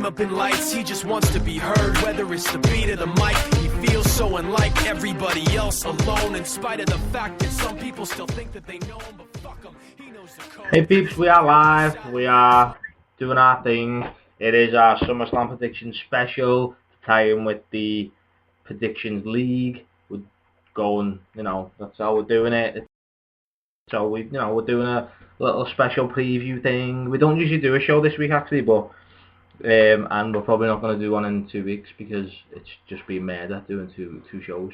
dim up in lights, he just wants to be heard. Whether it's the beat of the mic, he feels so unlike everybody else, alone, in spite of the fact that some people still think that they know him, but fuck him, he knows the code. Hey peeps, we are live, we are doing our thing. It is our SummerSlam Predictions special to tie in with the Predictions League. We're going, that's how we're doing it. So we're doing a little special preview thing. We don't usually do a show this week actually, but and we're probably not going to do one in 2 weeks because it's just been murder doing two shows.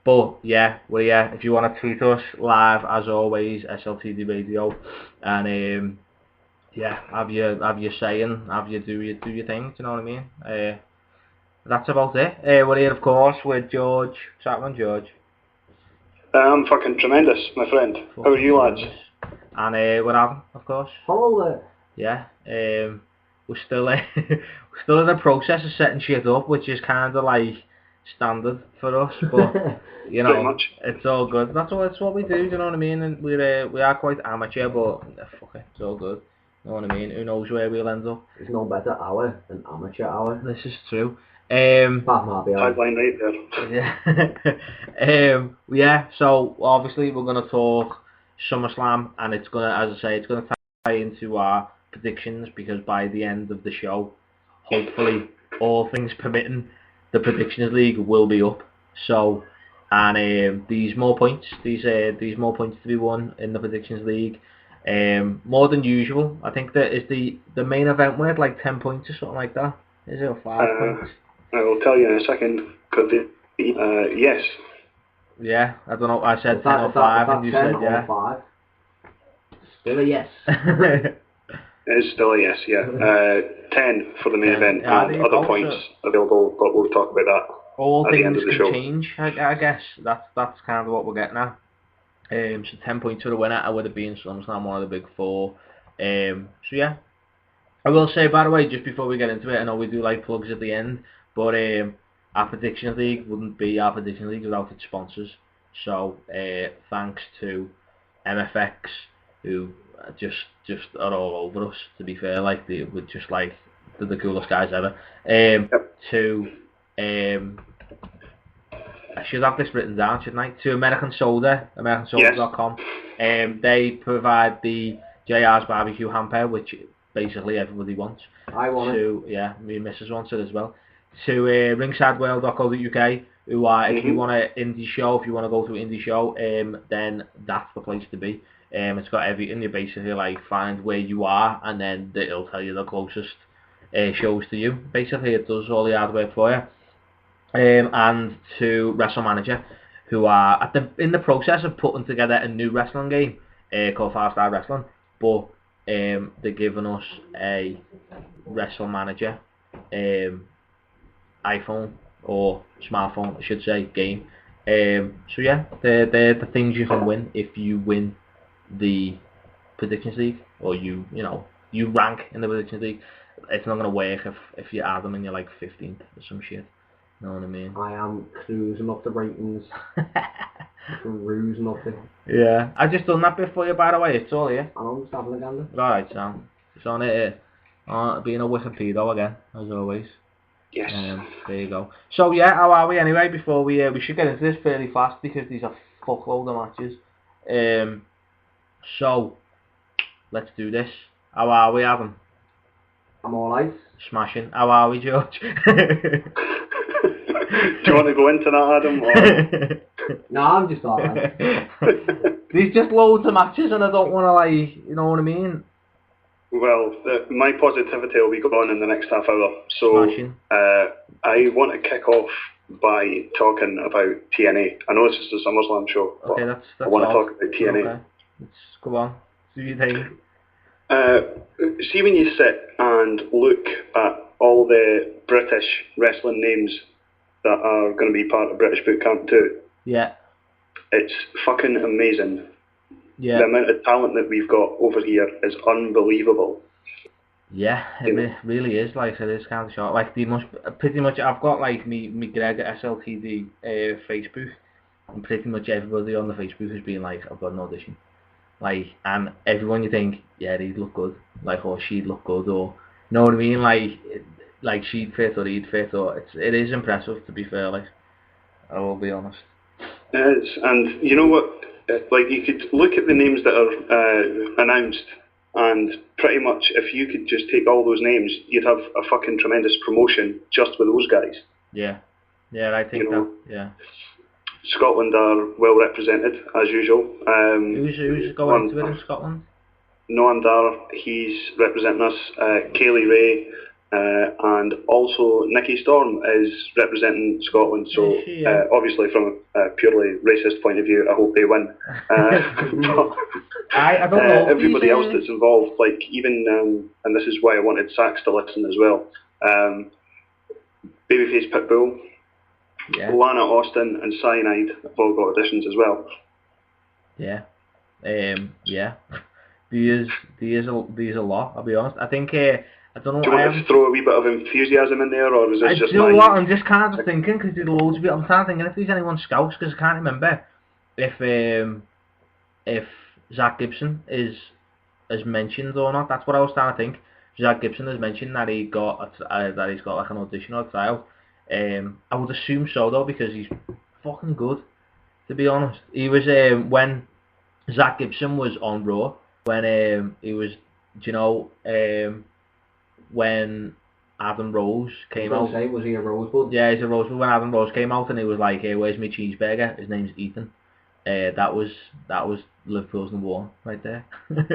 But yeah, well yeah, if you want to tweet us live as always, SLTD Radio, and yeah, have your saying, do your thing. Do you know what I mean? That's about it. We're here of course with George. What's happening, George? I'm fucking tremendous, my friend. How are you lads? And we're Adam, of course. Hello there. Yeah, we're still we're still in the process of setting shit up, which is kind of like standard for us, but Pretty much. it's all good. That's what we do. Do you know what I mean? And we are quite amateur, but fuck it, it's all good. You know what I mean? Who knows where we'll end up? There's no better hour than amateur hour. This is true. Tagline right there. Yeah. So obviously we're gonna talk SummerSlam, and it's gonna, as I say, it's gonna tie into our predictions because by the end of the show, hopefully, all things permitting, the Predictions League will be up. So, and these more points to be won in the Predictions League, more than usual. I think that is the main event worth like 10 points or something like that. Is it 5 points? I will tell you in a second. Could it be? Yes. Yeah, I don't know. I said 10 or 5, and you said yeah. 5. Still a yes. It's still a yes, yeah. 10 for the main event, and other points available, but we'll talk about that all at the end of the show. Change, I guess. That's kind of what we're getting at. So 10 points for the winner. I would have been SummerSlam, one of the big four. So yeah. I will say, by the way, just before we get into it, I know we do like plugs at the end, but our Predictions League wouldn't be our Predictions League without its sponsors. So thanks to MFX, who just are all over us. To be fair, like they're just like they're the coolest guys ever. To I should have this written down, shouldn't I? To American Soda, AmericanSoda.com. They provide the JR's barbecue hamper, which basically everybody wants. I want it. Yeah, me and Mrs. wants it as well. To ringsideworld.co.uk, who are, if you want an indie show, if you want to go to an indie show, then that's the place to be. It's got everything. You basically like find where you are, and then it'll tell you the closest shows to you. Basically, it does all the hard work for you. And to Wrestle Manager, who are in the process of putting together a new wrestling game called 5-Star Wrestling, but they're giving us a Wrestle Manager iPhone or smartphone, I should say, game. So yeah, they're the things you can win if you win the Predictions League, or you rank in the Predictions League. It's not gonna work if you add them and you're like 15th or some shit. You know what I mean? I am cruising up the ratings. Cruising up the... Yeah, I just done that bit for you, by the way. It's all here. I know, just having a gander. Alright, Sam. It's on it. Being a wicked pedo again, as always. Yes. There you go. So yeah, how are we anyway? Before we should get into this fairly fast because these are fuckload of matches. So let's do this. How are we, Adam? I'm alright. Smashing. How are we, George? Do you want to go into that, Adam? Or? No, I'm just alright. There's just loads of matches and I don't want to, like, you know what I mean? Well, my positivity will be gone in the next half hour. So I want to kick off by talking about TNA. I know this is a SummerSlam show, but okay, that's I want to talk about TNA. Okay. Let's go on. Do you think? See, when you sit and look at all the British wrestling names that are going to be part of British Boot Camp 2, yeah, it's fucking amazing. Yeah. The amount of talent that we've got over here is unbelievable. Yeah, it really is. Like, it is kind of short. Like, they must pretty much. I've got like me Greg at SLTD Facebook, and pretty much everybody on the Facebook has been like, I've got an audition. Like, and everyone you think, yeah, he'd look good, like, or she'd look good, or know what I mean? Like she'd fit or he'd fit, or it is impressive, to be fair. Like, I will be honest. It is, and you know what? Like, you could look at the names that are announced, and pretty much if you could just take all those names, you'd have a fucking tremendous promotion just with those guys. Yeah, I think that. Yeah. Scotland are well represented as usual. Who's going to it in Scotland? Noam Dar, he's representing us. Kaylee Ray, and also Nikki Storm is representing Scotland. So obviously, from a purely racist point of view, I hope they win. I don't know. Everybody else that's involved, like even, and this is why I wanted Sax to listen as well. Babyface Pitbull. Yeah. Lana Austin and Cyanide have all got auditions as well. Yeah. There's a lot, I'll be honest. I think, I don't know. Do you want to throw a wee bit of enthusiasm in there, or is this just... You know what, I'm just kind of thinking, because there's loads of people, I'm trying to think if there's anyone scouts, because I can't remember if Zach Gibson is mentioned or not. That's what I was trying to think. Zach Gibson has mentioned that he's got like an audition or a trial. I would assume so though, because he's fucking good, to be honest. He was when Zach Gibson was on Raw, when he was, do you know, when Adam Rose came out. Was he a Rosebud? Yeah, he's a Rosebud. When Adam Rose came out and he was like, "Hey, where's my cheeseburger?" His name's Ethan. That was Liverpool's #1 right there. What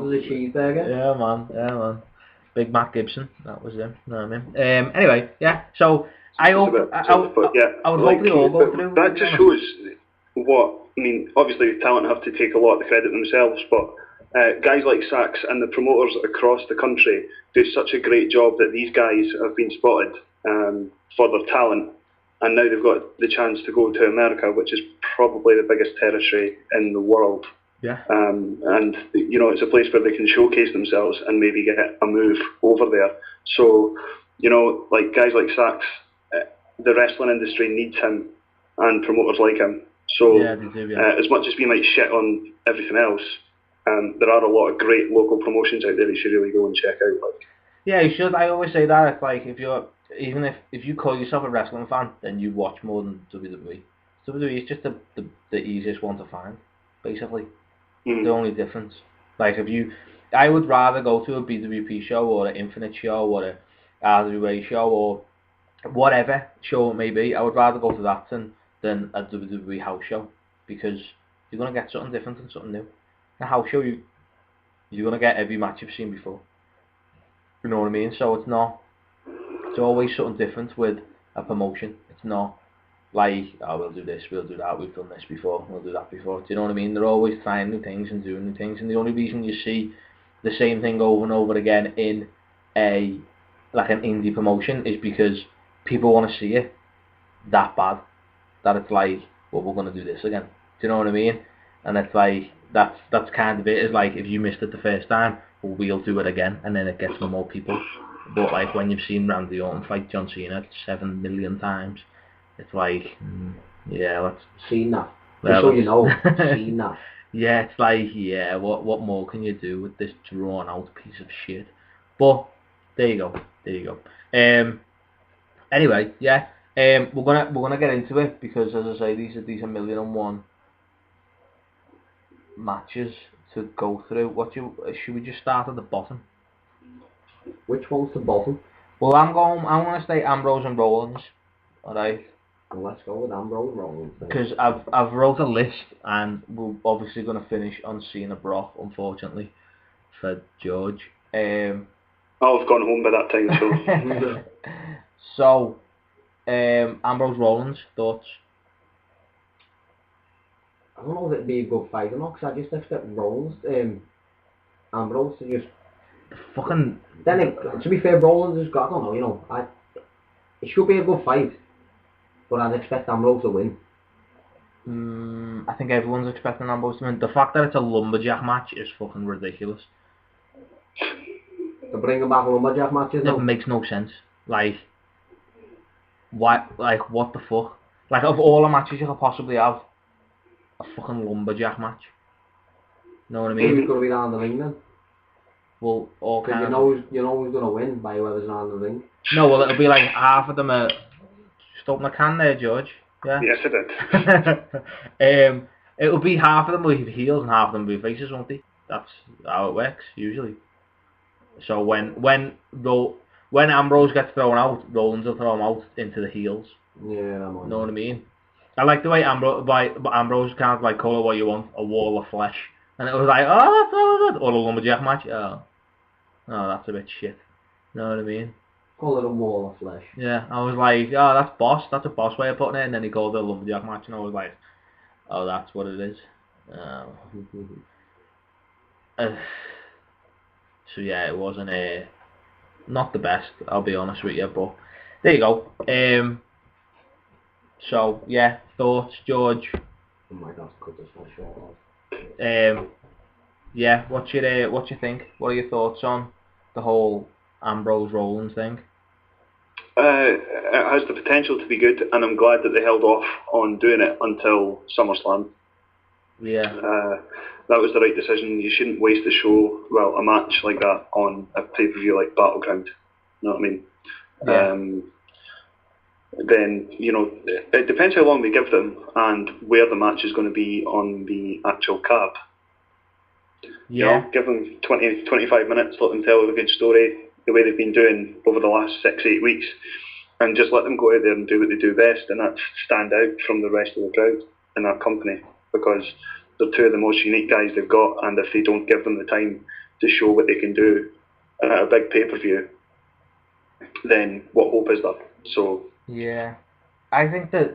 was the cheeseburger? Yeah, man. Big Matt Gibson, that was him. You know what I mean? Anyway, yeah. So I hope I would hope they all go through. That just shows what I mean. Obviously, talent have to take a lot of the credit themselves, but guys like Sax and the promoters across the country do such a great job that these guys have been spotted for their talent, and now they've got the chance to go to America, which is probably the biggest territory in the world. Yeah. And you know, it's a place where they can showcase themselves and maybe get a move over there. So, you know, like guys like Sax, the wrestling industry needs him and promoters like him. So yeah, they do, yeah. As much as we might shit on everything else, there are a lot of great local promotions out there you should really go and check out. Like. Yeah, you should. I always say that. It's like if you call yourself a wrestling fan, then you watch more than WWE. WWE is just the easiest one to find, basically. The only difference. Like I would rather go to a BWP show or an Infinite show or a RWA show or whatever show it may be. I would rather go to that than a WWE house show, because you're gonna get something different and something new. A house show, you're gonna get every match you've seen before. You know what I mean? So it's always something different with a promotion. It's not like, oh, we'll do this, we'll do that, we've done this before, we'll do that before. Do you know what I mean? They're always trying new things and doing new things, and the only reason you see the same thing over and over again in an indie promotion is because people want to see it that bad, that it's like, well, we're going to do this again. Do you know what I mean? And it's like, that's kind of it. It's like, if you missed it the first time, well, we'll do it again, and then it gets more people. But like when you've seen Randy Orton fight John Cena 7 million times, it's like, yeah, let's... Seen that. Just so you know, seen that. Yeah, it's like, yeah, what more can you do with this drawn out piece of shit? But there you go. Anyway, yeah, we're gonna get into it, because as I say, these are 1,000,001 matches to go through. Should we just start at the bottom? Which one's the bottom? Well, I'm gonna say Ambrose and Rollins. Alright. Well, let's go with Ambrose Rollins. Because I've wrote a list, and we're obviously gonna finish on Cena Brock, unfortunately, for George. I've gone home by that time, so. So, Ambrose Rollins, thoughts? I don't know if it'd be a good fight or not, because I just expect Rollins, Ambrose to just... Fucking... Then, to be fair, Rollins has got, I don't know, you know, it should be a good fight, but I'd expect Ambrose to win. I think everyone's expecting Ambrose to win. The fact that it's a lumberjack match is fucking ridiculous. To bring back lumberjack matches now? It makes no sense. Like, what the fuck? Like, of all the matches you could possibly have, a fucking lumberjack match. You know what I mean? Who's going to be down the ring then? will all Because kind you know who's going to win by whoever's on the ring. No, well, it'll be like half of them are... Just open the can there, George. Yeah? Yes, I did. It'll be half of them will be heels and half of them will be faces, won't they? That's how it works, usually. So when Ambrose gets thrown out, Rollins will throw him out into the heels. Yeah, I'm on. Know what I mean? I like the way Ambrose kind of like, call it what you want, a wall of flesh. And it was like, oh, that's so good. Or a lumberjack match. Oh, that's a bit shit. Know what I mean? Call it a wall of flesh. Yeah, I was like, oh, that's boss. That's a boss way of putting it. And then he called it a lumberjack match, and I was like, oh, that's what it is. So yeah, it wasn't not the best. I'll be honest with you, but there you go. So yeah, thoughts, George? Oh my God, cut this one short off. Yeah, what you think? What are your thoughts on the whole Ambrose Rollins thing? It has the potential to be good, and I'm glad that they held off on doing it until SummerSlam. Yeah. That was the right decision. You shouldn't waste a show, well, a match like that on a pay-per-view like Battleground. You know what I mean? Yeah. Then, you know, it depends how long they give them and where the match is going to be on the actual card. You know, give them 20, 25 minutes, let them tell a good story, the way they've been doing over the last 6-8 weeks, and just let them go out there and do what they do best, and that's stand out from the rest of the crowd in that company, because they're two of the most unique guys they've got, and if they don't give them the time to show what they can do at a big pay-per-view, then what hope is there? So yeah, I think to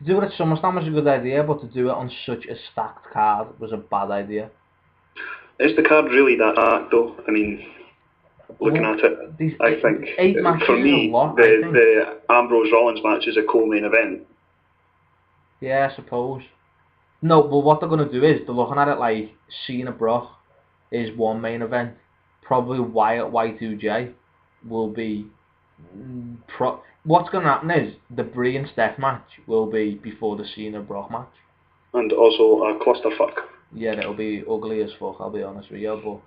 do it at SummerSlam was a good idea, but to do it on such a stacked card was a bad idea. Is the card really that stacked though? I mean, looking at it, I think for me, the Ambrose Rollins match is a co-main event. Yeah, I suppose. No, but what they're going to do is, they're looking at it like Cena Brock is one main event. Probably Wyatt Y2J will be... What's going to happen is, the Brie and Steph match will be before the Cena Brock match. And also a clusterfuck. Yeah, it'll be ugly as fuck, I'll be honest with you, but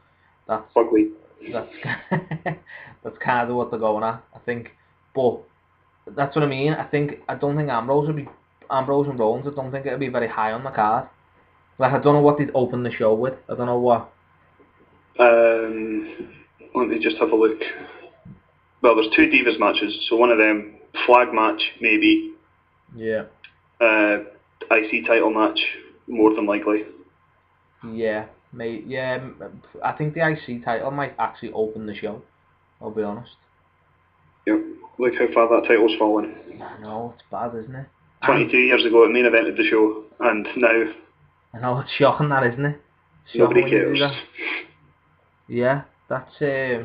that's... Ugly. That's kind of what they're going at, I think. But that's what I mean. I don't think Ambrose and Rollins, I don't think it'll be very high on the card. Like, I don't know what they'd open the show with. I don't know what. Let me just have a look. Well, there's two Divas matches, so one of them, flag match, maybe. Yeah. IC title match, more than likely. Yeah, I think the IC title might actually open the show, I'll be honest. Yep, look how far that title's fallen. I know, it's bad, isn't it? 22 years ago it main evented the show, and now... I know, it's shocking that, isn't it? Nobody cares. Yeah, that's... Yeah,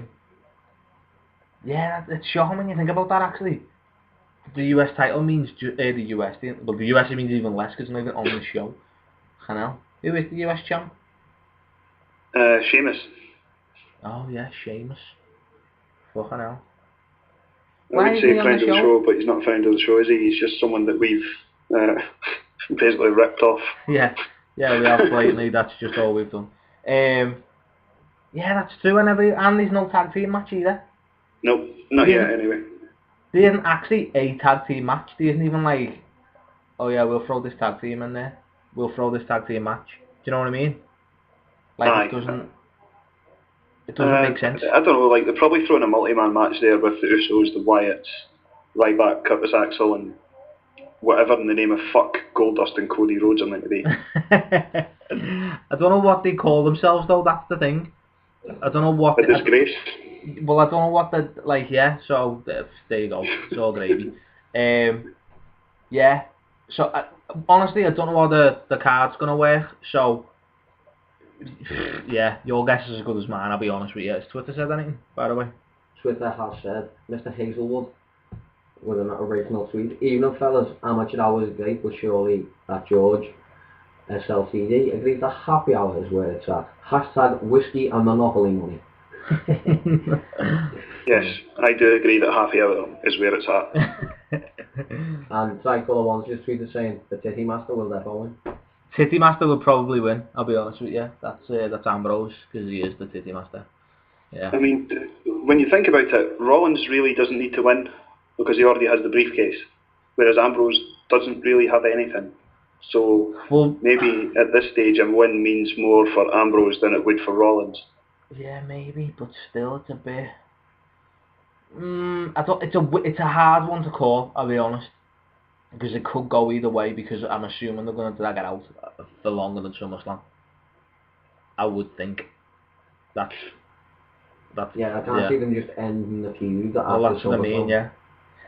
it's shocking when you think about that, actually. The US title means... the US it means even less, because it's not even on the show. I know. Who is the US champ? Sheamus. Oh yeah, Sheamus. Fucking hell. I would say friend of the show, but he's not a friend of the show, is he? He's just someone that we've basically ripped off. Yeah, we have blatantly, that's just all we've done. Yeah, that's true, and there's no tag team match either. Nope, not yet anyway. There isn't actually a tag team match, there isn't even like, oh yeah, we'll throw this tag team in there. We'll throw this tag team match. Do you know what I mean? Like, it doesn't make sense. I don't know, like, they're probably throwing a multi-man match there with the Usos, the Wyatts, Ryback, Curtis Axel, and whatever in the name of fuck Goldust and Cody Rhodes are meant to be. I don't know what they call themselves, though, that's the thing. I don't know what... A disgrace. Well, I don't know what the... Like, yeah, so, there you go. It's all gravy. Yeah. So, honestly, I don't know how the card's going to work, so... Yeah, your guess is as good as mine, I'll be honest with you. Has Twitter said anything, by the way? Twitter has said, Mr. Hazelwood, with an original tweet, evening fellas, amateur hour is great, but surely that George, SLCD, agrees that happy hour is where it's at. Hashtag whiskey and monopoly money. Yes, I do agree that happy hour is where it's at. And Tricolor One's just tweeted saying, the Titty Master will definitely win. Titty Master will probably win, I'll be honest with you. That's Ambrose, because he is the Titty Master. Yeah. I mean, when you think about it, Rollins really doesn't need to win because he already has the briefcase, whereas Ambrose doesn't really have anything. So maybe at this stage a win means more for Ambrose than it would for Rollins. Yeah, maybe, but still, it's a bit. I thought it's a hard one to call. I'll be honest, because it could go either way. Because I'm assuming they're going to drag it out for longer than SummerSlam. I would think. That's. Yeah, I can't see them just ending the feud. Well, that's what I mean. Yeah,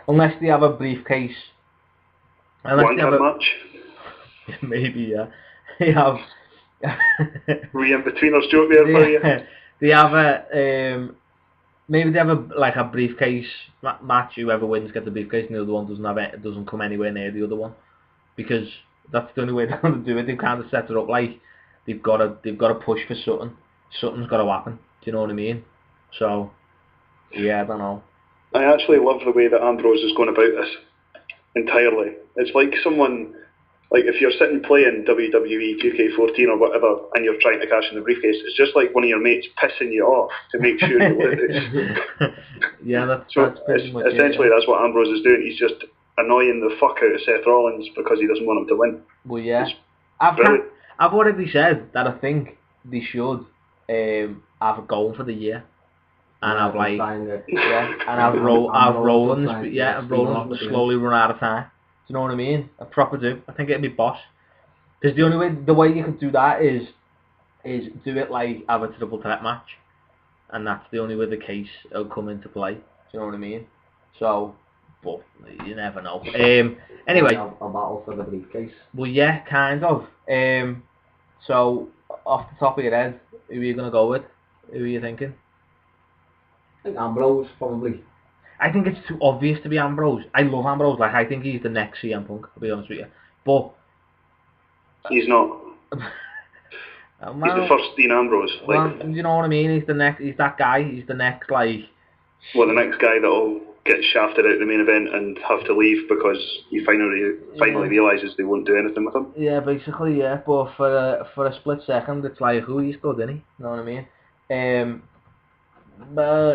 unless they have a briefcase. One match. Maybe, yeah. They have. We in betweeners joke there for you. They have a maybe they have a briefcase match. Whoever wins gets the briefcase, and the other one doesn't come anywhere near the other one, because that's the only way they're going to do it. They've kind of set it up like they've got to push for something. Something's got to happen. Do you know what I mean? So yeah, I don't know. I actually love the way that Ambrose is going about this entirely. It's like someone. Like, if you're sitting playing WWE 2K14 or whatever, and you're trying to cash in the briefcase, it's just like one of your mates pissing you off to make sure you lose. Yeah, that's essentially that's what Ambrose is doing. He's just annoying the fuck out of Seth Rollins because he doesn't want him to win. Well, yeah. I've already said that I think they should have it going for the year. And I've Rollins slowly run out of time. Do you know what I mean? A proper do. I think it'd be boss. Because the way you could do that is do it like have a triple threat match, and that's the only way the case will come into play. Do you know what I mean? So, but you never know. Anyway, a battle for the briefcase. Well, yeah, kind of. So off the top of your head, who are you gonna go with? Who are you thinking? I think Ambrose probably. I think it's too obvious to be Ambrose. I love Ambrose. Like, I think he's the next CM Punk, to be honest with you. But he's not. He's the first Dean Ambrose. Like, well, you know what I mean? He's the next. He's that guy. He's the next, like. Well, the next guy that'll get shafted out of the main event and have to leave because he finally realises they won't do anything with him. Yeah, basically, yeah. But for a split second, it's like, who he's good, isn't he? You know what I mean?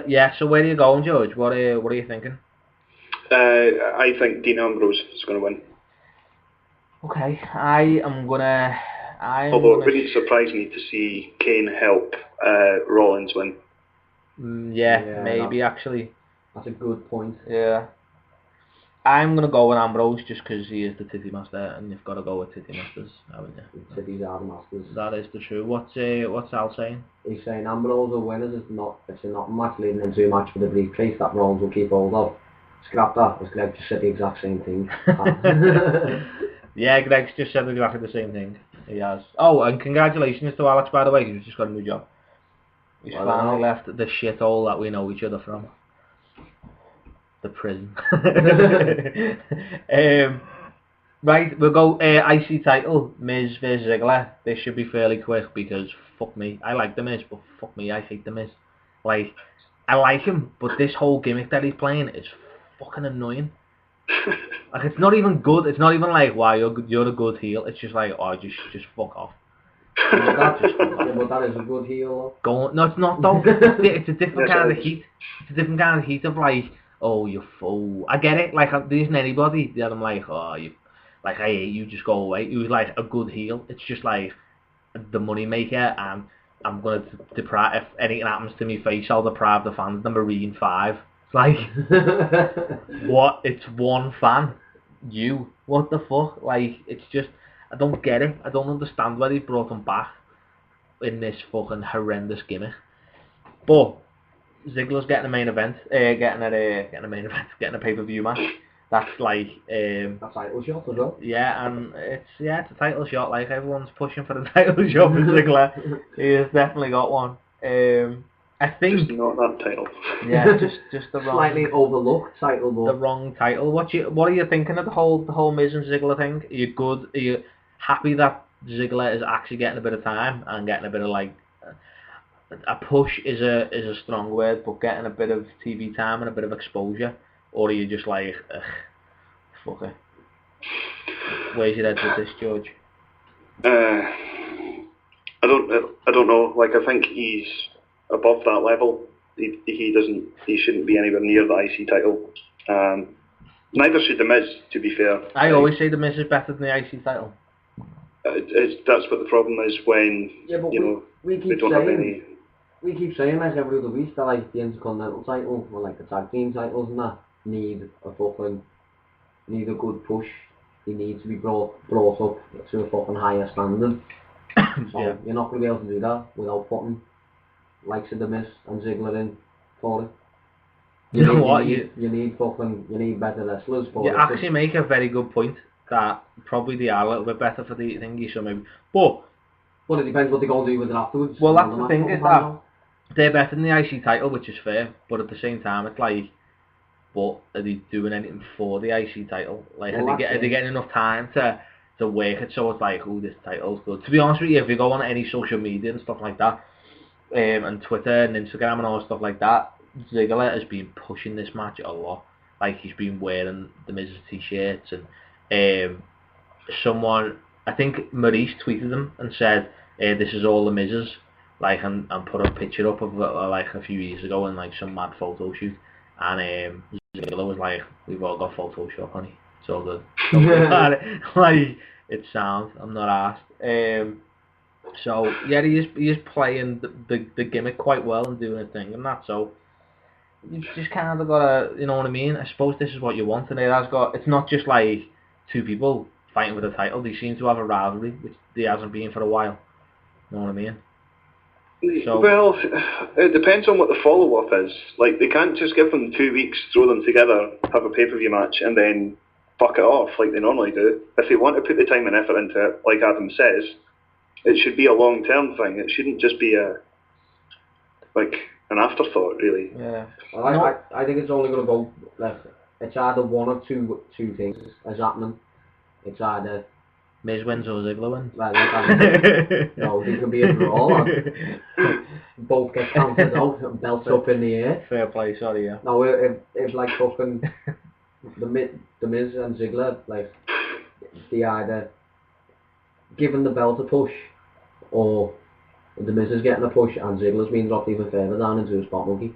Yeah, so where are you going, George? What are you thinking? I think Dean Ambrose is going to win. Okay, Although it wouldn't surprise me to see Kane help Rollins win. Yeah, maybe actually. That's a good point. Yeah. I'm going to go with Ambrose just because he is the Titty Master, and you've got to go with Titty Masters, haven't you? Titties are the masters. That is the truth. What's Al saying? He's saying Ambrose will win as it's not a match leading into a match for the briefcase that Rollins will keep hold of. Scrap that, because Greg just said the exact same thing. Yeah, Greg's just said exactly the same thing. He has. Oh, and congratulations to Alex, by the way, he's just got a new job. He's finally left the shithole that we know each other from. The prison. Right, we'll go IC title, Miz vs Ziggler. This should be fairly quick because fuck me, I like the Miz, but fuck me, I hate the Miz. Like, I like him, but this whole gimmick that he's playing is fucking annoying. Like, it's not even good. It's not even like, wow, you're a good heel. It's just like, oh, just fuck off. But that is a good heel. No, it's not though. It's a different kind of heat. It's a different kind of heat of like, oh, you fool. I get it. Like, there isn't anybody that I'm like, oh, you, like, I hate you, just go away. He was like a good heel. It's just like the money maker, and I'm gonna deprive. If anything happens to me face, I'll deprive the fans. The Marine 5. It's like, what? It's one fan. You. What the fuck? Like, it's just, I don't get it. I don't understand why they brought him back in this fucking horrendous gimmick. But Ziggler's getting a main event, getting a pay-per-view match. That's like a title shot as well. Yeah, and it's a title shot. Like, everyone's pushing for the title shot for Ziggler. He has definitely got one. I think just not that title. Yeah, just the wrong, slightly overlooked title. But the wrong title. What are you thinking of the whole Miz and Ziggler thing? Are you good? Are you happy that Ziggler is actually getting a bit of time and getting a bit of, like, a push is a strong word, but getting a bit of TV time and a bit of exposure? Or are you just like, ugh, fuck it? Where's your head with this, George? I don't know. Like, I think he's above that level. he shouldn't be anywhere near the IC title. Neither should the Miz, to be fair. I always say the Miz is better than the IC title. That's what the problem is when we they don't have any. We keep saying like every other week that like the Intercontinental title or like the tag team titles and that need a good push. They need to be brought up to a fucking higher standard. So you're not going to be able to do that without putting likes of the Miz and Ziggler in for it. You need better wrestlers for it. You actually make a very good point that probably they are a little bit better for the thingy, so maybe. But it depends what they're going to do with it afterwards. Well, that's the thing, is that they're better than the IC title, which is fair, but at the same time, it's like, but are they doing anything for the IC title? Like, are they getting enough time to work it so it's like, oh, this title's good? To be honest with you, if you go on any social media and stuff like that, and Twitter and Instagram and all stuff like that, Ziggler has been pushing this match a lot. Like, he's been wearing the Miz's t-shirts, and someone, I think Maurice tweeted him and said, this is all the Miz's, like, and put a picture up of like a few years ago in like some mad photo shoot, and Ziggler was like, we've all got Photoshop, honey, it's all good. Like, it's sound, I'm not asked. So yeah, he is playing the gimmick quite well and doing a thing and that, so you just kind of gotta, you know what I mean? I suppose this is what you want, and it's not just like two people fighting with a title. They seem to have a rivalry, which there hasn't been for a while. You know what I mean? So, well, it depends on what the follow-up is. Like, they can't just give them 2 weeks, throw them together, have a pay-per-view match, and then fuck it off like they normally do. If they want to put the time and effort into it, like Adam says, it should be a long-term thing. It shouldn't just be an afterthought, really. Yeah. Well, I think it's only going to go, like, it's either one or two things is happening. It's either Miz wins or Ziggler wins. No, there could be a draw. Both get counted out and belts up in the air. Fair play, sorry, yeah. No, if like fucking the Miz and Ziggler, like, they either giving the belt a push, or the Miz is getting a push and Ziggler's being dropped even further down into a spot monkey.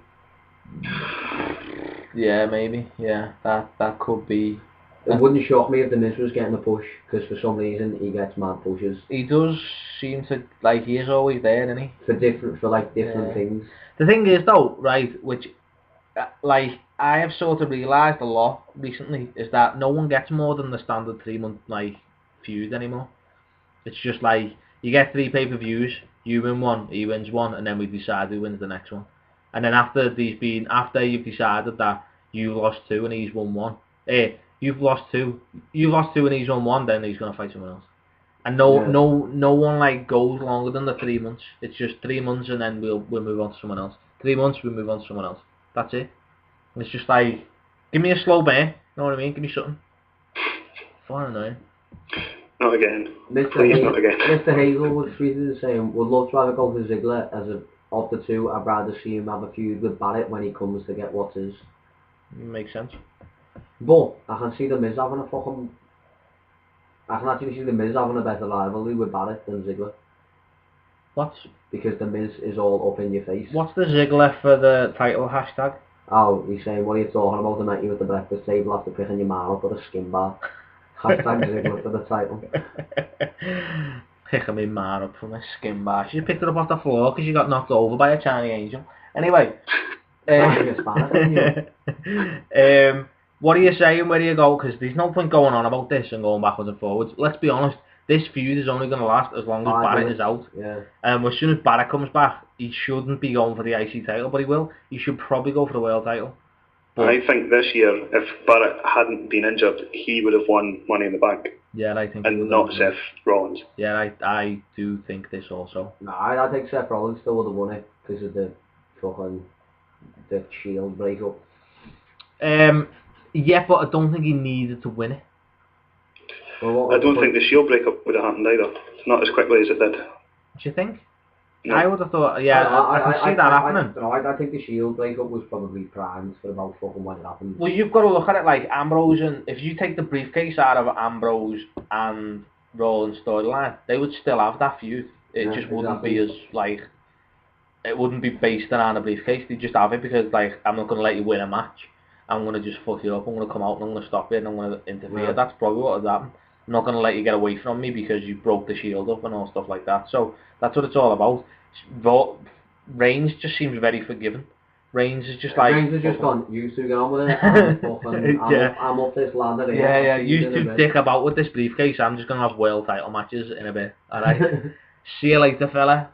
Yeah, maybe. Yeah, that could be. It wouldn't shock me if the Miz was getting a push, because for some reason he gets mad pushes. He does seem to, like, he is always there, isn't he? For different things. The thing is though, right, which, like, I have sort of realised a lot recently, is that no one gets more than the standard 3-month, like, feud anymore. It's just like, you get 3 pay-per-views, you win one, he wins one, and then we decide who wins the next one. And then after you've decided that you lost 2 and he's won 1, you've lost 2 and he's won 1, then he's gonna fight someone else. And no one like goes longer than the 3 months. It's just 3 months and then we'll move on to someone else. 3 months, we move on to someone else. That's it. And it's just like, give me a slow burn, you know what I mean? Give me something. Fine, annoying. Not again. Please, not again. Mr. Hazelwood tweeted the same. Would love to have a go for Ziggler of the 2. I'd rather see him have a feud with Barrett when he comes to get what's his. Makes sense. But I can see the Miz having I can actually see the Miz having a better rivalry with Barrett than Ziggler. What? Because the Miz is all up in your face. What's the Ziggler for the title hashtag? Oh, he's saying, what are you talking about? I met you at the breakfast table after picking your man up at a skin bar. Hashtag Ziggler for the title. Picking my man up from a skin bar. She picked it up off the floor because she got knocked over by a Chinese angel. Anyway. What are you saying? Where do you go? Because there's no point going on about this and going backwards and forwards. Let's be honest, this feud is only going to last as long as Barrett is out. Yeah. As soon as Barrett comes back, he shouldn't be going for the IC title, but he will. He should probably go for the world title. But I think this year, if Barrett hadn't been injured, he would have won Money in the Bank. Yeah, I think. And not Seth Rollins. Yeah, I do think this also. No, I think Seth Rollins still would have won it because of the Shield breakup. Yeah, but I don't think he needed to win it. Well, I don't think the Shield breakup would have happened either. Not as quickly as it did. Do you think? No. I would have thought, yeah, I can see that happening. I think the Shield breakup was probably primed for about fucking when it happened. Well, you've got to look at it like Ambrose, and if you take the briefcase out of Ambrose and Rollins storyline, they would still have that feud. It just wouldn't be as, like, it wouldn't be based around a briefcase. They just have it because, like, I'm not going to let you win a match. I'm going to just fuck you up. I'm going to come out and I'm going to stop you and I'm going to interfere. Yeah. That's probably what has happened. I'm not going to let you get away from me because you broke the shield up and all stuff like that. So that's what it's all about. Reigns just seems very forgiving. Reigns is just like... Reigns has just gone, you two get on with it, I'm up this ladder here. Yeah, you two dick about with this briefcase, I'm just going to have world title matches in a bit. Alright? See you later, fella.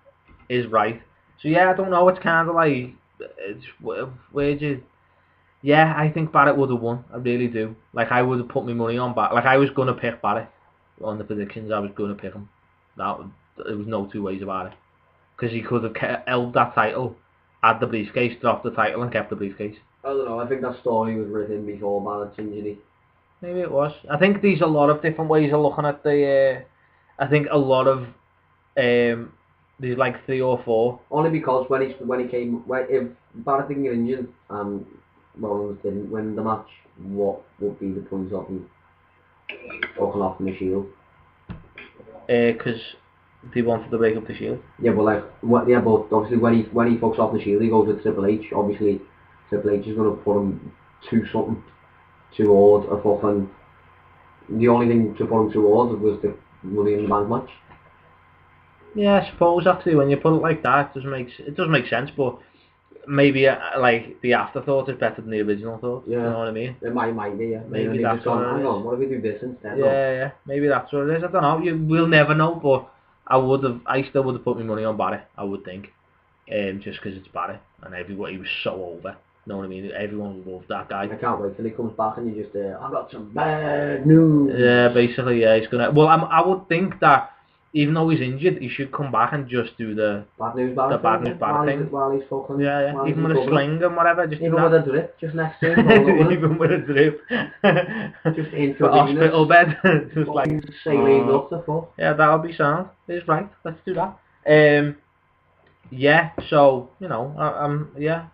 Is right. So yeah, I don't know, it's kind of like... where'd you... Yeah, I think Barrett would have won. I really do. Like, I would have put my money on Barrett. Like, I was going to pick Barrett on the predictions. I was going to pick him. There was no two ways about it. Because he could have held that title, had the briefcase, dropped the title and kept the briefcase. I don't know, I think that story was written before Barrett's injury. Maybe it was. I think there's a lot of different ways of looking at the... I think a lot of... there's like 3 or 4. Only because when he came... if Barrett didn't get injured and Rollins didn't win the match, what would be the point of him fucking off in the Shield? Because they wanted to break up the Shield. Yeah, but like, but obviously when he fucks off the Shield, he goes with Triple H. Obviously, Triple H is going to put him to something towards a fucking... The only thing to put him towards was the Money in the Bank match. Yeah, I suppose actually when you put it like that, it does make sense, but maybe like the afterthought is better than the original thought. Yeah. You know what I mean? It might be, yeah. Maybe that's what it is. Hang on, what if we do this instead? Yeah, maybe that's what it is. I don't know. We'll never know, but I still would have put my money on Barry, I would think. Just because it's Barry, and everybody was so over. You know what I mean? Everyone loved that guy. I can't wait till he comes back and you just, I've got some bad news. Yeah, basically, yeah, he's gonna... Well, I would think that even though he's injured, he should come back and just do the bad news Barry thing. While he's fucking... Yeah. Even with a sling and whatever. Just even with a drip, just next to him. Even with a drip. Just intravenous. Hospital bed. Just like... Saline up the fuck. Yeah, that would be sound. It's right. Let's do that. Yeah, so, you know, yeah.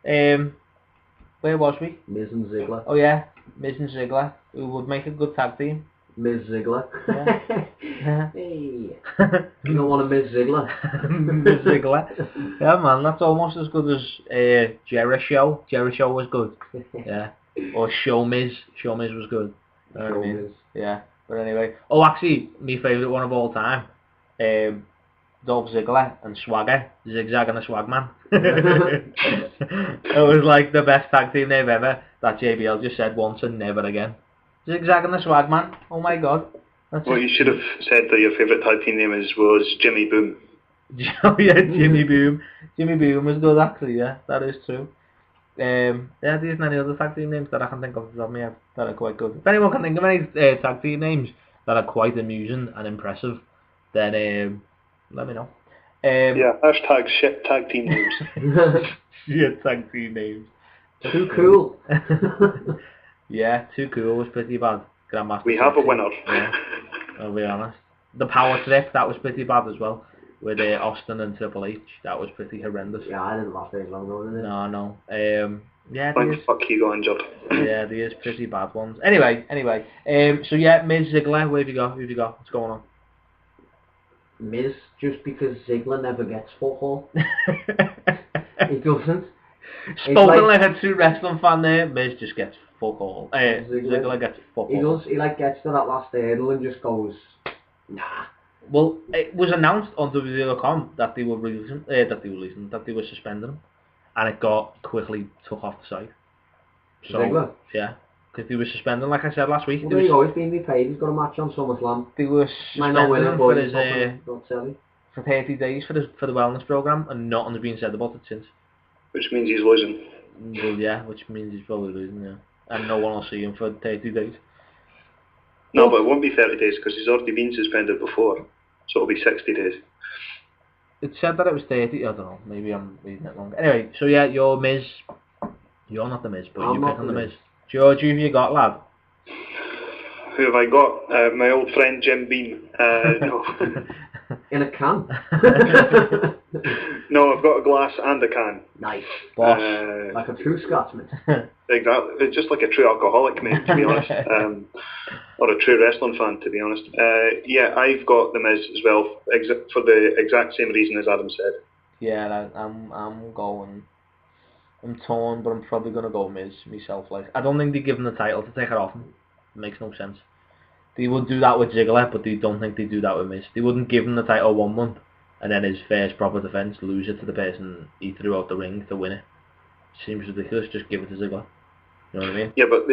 Where was we? Miz and Ziggler. Oh yeah, Miz and Ziggler, who would make a good tag team. Miz Ziggler. Yeah. Hey. You don't want a Miz Ziggler? Miz Ziggler. Yeah man, that's almost as good as Jericho. Jericho was good. Yeah. Or Show Miz. Show Miz was good. You know what I mean? Yeah. But anyway. Oh actually, my favourite one of all time. Dolph Ziggler and Swagger, Zigzag and the Swagman. It was like the best tag team they've ever. That JBL just said once and never again. Zigzag and the Swagman. Oh my god. Well, you should have said that your favourite tag team name was Jimmy Boom. Oh yeah, Jimmy Boom. Jimmy Boom was good actually, yeah, that is true. Yeah, there isn't any other tag team names that I can think of off the top of my head that are quite good. If anyone can think of any tag team names that are quite amusing and impressive, then let me know. Yeah, hashtag shit tag team names. Shit tag team names. Too cool. Yeah, Too Cool was pretty bad. Grandmaster We have a winner. Yeah, I'll be honest. The Power Trip, that was pretty bad as well. With Austin and Triple H, that was pretty horrendous. Yeah, I didn't last very long though, did it? No. Yeah, Thank fuck he got injured. Yeah, there is pretty bad ones. Anyway. So yeah, Miz Ziggler, where have you got? What's going on? Miz, just because Ziggler never gets fuck all. He doesn't. Spoken like a true wrestling fan there, Miz just gets fuck all. Ziggler gets fuck all. He does, he like gets to that last hurdle and just goes, nah. Well, it was announced on WWE.com that they were suspending him, and it got quickly took off the site. So, Ziggler? Yeah, because they were suspending, like I said last week. Well, there you go, he's been repaid, he's got a match on SummerSlam. They were suspending him for his, for 30 days for the wellness program, and nothing's been said about it since. Which means he's losing. Well, yeah, which means he's probably losing, yeah. And no one will see him for 30 days. No, but it won't be 30 days because he's already been suspended before. So it'll be 60 days. It said that it was 30, I don't know, maybe I'm reading it wrong. Anyway, so yeah, you're Miz. You're not the Miz, but you're picking the Miz. George, who have you got, lad? Who have I got? My old friend Jim Beam. No. In a can? No, I've got a glass and a can. Nice. Boss. Like a true Scotsman. Exactly. It's just like a true alcoholic, mate, to be honest. Or a true wrestling fan, to be honest. Yeah, I've got the Miz as well, for the exact same reason as Adam said. Yeah, I'm going. I'm torn, but I'm probably gonna go Miz myself. Like, I don't think they give him the title to take it off him. It makes no sense. They would do that with Ziggler, but they don't think they do that with Miz. They wouldn't give him the title 1 month, and then his first proper defense lose it to the person he threw out the ring to win it. Seems ridiculous. Just give it to Ziggler. You know what I mean? Yeah, but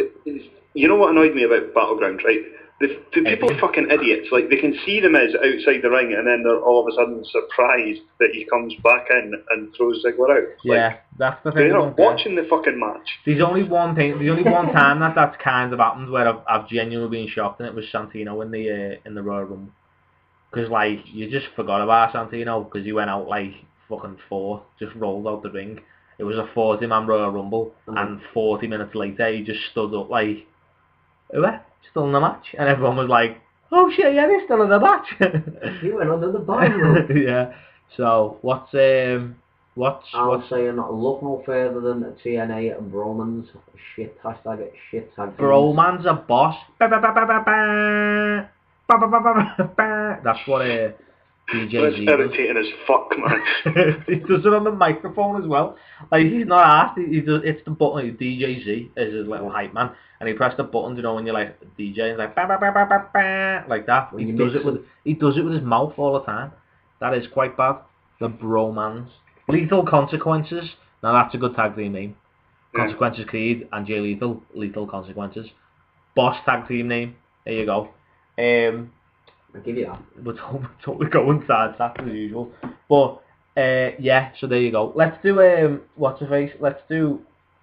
you know what annoyed me about Battleground, right? The people are fucking idiots. Like, they can see them as outside the ring, and then they're all of a sudden surprised that he comes back in and throws Ziggler out. Yeah, like, that's the thing. They're not watching the fucking match. There's only one thing. There's only one time that's kind of happened where I've genuinely been shocked, and it was Santino in the Royal Rumble. Because like you just forgot about Santino because he went out like fucking fourth, just rolled out the ring. It was a 40-man Royal Rumble, and 40 minutes later he just stood up like, "What? Still in the match?" And everyone was like, "Oh shit, yeah, they're still in the match." He went under the barrel. Yeah. So what's I'll say not look no further than TNA and Broman's shit hashtag shit tag. Broman's a boss. That's what DJ That's Z irritating as fuck, man. he does it on the microphone as well. Like, he's not asked. He does. It's the button. Like, DJ Z is his little hype man, and he pressed the button. You know when you're like DJ, and like like that. He does it with his mouth all the time. That is quite bad. The Bromans, Lethal Consequences. Now that's a good tag team name. Consequences Creed and Jay Lethal. Lethal Consequences. Boss tag team name. There you go. I'll give you that. We're totally going sidetracked as usual. But yeah, so there you go. Let's do what's the face? Let's do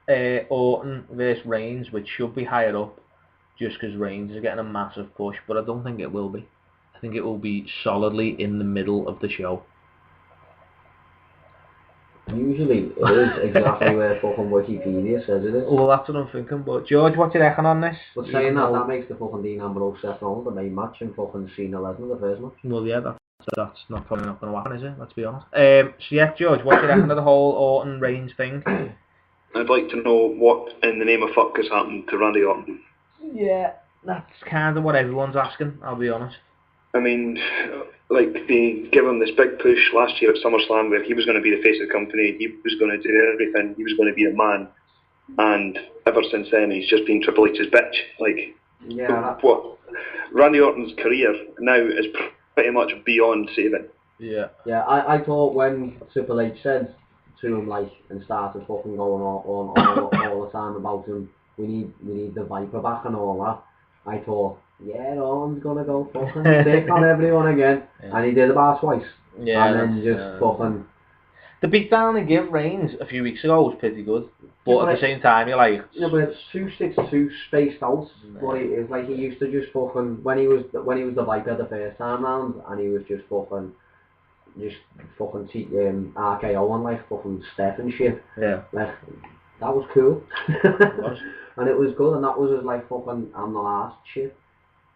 Orton versus Reigns, which should be higher up, just because Reigns is getting a massive push. But I don't think it will be. I think it will be solidly in the middle of the show. Usually it is exactly where fucking Wikipedia says it is. Well, that's what I'm thinking. But George, what do you reckon on this? But saying that makes the fucking Dean Ambrose Seth Rollins the main match and fucking Cena Lesnar the first match. Well, yeah, that's probably not going to happen, is it? Let's be honest. So yeah, George, what do you reckon of the whole Orton Reigns thing? I'd like to know what in the name of fuck has happened to Randy Orton. Yeah, that's kind of what everyone's asking, I'll be honest. I mean, like, they gave him this big push last year at SummerSlam where he was going to be the face of the company, he was going to do everything, he was going to be a man, and ever since then he's just been Triple H's bitch. Like, yeah, what? Randy Orton's career now is pretty much beyond saving. Yeah. Yeah, I thought when Triple H said to him, like, and started fucking going on all the time about him, we need the Viper back and all that, I thought, yeah, Orton's gonna go fucking dick on everyone again, and he did about twice. Yeah, and then just fucking. The beatdown they gave Reigns a few weeks ago was pretty good, but at the same time you're like, yeah, but it's 262 spaced out. But it's like he used to just fucking when he was the Viper the first time round, and he was just fucking RKO and like fucking Steph and shit. Yeah, like that was cool. It was. And it was good, and that was his like fucking I'm the last shit.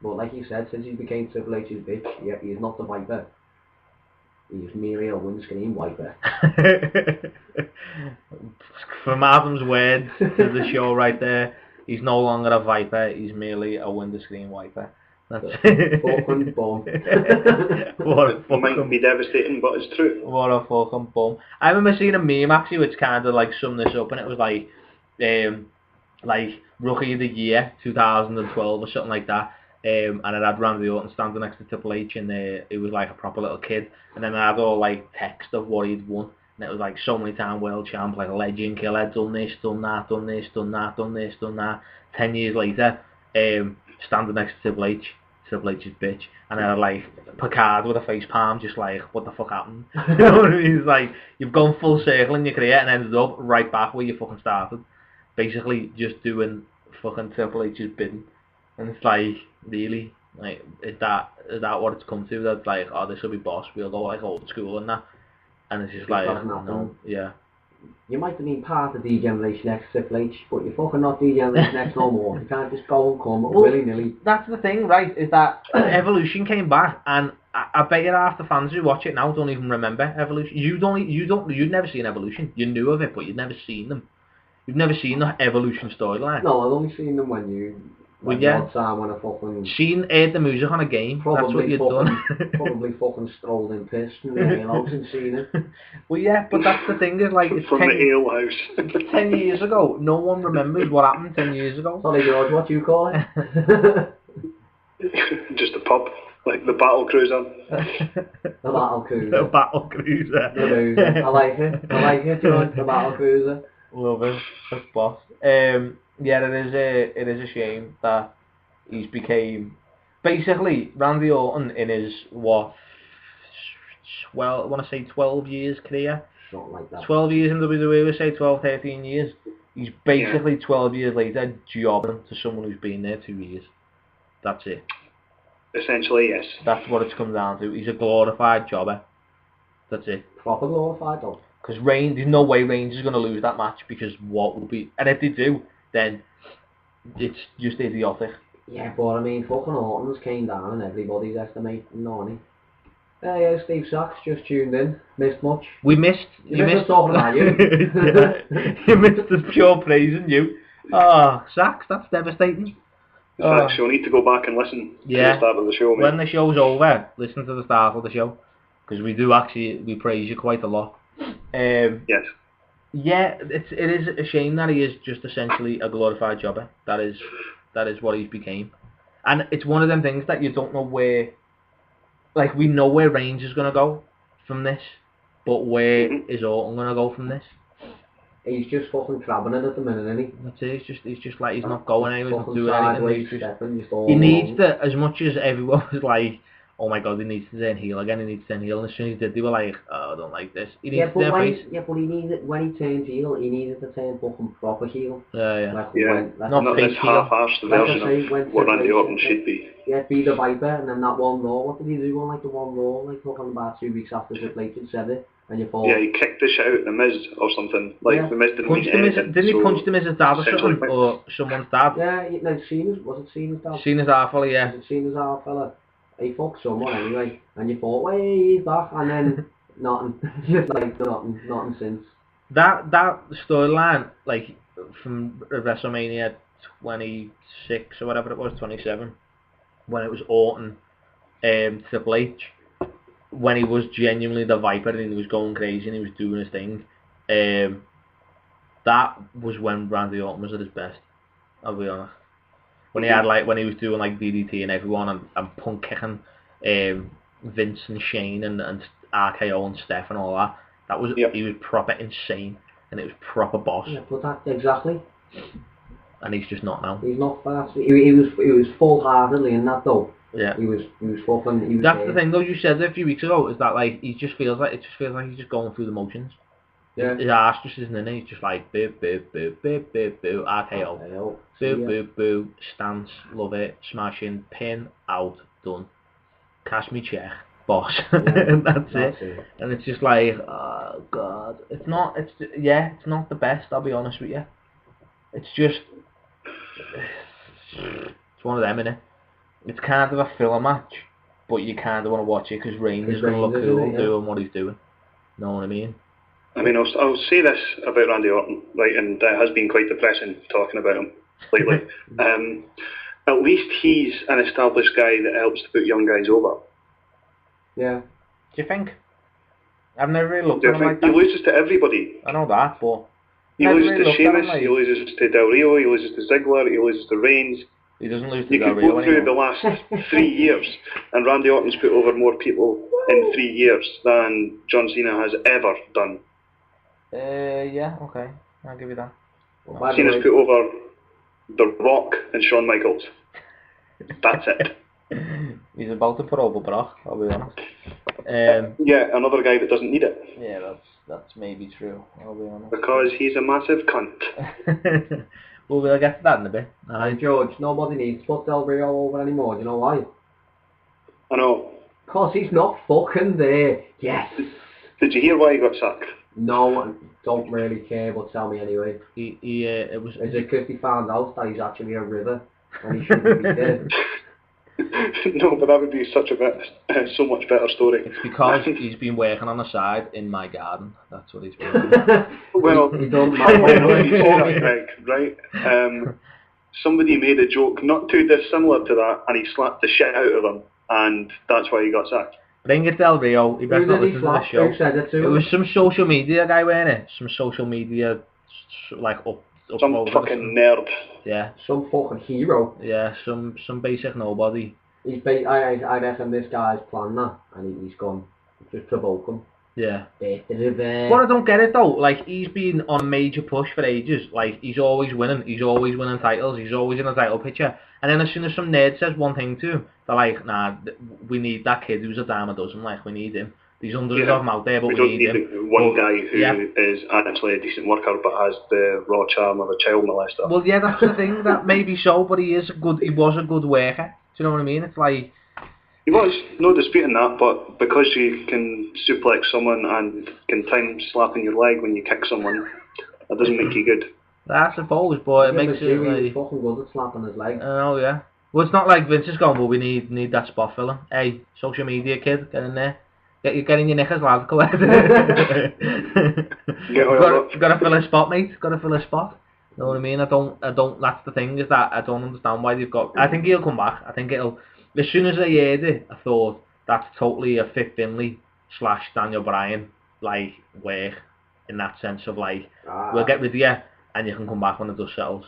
But like you said, since he became Triple H's bitch, yeah, he's not the Viper. He's merely a windscreen wiper. From Adam's words to the show right there, he's no longer a Viper, he's merely a windscreen wiper. That's fucking bum. What a fucking, might be devastating, but it's true. What a fucking bum. I remember seeing a meme actually which kind of like summed this up, and it was like Rookie of the Year 2012 or something like that. And it had Randy Orton standing next to Triple H, and it was like a proper little kid. And then it had all like text of what he'd won, and it was like so many time world champ, like legend killer, done this, done that, done this, done that, done this, done that. 10 years later, standing next to Triple H's bitch, and it had like Picard with a face palm, just like, what the fuck happened? You know what I mean? It's like you've gone full circle in your career and ended up right back where you fucking started, basically just doing fucking Triple H's bidding. And it's like, really? Like, is that what it's come to? That's like, oh, this will be boss, we'll go like old school and that. And it's just like, no, yeah. You might have been part of D-Generation X Triple H, but you're fucking not D-Generation X no more. You can't just go and come willy-nilly. That's the thing, right, is that Evolution came back, and I bet you half the fans who watch it now don't even remember Evolution. You'd never seen Evolution. You knew of it, but you'd never seen them. You've never seen the Evolution storyline. No, I've only seen them when you Well, yeah. Odd time when I fucking... Heard the music on a game, that's what you'd done. Probably fucking strolled in piss from the ale house and seen it. Well, yeah, but that's the thing, is like, it's from the ale house. 10 years ago. No one remembers what happened 10 years ago. Sorry, George, what do you call it? Just a pub, like the battle cruiser. The battle cruiser. The battle cruiser. The cruiser. I like it, George, the battle cruiser. Love it. That's boss. Yeah, it is a shame that he's became basically Randy Orton in his I want to say 12 years career. Something like that. 12 years in WWE, we say 12, 13 years. He's basically 12 years later jobbing to someone who's been there 2 years. That's it. Essentially, yes. That's what it's come down to. He's a glorified jobber. That's it. Proper glorified though. Because there's no way Reigns is going to lose that match, because what will be... And if they do, then it's just idiotic. Yeah, but I mean, fucking Orton's came down in everybody's estimation, no, yeah, Steve Sachs just tuned in. Missed much? We missed... You missed us talking about you. Yeah. You missed us pure praising you. Oh, Sachs, that's devastating. Sachs, you'll need to go back and listen to the start of the show, mate. When the show's over, listen to the start of the show. Because we praise you quite a lot. Yes. Yeah, it is a shame that he is just essentially a glorified jobber. That is what he's became. And it's one of them things that you don't know where... Like, we know where Reigns is going to go from this, but where is Orton going to go from this? He's just fucking crabbing it at the minute, isn't he? That's it, he's just like, he's not going anywhere, he's not doing anything. He needs to, as much as everyone was like, oh my god, he needs to turn heel again, and as soon as he did, they were like, oh, I don't like this. He needs to turn face. Yeah, but he needed, when he turned heel, he needed to turn fucking proper heel. Yeah. Like not this half-assed version of what Randy Orton should be. Yeah, be the Viper, and then that one Raw. What did he do on like the one Raw? Like talking about 2 weeks after Triple H had said it, and you thought... Yeah, he kicked the shit out of the Miz or something. Like, the Miz didn't mean anything. Didn't he punch the Miz's dad or something? Or someone's dad? Yeah, no, Cena's, was it Cena's dad? Cena's our fella, yeah. Was it Cena's our fella? He fucked someone anyway, and you thought, wait, he's back, and then nothing. Just like nothing since. That storyline, like from WrestleMania 26 or whatever it was, 27, when it was Orton, Triple H, when he was genuinely the Viper and he was going crazy and he was doing his thing, that was when Randy Orton was at his best. I'll be honest. When he had when he was doing like DDT and everyone and punk kicking Vince and Shane and RKO and Steph and all that. That was he was proper insane and it was proper boss. Yeah, but that exactly. And he's just not now. He's not fast. He was full-heartedly in that though. Yeah. He was fucking. That's the thing though. You said it a few weeks ago. Is that like he just feels like he's just going through the motions. Yeah. His arse just isn't in it. He's just like boo boo boo boo boo boo RKO. Boo boo boo stance, love it, smashing, pin, out, done. Cash me check, boss. And that's it. And it's just like, oh god. It's not the best, I'll be honest with you. It's just it's one of them, innit? It's kind of a filler match, but you kind of want to watch it because Reigns is going to look cool doing what he's doing. Know what I mean? I mean, I'll say this about Randy Orton, right, and it has been quite depressing talking about him lately. At least he's an established guy that helps to put young guys over. Yeah. Do you think? I've never really looked at him like that. He loses to everybody. I know that, but... He loses to Sheamus, he loses to Del Rio, he loses to Ziggler, he loses to Reigns. He doesn't lose to Del Rio anymore. You could go through the last 3 years, and Randy Orton's put over more people in 3 years than John Cena has ever done. Yeah, okay. I'll give you that. Well, Cena's put over The Rock and Shawn Michaels. That's it. He's about to put over Brock, I'll be honest. Yeah, another guy that doesn't need it. Yeah, that's maybe true, I'll be honest. Because he's a massive cunt. Well, we'll get to that in a bit. And George, nobody needs to put Del Rio over anymore, do you know why? I know. Because he's not fucking there. Yes. Did you hear why he got sacked? No, don't really care, but tell me anyway. Is it because he found out that he's actually a river and he shouldn't be dead? No, but that would be so much better story. It's because he's been working on the side in my garden. That's what he's been doing. Well, he don't right? somebody made a joke not too dissimilar to that, and he slapped the shit out of him, and that's why he got sacked. Bring it Del Rio. He best not listen to the show. Who said it to It was some social media guy, weren't it? Some social media, like Some fucking nerd. Yeah. Some fucking hero. Yeah, some basic nobody. I reckon this guy's planned that, and he's gone just provoke him. Yeah. But I don't get it though. Like, he's been on a major push for ages. Like, he's always winning. He's always winning titles. He's always in a title picture. And then as soon as some nerd says one thing to him, they're like, nah, we need that kid who's a dime a dozen. Like, we need him. There's hundreds of them out there, but we don't need him. One guy who is actually a decent worker but has the raw charm of a child molester. Well, yeah, that's the thing. That may be so, but he was a good worker. Do you know what I mean? It's like... He was, no disputing that, but because you can suplex someone and can time slapping your leg when you kick someone, that doesn't make you good. I suppose, but it makes it like... He's fucking good at slapping his leg. Oh, yeah. Well, it's not like Vince is going, well, we need that spot filler. Hey, social media kid, get in there. Get in your knickers, lad. Go ahead. Gotta fill a spot, mate. Gotta fill a spot. You know what I mean? I don't. That's the thing, is that I don't understand why they've got... I think he'll come back. I think it'll... As soon as I heard it, I thought, that's totally a Fit Finlay / Daniel Bryan, like, work, in that sense of, like, we'll get rid of you, and you can come back when the dust settles.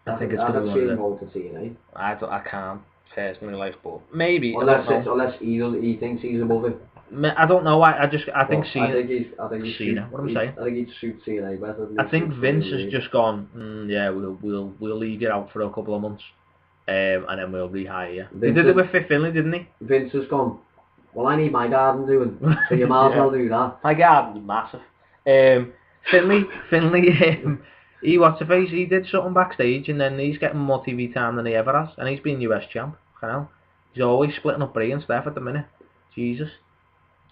I think it's going to be one of them. I can't, personally, like, but maybe. Unless he thinks he's above it. I don't know. I think Cena. I think he's Cena. What am I saying? I think he'd suit Cena better. I think Vince has just gone. Yeah, we'll leave you out for a couple of months, and then we'll rehire you. He did it with Fit Finlay, didn't he? Vince has gone. Well, I need my garden doing, so you might as well do that. My garden's massive. Finlay. He he did something backstage, and then he's getting more TV time than he ever has, and he's been US champ. You know, he's always splitting up Bray and stuff at the minute. Jesus.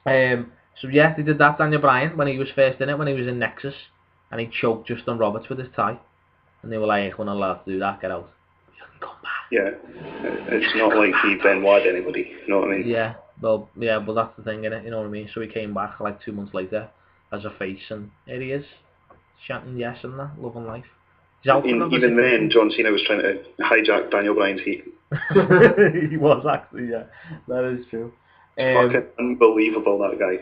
So yeah, they did that Daniel Bryan when he was first in it, when he was in Nexus, and he choked Justin Roberts with his tie, and they were like, "We're not allowed to do that. Get out. You can come back." Yeah, it's not like he Benoit anybody. You know what I mean? Yeah, well, that's the thing, innit? You know what I mean? So he came back like 2 months later as a face, and here he is, chanting yes and that, loving life. He's out even then, John Cena was trying to hijack Daniel Bryan's heat. He was actually, yeah, that is true. Fucking unbelievable, that guy.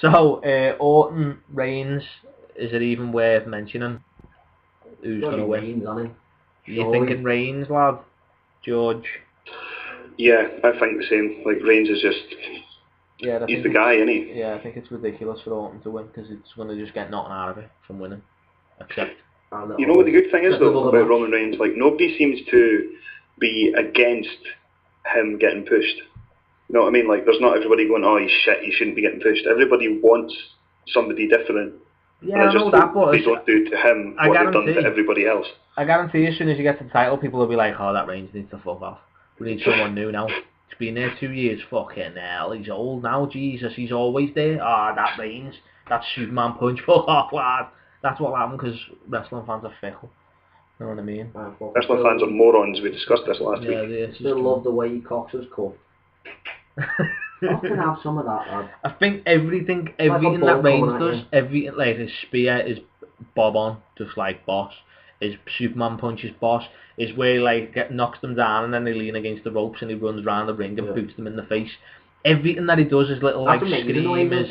So, Orton, Reigns, is it even worth mentioning? Who's going to win? You thinking Reigns, lad? George? Yeah, I think the same. Like, Reigns is just... Yeah, he's the guy, isn't he? Yeah, I think it's ridiculous for Orton to win, because it's going to just get nothing out of it from winning. Except... You know what the good thing is, though, about Roman Reigns? Like, nobody seems to be against him getting pushed. You know what I mean? Like, there's not everybody going, oh, he's shit, he shouldn't be getting pushed. Everybody wants somebody different. Yeah, I know that, but... They don't do to him what they've done to everybody else. I guarantee as soon as you get to the title, people will be like, oh, that Reigns needs to fuck off. We need someone new now. He's been there 2 years. Fucking hell, he's old now, Jesus. He's always there. Ah, that Reigns. That Superman punch. Fuck off, lad. That's what happened, because wrestling fans are fickle. You know what I mean? Wrestling fans are morons. We discussed this last week. I still love the way he cocks his cup. I can have some of that, lad. I think everything that Reigns does, like his spear is bob on, just like boss. His Superman punch is boss. Is where he like knocks them down and then they lean against the ropes and he runs around the ring and boots them in the face. Everything that he does is little like scream, his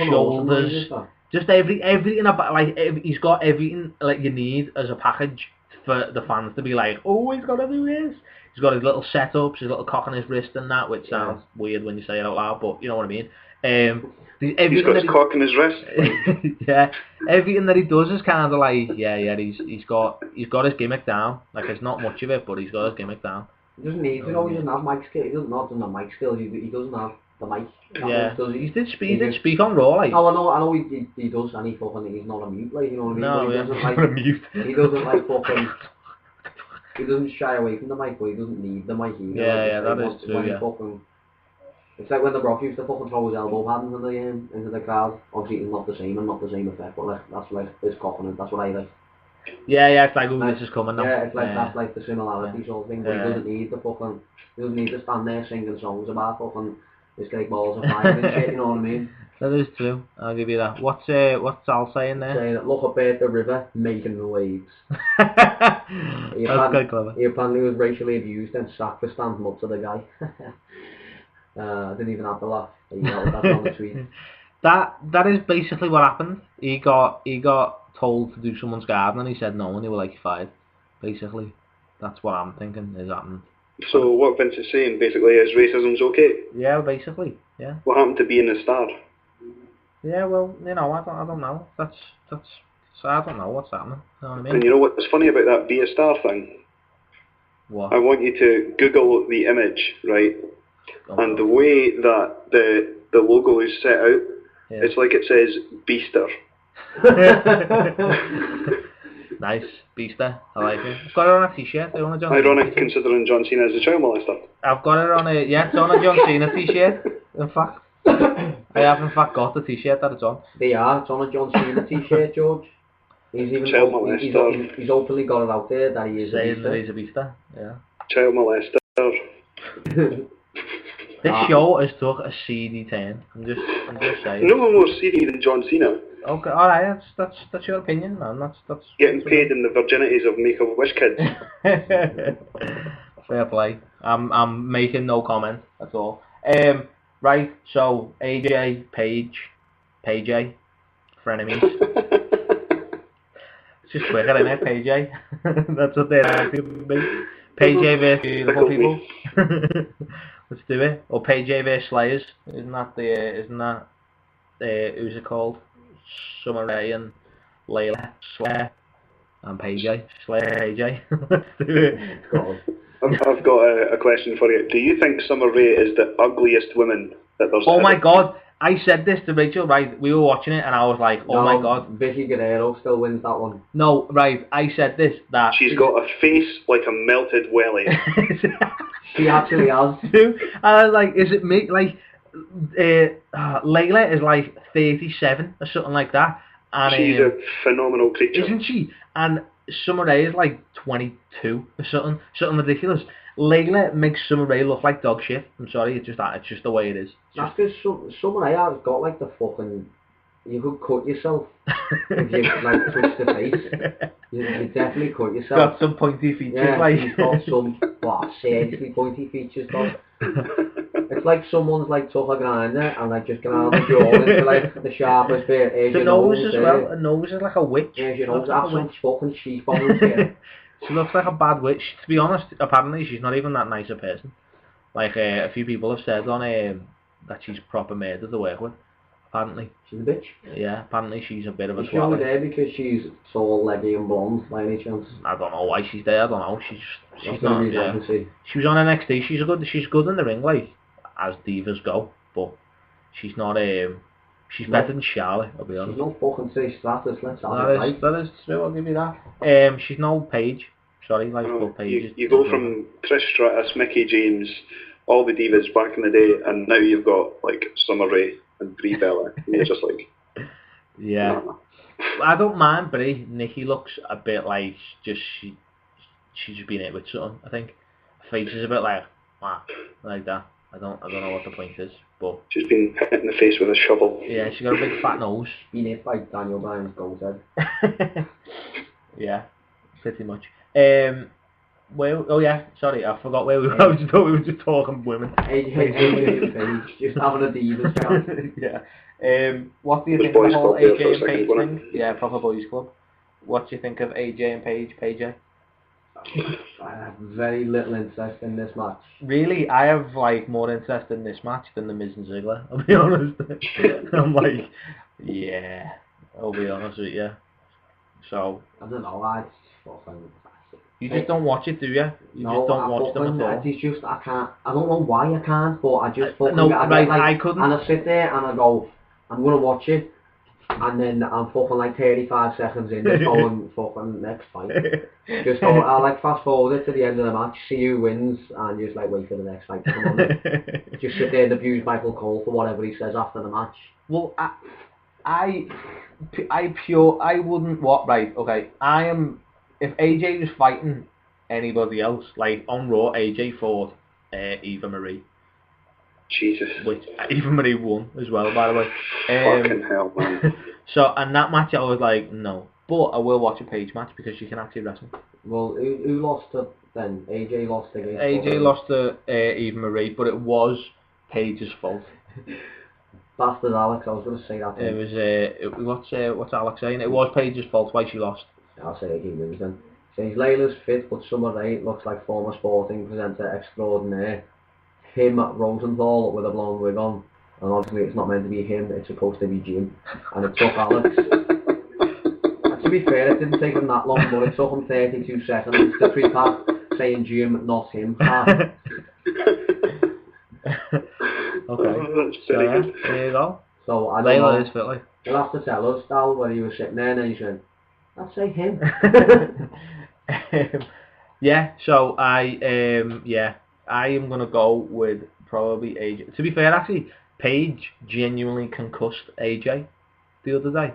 shoulders, just everything about, like, he's got everything like you need as a package for the fans to be like, oh, he's got to do this. He's got his little setups, his little cock on his wrist and that, which sounds weird when you say it out loud, but you know what I mean. He's got his cock in his wrist. Yeah, everything that he does is kind of like, he's got his gimmick down. Like, it's not much of it, but he's got his gimmick down. He doesn't need to, he doesn't have mic skills. He doesn't have mic skills. He doesn't have the mic. Yeah, he did speak on Raw, like. Oh, I know he does, and he's not a mute, like, you know what I mean? No, he doesn't, like, not a mute. He doesn't like fucking. He doesn't shy away from the mic, but he doesn't need the mic either. Yeah, that is true. Yeah. It's like when the Brock used to fucking throw his elbow pads into the crowd. Obviously, it's not the same effect, but that's like his confidence. That's what I like. Yeah, it's like, ooh, this is coming now. Yeah, it's like that's like the similarity sort of thing. But he doesn't need to stand there singing songs about fucking It's like balls of fire and shit, you know what I mean? That is true. I'll give you that. What's Al saying there? Saying, look up at the river, making the waves. That's quite clever. He apparently was racially abused and sacked for standing up to the guy. I didn't even have to laugh. That's on the tweet. That is basically what happened. He got told to do someone's garden and he said no and they were like fired. Basically. That's what I'm thinking is happening. So what Vince is saying basically is racism's okay? Yeah, basically, yeah. What happened to being a star? Yeah, well, you know, I don't know. That's so I don't know what's happening. You know what I mean? And you know what's funny about that be a star thing? What? I want you to Google the image, right? And the way that the logo is set out, it's like it says Beaster. Nice, Beaster. I like it. I've got it on a t-shirt. Ironic considering John Cena is a child molester. I've got it on a it's on a John Cena t-shirt. In fact, I have in fact got the t-shirt that it's on. It's on a John Cena t-shirt, George. He's even he's openly got it out there that he is saying that he's a Beaster. Yeah. Child molester. This show has took a seedy turn. I'm just saying. No one more seedy than John Cena. Okay, alright, that's your opinion, man. That's getting paid in the virginities of Make-A-Wish kids. Fair play. I'm making no comment at all. Right, so AJ, Paige, frenemies. It's just quicker, isn't it, Paige? That's what they're to be. Paige versus beautiful people. Let's do it. Or Paige versus Slayers. Isn't that who's it called? Summer Rae and Layla, Slayer, and Paige. Slayer, AJ. Let's do it. I've got a question for you. Do you think Summer Rae is the ugliest woman that there's Oh ever? my god, I said this to Rachel, right? We were watching it and I was like, oh my god. Vicky Guerrero still wins that one. No, right, I said this, that... She's got a face like a melted welly. She actually has. And I was like, is it me? Like, Layla is like 37 or something like that. And, she's a phenomenal creature. Isn't she? And Summer Rae is like 22 or something ridiculous. Layla makes Summer Rae look like dog shit. I'm sorry, it's just the way it is. That's because Summer Rae has got like the fucking... You could cut yourself if you like twist the face. You definitely cut yourself. Got some pointy features, yeah, like. She's got some seriously pointy features. It's like someone's like took a grinder and like just gone out the jaw into like the sharpest bit. The nose as well. A nose is like a witch. Yeah, you know, that's some fucking sheep on here. She looks like a bad witch. To be honest, apparently she's not even that nice a person. Like a few people have said on that she's proper murder to work with. Apparently. She's a bitch. Yeah, apparently she's a bit of a twat. Is she only there because she's tall, leggy and blonde by any chance? I don't know why she's there, I don't know. She's not, yeah. See. She was on NXT, she's good in the ring, like, as divas go, but she's not, she's better than Charlotte, I'll be honest. She's no fucking Trish Stratus, let's have it right. That is true, I'll give you that. She's no Paige, sorry, like, Paige. You go from Trish Stratus, Mickey James, all the divas back in the day, and now you've got, like, Summer Rae and Brie Bella, and you're just like... Yeah. I don't mind Brie. Nikki looks a bit like she's just been hit with something, I think. Her face is a bit like that. I don't know what the point is, but... She's been hit in the face with a shovel. Yeah, she's got a big fat nose. Been hit by Daniel Bryan's goat head. Yeah, pretty much. Oh yeah, sorry, I forgot where we were. I just thought we were just talking women. AJ and Paige, just having a divas chat. Yeah. What do you think of the whole AJ and Paige thing? Yeah, proper boys club. What do you think of AJ and Paige, Paige? I have very little interest in this match. Really? I have like more interest in this match than the Miz and Ziggler, I'll be honest. I'm like, yeah, I'll be honest with you. So... I don't know, You just don't watch it, do you? You just don't watch them at all. It's just, I can't, I don't know why I can't, but I just fucking... No, right, I couldn't... And I sit there and I go, I'm going to watch it, and then I'm fucking like 35 seconds in, just going, fucking next fight. Just go, I like fast forward it to the end of the match, see who wins, and just like wait for the next fight to come on. Just sit there and abuse Michael Cole for whatever he says after the match. Well, I wouldn't, right, okay, if AJ was fighting anybody else, like on Raw, AJ fought Eva Marie. Jesus. which Eva Marie won as well, by the way. Fucking hell, man. So, and that match I was like, no. But I will watch a Paige match because she can actually wrestle. Well, who lost to then? AJ lost against... AJ lost to Eva Marie, but it was Paige's fault. Bastard Alex, I was going to say that. It was, what's Alex saying? It was Paige's fault why she lost. I'll say it again then. Says Layla's fit, but Summer Rae looks like former sporting presenter extraordinaire. Him at Rosenthal with a blonde wig on. And obviously it's not meant to be him, it's supposed to be Jim. And it took Alex. To be fair, it didn't take him that long, but it took him 32 seconds to prepare saying Jim, not him. Okay. So, Yeah, there you go. So I don't Layla know. is fit, like. You'll have to tell us, Dal, where he was sitting there and he said, I'd say him. Yeah, so I am gonna go with probably AJ. To be fair, actually, Paige genuinely concussed AJ the other day.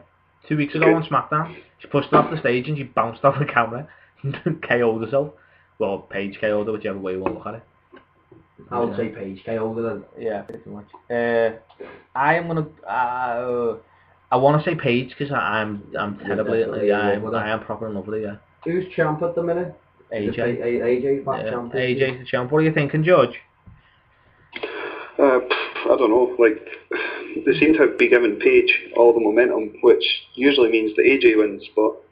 2 weeks ago on SmackDown, she pushed her off the stage and she bounced off the camera and KO'd herself. Well, Paige KO'd her, whichever way you want to look at it. I would say Paige KO'd her then. Yeah, pretty much. I am gonna. I want to say Paige because I'm terribly. I am proper in love with her. Yeah. Who's champ at the minute? AJ. AJ back champ. AJ's the champ. What are you thinking, George? I don't know, like, they seem to be giving Paige all the momentum, which usually means that AJ wins, but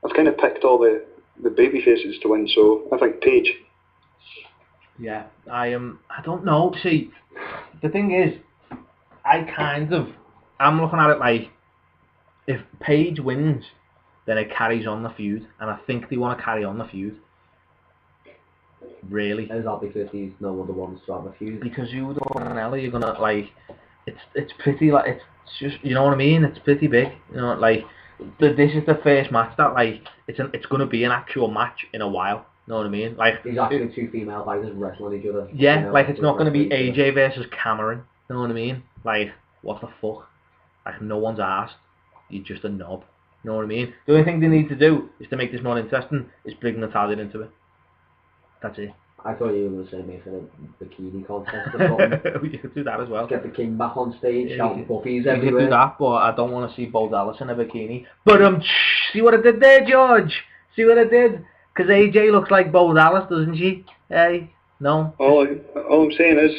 I've kind of picked all the baby faces to win, so I think Paige. Yeah, I don't know. See, the thing is, I'm looking at it like, if Paige wins, then it carries on the feud, and I think they want to carry on the feud. Really. Is that because he's no other ones to have a feud? Because you and Ellie, you're gonna like, it's pretty like it's just, you know what I mean? It's pretty big, you know, like this is the first match that like it's gonna be an actual match in a while. You know what I mean? Like these actually two female fighters wrestling each other. Yeah, you know, like it's not gonna be AJ versus Cameron. You know what I mean? Like what the fuck? Like no one's asked. You're just a knob. You know what I mean? The only thing they need to do is to make this more interesting is bring Natalia into it. That's it. I thought you were going to say make it a bikini contest or something. We could do that as well. Get the king back on stage, Yeah, shouting puppies We could everywhere. do that, but I don't want to see Bo Dallas in a bikini. But see what I did there, George? See what I did? Because AJ looks like Bo Dallas, doesn't she? Hey, no. All I'm saying is,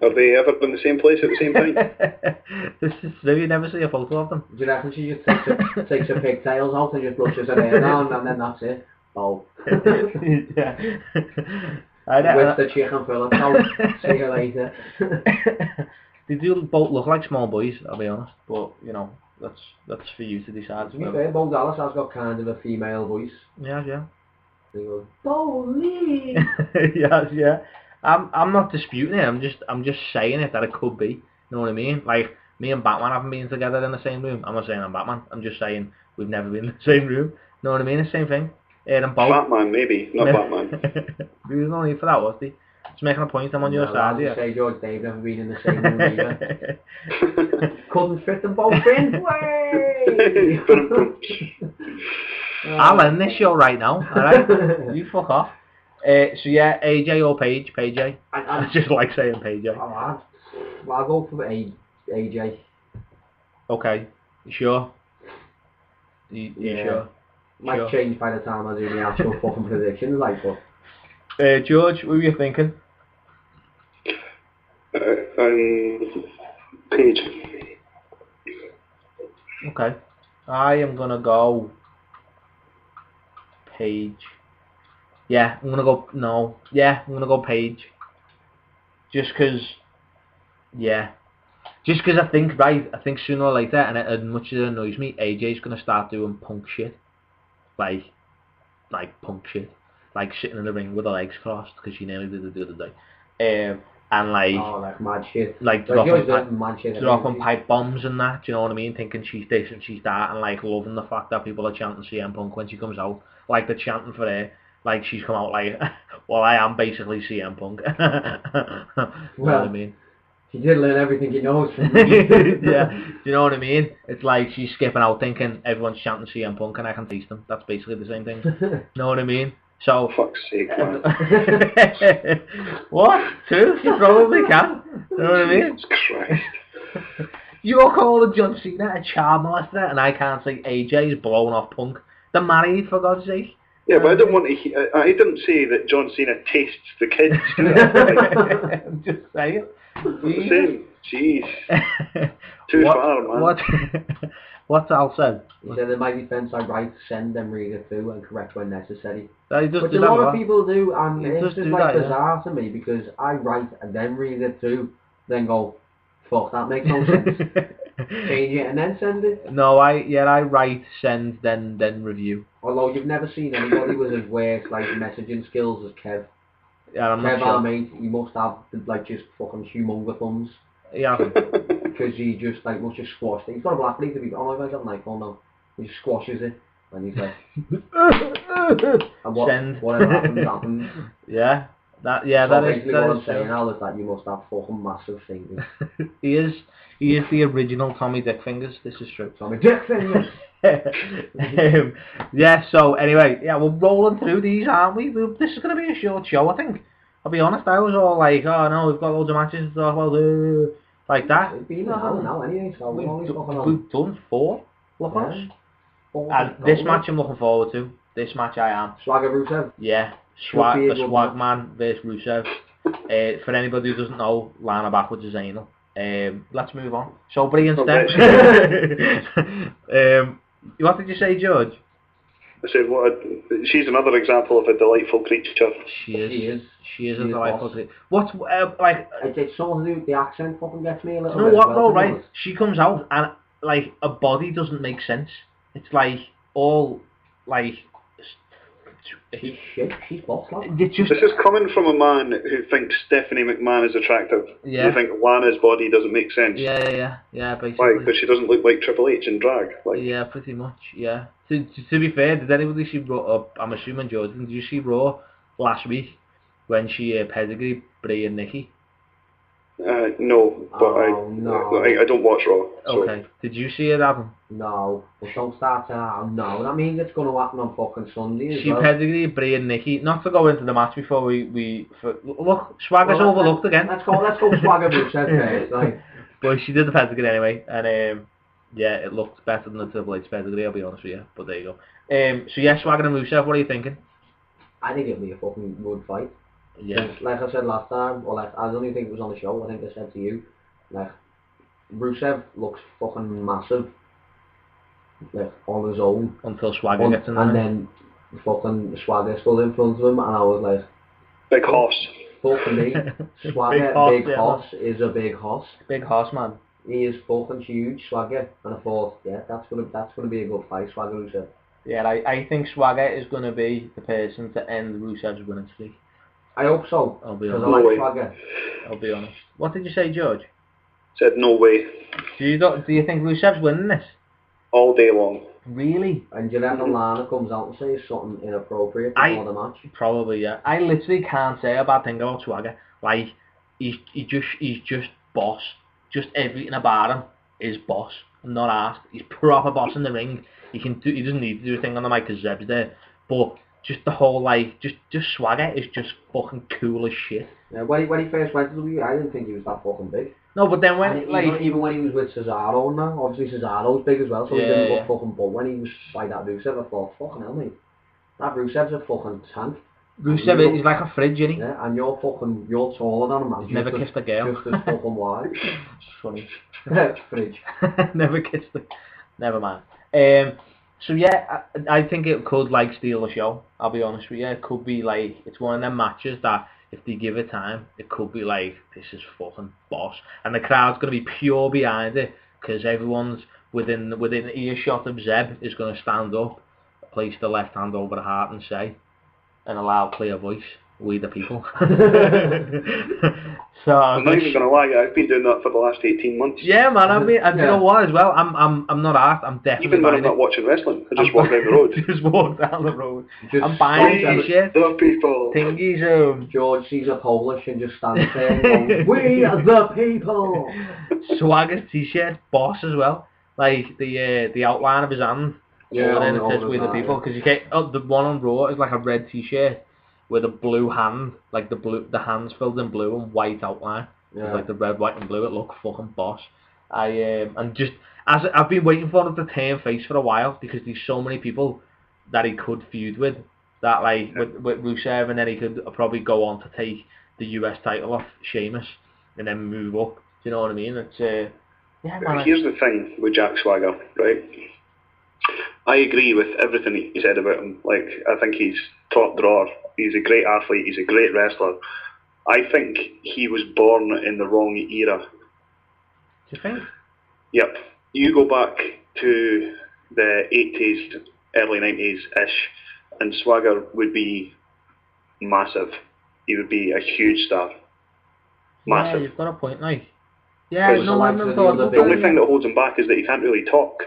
have they ever been in the same place at the same time? This is true. You never see a photo of them. Do you reckon she just takes her pigtails out and just brushes her hair down and then that's it? Oh. Yeah. I know. With the chicken fillet out. See you later. They do both look like small boys, I'll be honest. But you know, that's for you to decide. To be fair, Bo Dallas has got kind of a female voice. Yeah. He goes, Bowley! Yeah. I'm not disputing it. I'm just saying it that it could be. You know what I mean? Like me and Batman haven't been together in the same room. I'm not saying I'm Batman. I'm just saying we've never been in the same room. You know what I mean? The same thing. And both. Batman, maybe, not Batman. There was no need for that, was there? Just making a point. I'm on your side here. Say George Dave never been in the same room either. Couldn't fit them both in. Way! I'll end this show right now. Alright? You fuck off. So yeah, AJ or Paige? Paige. I just like saying Paige. Well, I'll go for AJ. Okay. You sure? You Yeah. sure? Might Sure. change by the time I do the actual fucking predictions, like, but... George, what were you thinking? Paige. Okay. I am gonna go Paige. Yeah, I'm gonna go, no. Yeah, I'm gonna go Paige. Just cause, yeah. Just cause I think sooner or later, and as much as it annoys me, AJ's gonna start doing punk shit. Like punk shit. Like sitting in the ring with her legs crossed, because she nearly did it the other day. And like... Oh, like mad shit. Like mad shit. dropping pipe bombs and that, do you know what I mean? Thinking she's this and she's that, and like loving the fact that people are chanting CM Punk when she comes out. Like they're chanting for her. Like she's come out like, well, I am basically CM Punk. You know what I mean? She did learn everything he knows from Yeah, do you know what I mean? It's like she's skipping out thinking everyone's chanting CM Punk and I can taste them. That's basically the same thing. You know what I mean? So, Fuck's sake, man. what? Two? You probably can. You know what I mean? Jesus Christ. You're calling John Cena a child molester, and I can't say AJ is blowing off Punk. They're married, for God's sake. Yeah, but I didn't want to. I didn't say that John Cena tastes the kids. I'm just saying. Same. Jeez. Too far, man. What's Al said? He said, in my defence, I write, send them, read it through, and correct when necessary. He does Which do a that, lot of right? people do, and He it's does just do like that, bizarre to me, because I write and then read it through, then go, fuck, that makes no sense. Change it and then send it. No, I write, send, then review. Although you've never seen anybody with as worse like messaging skills as Kev. Yeah, I'm not Kev, our sure. mate, he must have like just fucking humongous thumbs. Yeah. Because he just like must just squash it. He's got a Blackberry to be. Oh my God, got an iPhone now. He just squashes it, and he's like, and Send. whatever happens. Yeah. That is. Basically, That what is I'm saying, Al, is that you must have fucking massive fingers. He is the original Tommy Dick Fingers. This is true. Tommy Dick fingers. Yeah. So anyway, yeah, we're rolling through these, aren't we? This is going to be a short show, I think. I'll be honest. I was all like, oh no, we've got loads of matches. Well, like that. It's been an hour now anyway, so we're only fucking on. We've done 4. Look at us. Four. And this match I'm looking forward to. This match I am. Swagger Rusev. Yeah. Should be a The good Swag Man versus Rusev. For anybody who doesn't know, Lana backwards is anal. Let's move on. So brilliant steps. What did you say, George? I said, she's another example of a delightful creature. She is a She is delightful boss. creature. What's like? It's something to do with the accent. Fucking gets me a little. You know bit what as though, well, to be right? honest. She comes out and like a body doesn't make sense. It's like all like. She's shit. She's boss, like. It's just This is coming from a man who thinks Stephanie McMahon is attractive. Yeah. You think Lana's body doesn't make sense. yeah, basically. Why? Because she doesn't look like Triple H in drag. Like, Yeah, pretty much. Yeah. To be fair, did anybody see Raw? I'm assuming George. Did you see Raw last week when she pedigree Bray and Nikki? no, but Oh, no. I don't watch Raw. So. Okay. Did you see it happen? No, but don't start saying, oh no, that means it's going to happen on fucking Sunday as She well. pedigree Bray and Nikki. Not to go into the match before look, Swagger's Well, overlooked again. Let's go Swagger Rusev first, right? But she did the pedigree anyway, and yeah, it looked better than the Triple H pedigree. I'll be honest with you, but there you go. So yeah, Swagger and Rusev. What are you thinking? I think it'll be a fucking good fight. Yeah. Like I said last time, I don't even think it was on the show, I think I said to you, like, Rusev looks fucking massive, like, on his own. Until Swagger gets in there. And then fucking Swagger stood in front of him, and I was like, Big hoss. fuck me, Swagger, Big big hoss, hoss is a big hoss. Big horse man. He is fucking huge, Swagger, and I thought, yeah, that's gonna be a good fight, Swagger Rusev. Yeah, I think Swagger is going to be the person to end Rusev's winning streak. I hope so, I'll be because honest. I No way. like Swagger. I'll be honest. What did you say, George? Said no way. Do you think Rusev's winning this? All day long. Really? And you reckon Lana comes out and says something inappropriate before the match? Probably, yeah. I literally can't say a bad thing about Swagger. Like, he's just boss. Just everything about him is boss. I'm not asked. He's proper boss in the ring. He doesn't need to do a thing on the mic because Zeb's there. But just the whole like just Swagger is just fucking cool as shit. Yeah, when he first went to the WWE, I didn't think he was that fucking big. No, but then when And even when he was with Cesaro now, obviously Cesaro's big as well, so he didn't look fucking bull. When he was by that Rusev, I thought, fucking hell, mate, that Rusev's a fucking tank. Rusev is like a fridge, isn't he? Yeah, and you're taller than him. And Never kissed a girl. Just as fucking wide. It's funny. Fridge. Never kissed her. Never mind. So yeah, I think it could like steal the show. I'll be honest with you. It could be like it's one of them matches that if they give it time, it could be like this is fucking boss, and the crowd's gonna be pure behind it because everyone's within earshot of Zeb is gonna stand up, place the left hand over the heart and say, in a loud, clear voice, "We the people." So I'm not even going to lie, I've been doing that for the last 18 months. yeah, man. I mean, and you know what? As well, I'm not asked. I'm definitely Even when I'm buying not it. watching wrestling, I just walk down the road. Just walk down the road. Just I'm buying We this shit. the people. Thingies, George sees a Polish and just stands there and goes, "We are the people!" Swagger's t-shirt, boss as well. Like the outline of his hand Yeah, and then it all says of "We the that, People" yeah. because you get the one on Raw is like a red T-shirt with a blue hand, like the hands filled in blue and white outline. Yeah. It's like the red, white, and blue. It looked fucking boss. And just as I've been waiting for him to turn face for a while because there's so many people that he could feud with. That like with Rusev, and then he could probably go on to take the US title off Sheamus and then move up. Do you know what I mean? It's yeah, man. Here's the thing with Jack Swagger, right? I agree with everything he said about him. Like, I think he's top drawer. He's a great athlete. He's a great wrestler. I think he was born in the wrong era. Do you think? Yep. You go back to the 80s, early 90s-ish, and Swagger would be massive. He would be a huge star. Massive. Yeah, you've got a point, like. Yeah, Because no, I never thought about the only that. thing that holds him back is that he can't really talk.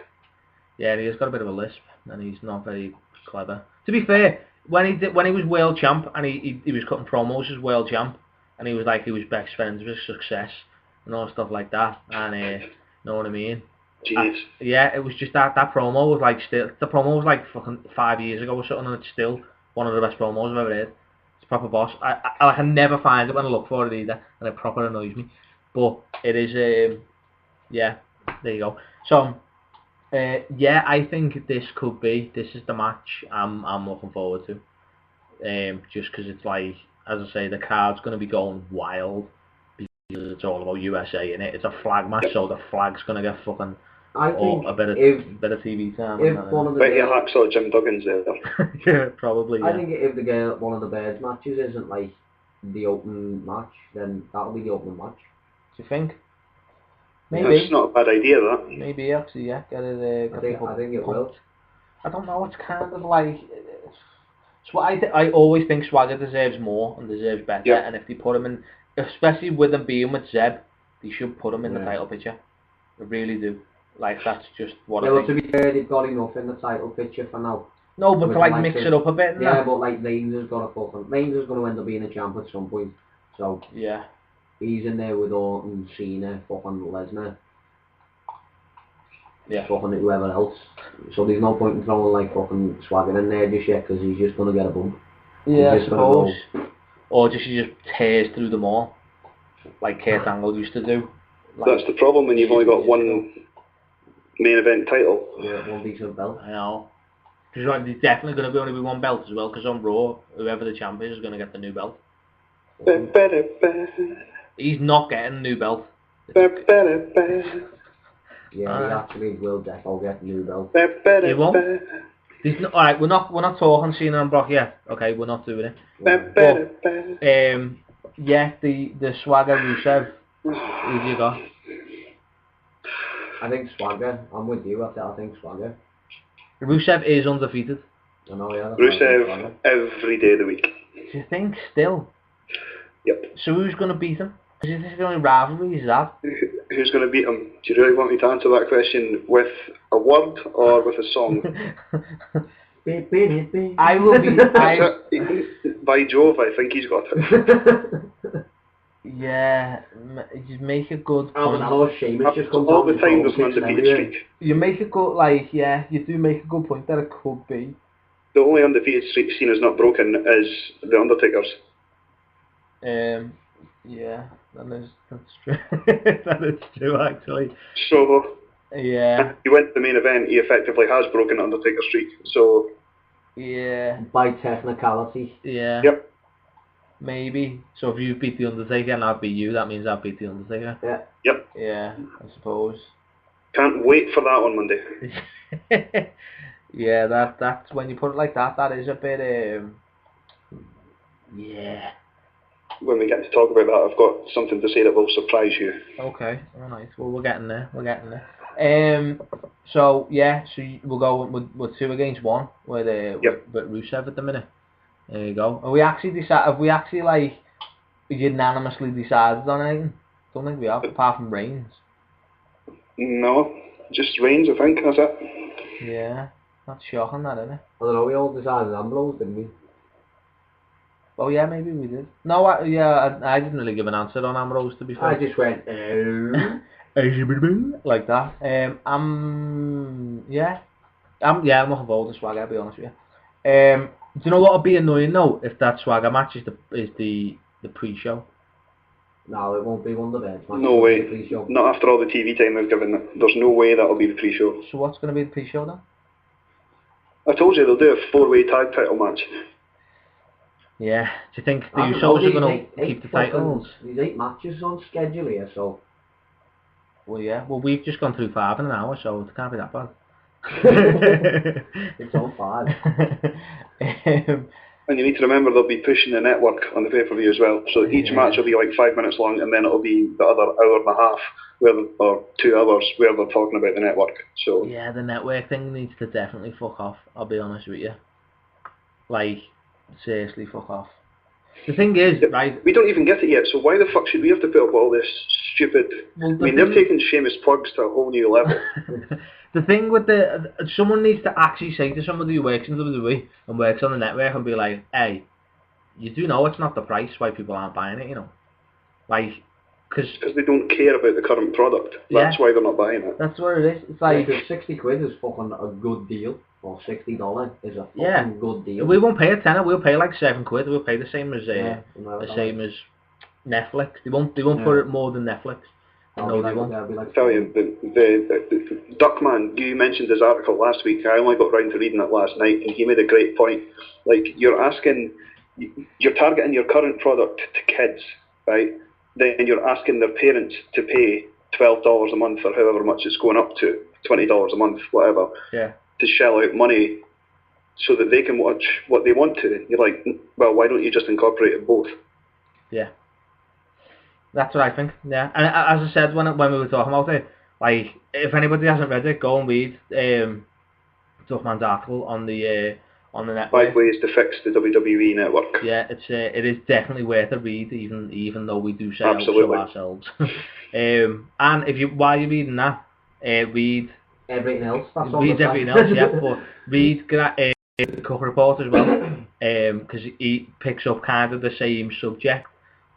Yeah, he's got a bit of a lisp, and he's not very clever. To be fair, when he was world champ, and he was cutting promos as world champ, and he was best friends with Success and all stuff like that, and you know what I mean? Jeez. Yeah, it was just that promo was like the promo was like fucking 5 years ago or something, and it's still one of the best promos I've ever heard. It's proper boss. I can never find it when I look for it either, and it proper annoys me. But it is yeah, there you go. So yeah, I think this is the match I'm looking forward to. Just because it's like, as I say, the card's going to be going wild because it's all about USA in it. It's a flag match, so the flag's going to get fucking a bit of TV time. If one of the Bet you hacksaw Jim Duggan's there. yeah, probably. Yeah. I think if one of the Bears matches isn't like the open match, then that'll be the open match. Do you think? Maybe. That's not a bad idea, that. Maybe actually, yeah. Get it. I think it will. I don't know. It's kind of like. I always think Swagger deserves more and deserves better. Yeah. And if they put him in, especially with him being with Zeb, they should put him in the title picture. I really do. Like, that's just what I think. To be fair, they've got enough in the title picture for now. No, but to like mix it up a bit. Yeah, but like Reigns is going to end up being a champ at some point. So yeah, he's in there with Orton, Cena, fucking Lesnar. Yeah. Fucking whoever else. So there's no point in throwing like fucking Swagger in there just yet, because he's just going to get a bump. Yeah, I suppose. Or he just tears through them all, like Kurt Angle used to do. Like, that's the problem when you've only got one main event title. Yeah, one decent belt. I know. There's definitely going to only be one belt as well, because on Raw, whoever the champ is going to get the new belt. He's not getting a new belt. Yeah, he actually will definitely get the new belt. He won't. Alright, we're not talking Cena and Brock yet. Okay, we're not doing it. But, yeah, the Swagger Rusev. Who do you got? I think Swagger. I'm with you. I think Swagger. Rusev is undefeated. I know, yeah. Rusev every day of the week. Do you think still? Yep. So who's going to beat him? Because this is the only rivalry he's had. Who's going to beat him? Do you really want me to answer that question with a word or with a song? I will be. By Jove, I think he's got it. Yeah, you make a good point. All the time there's an undefeated streak. You make a good, yeah, you do make a good point that it could be. The only undefeated streak Cena's not broken is The Undertaker's. Yeah, that's true. That is true, actually. So, yeah. He went to the main event, he effectively has broken the Undertaker streak, so... Yeah. By technicality. Yeah. Yep. Maybe. So if you beat the Undertaker and I beat you, that means I beat the Undertaker. Yeah. Yep. Yeah, I suppose. Can't wait for that on Monday. Yeah, that's when you put it like that. That is a bit. Yeah. When we get to talk about that, I've got something to say that will surprise you. Okay. All right. Well, we're getting there. So yeah. So we'll go with 2 against 1 with Rusev at the minute. There you go. Have we actually like unanimously decided on anything? Don't think we have, apart from Reigns. No, just Reigns, I think, that's it. Yeah, that's shocking, that, isn't it? I don't know, we all decided Ambrose, didn't we? Oh yeah, maybe we did. No, I didn't really give an answer on Ambrose, to be fair. I just went, like that. Yeah. I'm looking forward to Swagger, I'll be honest with you. Do you know what would be annoying though, if that Swagger match is the pre-show? No, it won't be one of the beds. No way. Not after all the TV time they've given it. There's no way that'll be the pre-show. So what's going to be the pre-show then? I told you they'll do a 4-way tag title match. Yeah. Do you think the Usos are going to keep the titles? There's 8 matches on schedule here, so... Well, yeah. Well, we've just gone through 5 in an hour, so it can't be that bad. It's on 5. And you need to remember they'll be pushing the network on the pay-per-view as well. So each match will be like 5 minutes long, and then it'll be the other hour and a half, or 2 hours, where they're talking about the network. So yeah, the network thing needs to definitely fuck off. I'll be honest with you. Like, seriously, fuck off. The thing is, right... We don't even get it yet, so why the fuck should we have to put up all this stupid... Well, they've taken Sheamus plugs to a whole new level. The thing with someone needs to actually say to somebody who works in WWE and works on the network and be like, hey, you do know it's not the price why people aren't buying it, you know? Like, because they don't care about the current product. That's why they're not buying it. That's what it is. It's like... Yeah, 60 quid is fucking a good deal. Or $60 is a fucking good deal. We won't pay a tenner, we'll pay like 7 quid. We'll pay the same as Netflix. They won't put it more than Netflix. No, they won't. I tell you, the Duckman, you mentioned his article last week. I only got round to reading it last night, and he made a great point. Like, you're targeting your current product to kids, right? Then you're asking their parents to pay $12 a month or however much it's going up to, $20 a month, whatever. Yeah. To shell out money so that they can watch what they want to. You're like, well, why don't you just incorporate it both? Yeah. That's what I think, yeah. And as I said when we were talking about it, like, if anybody hasn't read it, go and read Duffman's article on the network. 5 ways to fix the WWE network. Yeah, it is definitely worth a read, even though we do say Absolutely. so ourselves. And while you're reading that, read everything else. Read everything else, yeah. But read the Cook Report as well, because he picks up kind of the same subject,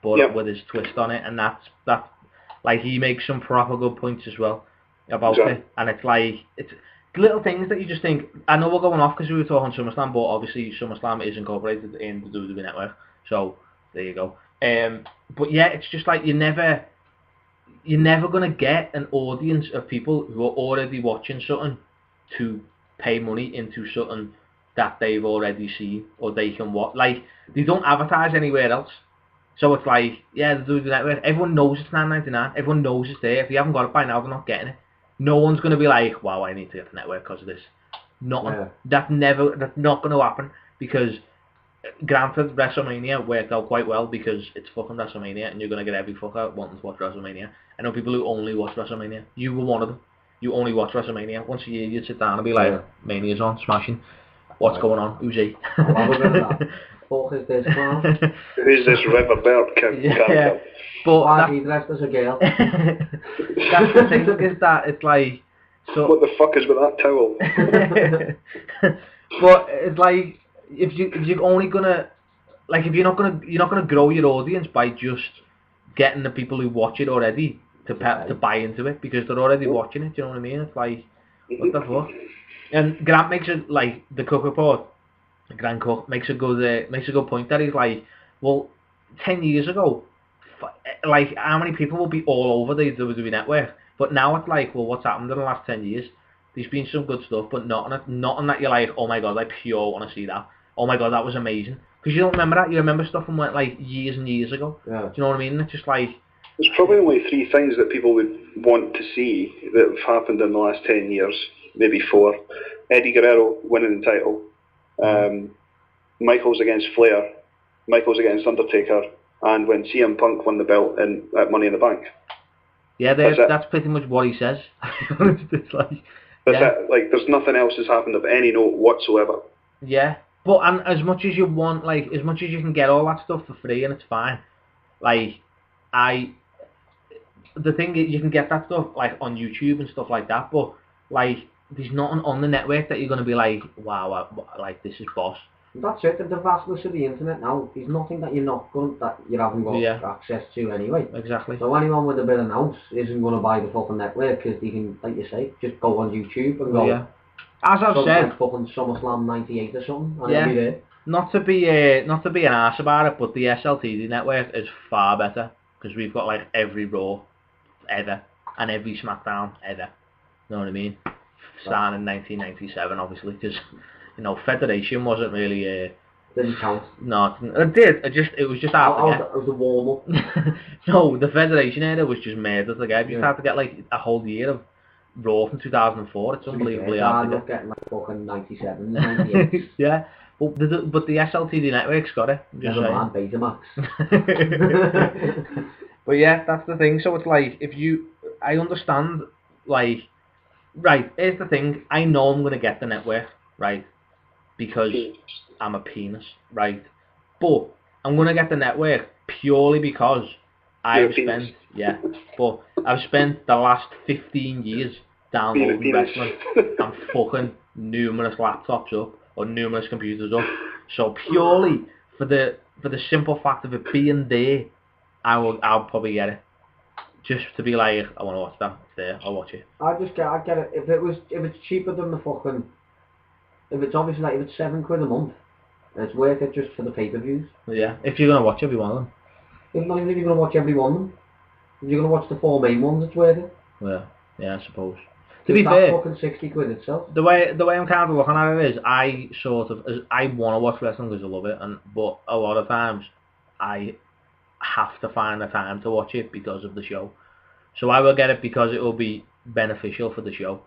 but with his twist on it, and that's like, he makes some proper good points as well about it, and it's like, it's little things that you just think. I know we're going off because we were talking SummerSlam, but obviously SummerSlam is incorporated in the WWE network, so there you go. But yeah, it's just like you're never going to get an audience of people who are already watching something to pay money into something that they've already seen or they can watch. Like, they don't advertise anywhere else. So it's like, yeah, the WWE network, everyone knows it's $9.99, everyone knows it's there. If you haven't got it by now, they're not getting it. No one's going to be like, wow, I need to get the network because of this. That's not going to happen, because granted, WrestleMania worked out quite well because it's fucking WrestleMania and you're going to get every fucker wanting to watch WrestleMania. I know people who only watch WrestleMania. You were one of them. You only watch WrestleMania. Once a year you'd sit down and be like, Mania's on, smashing. What's going on? Who's he? Fuck is this, man? Who's this River Belt character? But why is he dressed as a girl? That's the thing, is that it's like... So, what the fuck is with that towel? But it's like, if you're only gonna, like, if you're not gonna grow your audience by just getting the people who watch it already to buy into it because they're already watching it. Do you know what I mean? It's like, what the fuck? And Grant makes it, like, the Cook Report. Grant Cook makes a good point that he's like, well, 10 years ago, like, how many people will be all over the WWE network? But now it's like, well, what's happened in the last 10 years? There's been some good stuff, but nothing that you're like, oh my god, I pure want to see that. Oh my god, that was amazing. Because you don't remember that. You remember stuff from like years and years ago. Yeah. Do you know what I mean? It's just like... There's probably only 3 things that people would want to see that have happened in the last 10 years. Maybe 4. Eddie Guerrero winning the title. Michaels against Flair. Michaels against Undertaker. And when CM Punk won the belt at Money in the Bank. Yeah, that's pretty much what he says. It's like... That's it. Like, there's nothing else that's happened of any note whatsoever. Yeah. But and as much as you want, like, as much as you can get all that stuff for free and it's fine, like, the thing is, you can get that stuff, like, on YouTube and stuff like that, but, like, there's nothing on the network that you're going to be like, wow, like, this is boss. That's it, the vastness of the internet now, there's nothing that you haven't got access to anyway. Exactly. So anyone with a bit of nous isn't going to buy the fucking network because they can, like you say, just go on YouTube and go, as I've said, like fucking SummerSlam '98 or something. And Yeah. it'll be there. not to be an arse about it, but the SLTD network is far better because we've got like every Raw ever and every SmackDown ever. You know what I mean? Starting in 1997, obviously, because Federation wasn't really. Didn't count. No, it did. It was just hard to get. It was a warm up. No, the Federation era was just murder to get. You just had to get like a whole year of Raw from 2004. It's unbelievably hard to not getting like fucking 97, 98. get. Yeah, but the SLTD network's got it. I'm just Never saying. mind, Betamax. But yeah, that's the thing. So it's like I understand. Like, right, here's the thing. I know I'm gonna get the network, right, because I'm a penis, right. But I'm gonna get the network purely because I've spent the last 15 years downloading wrestling and fucking numerous laptops up or numerous computers up. So purely for the simple fact of it being there, I'll probably get it. Just to be like, I want to watch that. It's there. I'll watch it. I get it. If it's cheaper than the fucking, if it's obviously like if it's £7 a month, it's worth it just for the pay-per-views. Yeah, if you're gonna watch every one of them. If not even if you're gonna watch every one of them, if you're gonna watch the 4 main ones, it's worth it. Yeah, I suppose. To be fair, fucking £60 itself. The way I'm kind of looking at it is, I want to watch wrestling because I love it, but a lot of times I have to find the time to watch it because of the show. So I will get it because it will be beneficial for the show,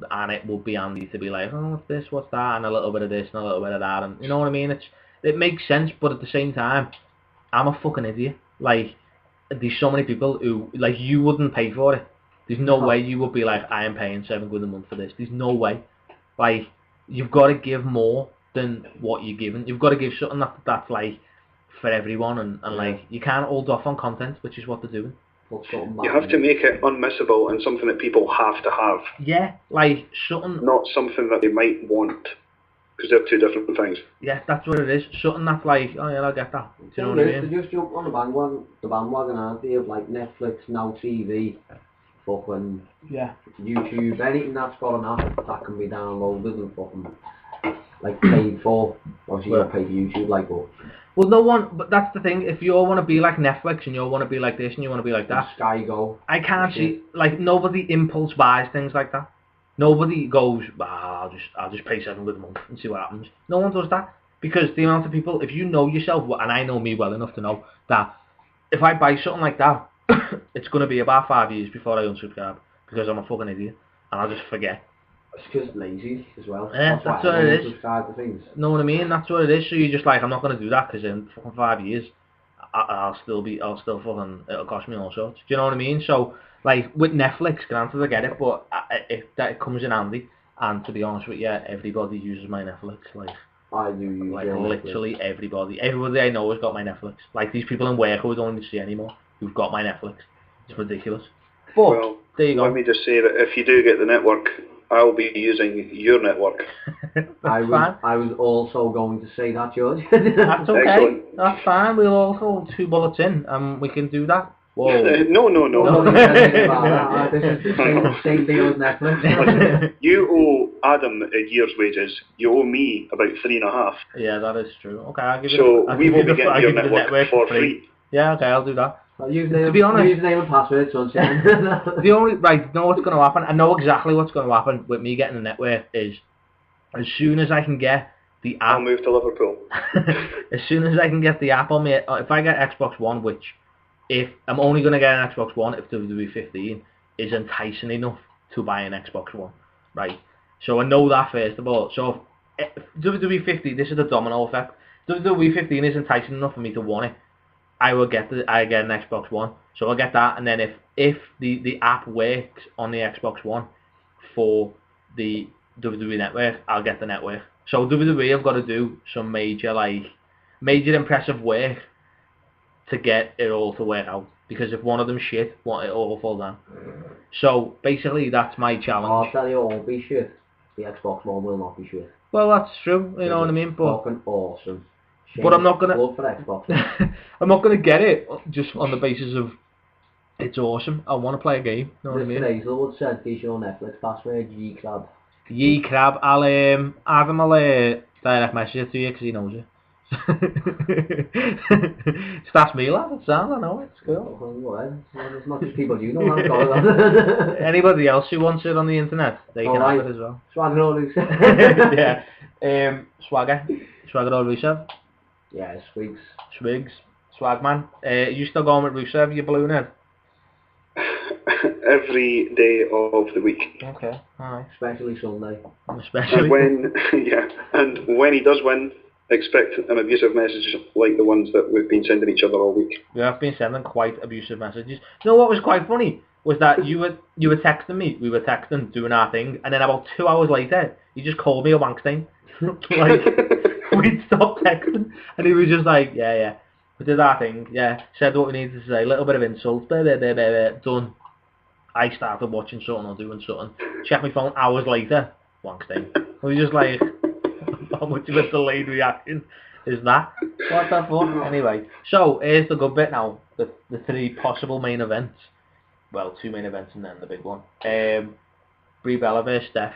and it will be handy to be like, oh, what's this, what's that, and a little bit of this and a little bit of that, and you know what I mean. It makes sense, but at the same time, I'm a fucking idiot. Like, there's so many people who, like, you wouldn't pay for it. There's no way you would be like, I am paying £7 a month for this. There's no way. Like, you've got to give more than what you're giving. You've got to give something that's like for everyone, and like, you can't hold off on content, which is what they're doing. You have to make it unmissable and something that people have to have. Yeah, like something. Not something that they might want, because they're two different things. Yeah, that's what it is. Something that's like, oh yeah, I'll get that. Do you know what I mean? They just jump on the bandwagon, aren't they, of like Netflix, Now TV, fucking YouTube, anything that's got an app that can be downloaded and fucking like paid for. Obviously, you don't pay for YouTube, like, but. Well, no one, but that's the thing, if you all want to be like Netflix and you all want to be like this and you want to be like that, Sky Go. I can't see, like, nobody impulse buys things like that. Nobody goes, I'll just pay £7 a month and see what happens. No one does that, because the amount of people, if you know yourself, and I know me well enough to know that if I buy something like that, it's going to be about 5 years before I unsubscribe, because I'm a fucking idiot, and I'll just forget. It's because lazy as well. Yeah, that's what it is. Things. Know what I mean? That's what it is. So you're just like, I'm not going to do that because in fucking 5 years, I'll still fucking, it'll cost me all sorts. Do you know what I mean? So, like, with Netflix, granted I get it, but it comes in handy. And to be honest with you, everybody uses my Netflix. Like, I do use like literally everybody. Everybody I know has got my Netflix. Like, these people in work who I don't even see anymore, who've got my Netflix. It's ridiculous. But, well, there you go. Let me just say that if you do get the network, I'll be using your network. I was also going to say that, George. That's okay. Excellent. That's fine. We'll all hold 2 bullets in, and we can do that. Whoa. No. This is the same deal with Netflix. You owe Adam a year's wages. You owe me about 3.5. Yeah, that is true. Okay, I'll give you. So I'll we give will you be I'll getting give your you the network for free. Yeah, okay, I'll do that. Username, to be honest, username and password, sunshine. the only know what's going to happen. I know exactly what's going to happen with me getting the network is as soon as I can get the app. I'll move to Liverpool. As soon as I can get the app on me, if I get Xbox One, which if I'm only going to get an Xbox One if WWE 15 is enticing enough to buy an Xbox One, right? So I know that first of all. So if WWE 15, this is the domino effect. WWE 15 is enticing enough for me to want it. I get an Xbox One, so I'll get that, and then if the app works on the Xbox One for the WWE network, I'll get the network. So WWE have got to do some major impressive work to get it all to work out, because if one of them shit, it all fall down. So basically, that's my challenge. I'll tell you, it won't be shit. The Xbox One will not be shit. Well, that's true. You know what I mean, but fucking awesome. But I'm not gonna. For Xbox. I'm not gonna get it just on the basis of it's awesome. I want to play a game. You know what I mean? Hazelwood said, "Is your Netflix password G-Club?" Ye crab, I'll Adam will direct message it to you because he knows you. Just ask me, lad. It sounds, I know, it's cool. It's not just people you know how to call it. Anybody else who wants it on the internet, they can have it as well. Swagger or Rusev. Yeah. Swagger or Rusev? Yeah, Swigs. Swagman. You still going with Rusev, you balloon head? Every day of the week. Okay, alright. Especially Sunday. Especially. And when he does win, expect an abusive message like the ones that we've been sending each other all week. We have been sending quite abusive messages. You know what was quite funny? Was that you were texting me, we were texting, doing our thing, and then about 2 hours later, you just called me a wankstein. Like, we'd stopped texting, and he was just like, yeah, we did our thing, yeah, said what we needed to say, a little bit of insult, done. I started watching something or doing something, check my phone hours later, wankstein. We were just like, how much of a delayed reaction is that? What the fuck? Anyway, so here's the good bit now, the 3 possible main events. Well, 2 main events and then the big one. Brie Bella versus Steph.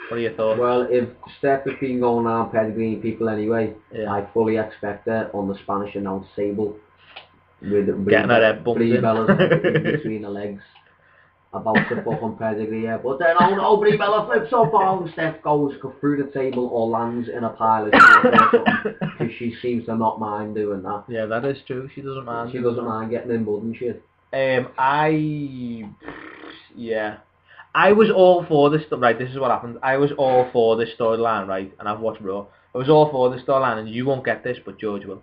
What are your thoughts? Well, if Steph has been going around pedigreeing people anyway, I fully expect her on the Spanish announce table with getting her head bumped Brie in. Bella's in between her legs. About to fucking pedigree her. But then, oh no, Brie Bella flips up, oh, Steph goes through the table or lands in a pile of shit or something. Because she seems to not mind doing that. Yeah, that is true. She doesn't mind. She doesn't mind getting in mud and shit. I was all for this. Right, this is what happened. I was all for this storyline, right? And I've watched Raw. I was all for this storyline, and you won't get this, but George will.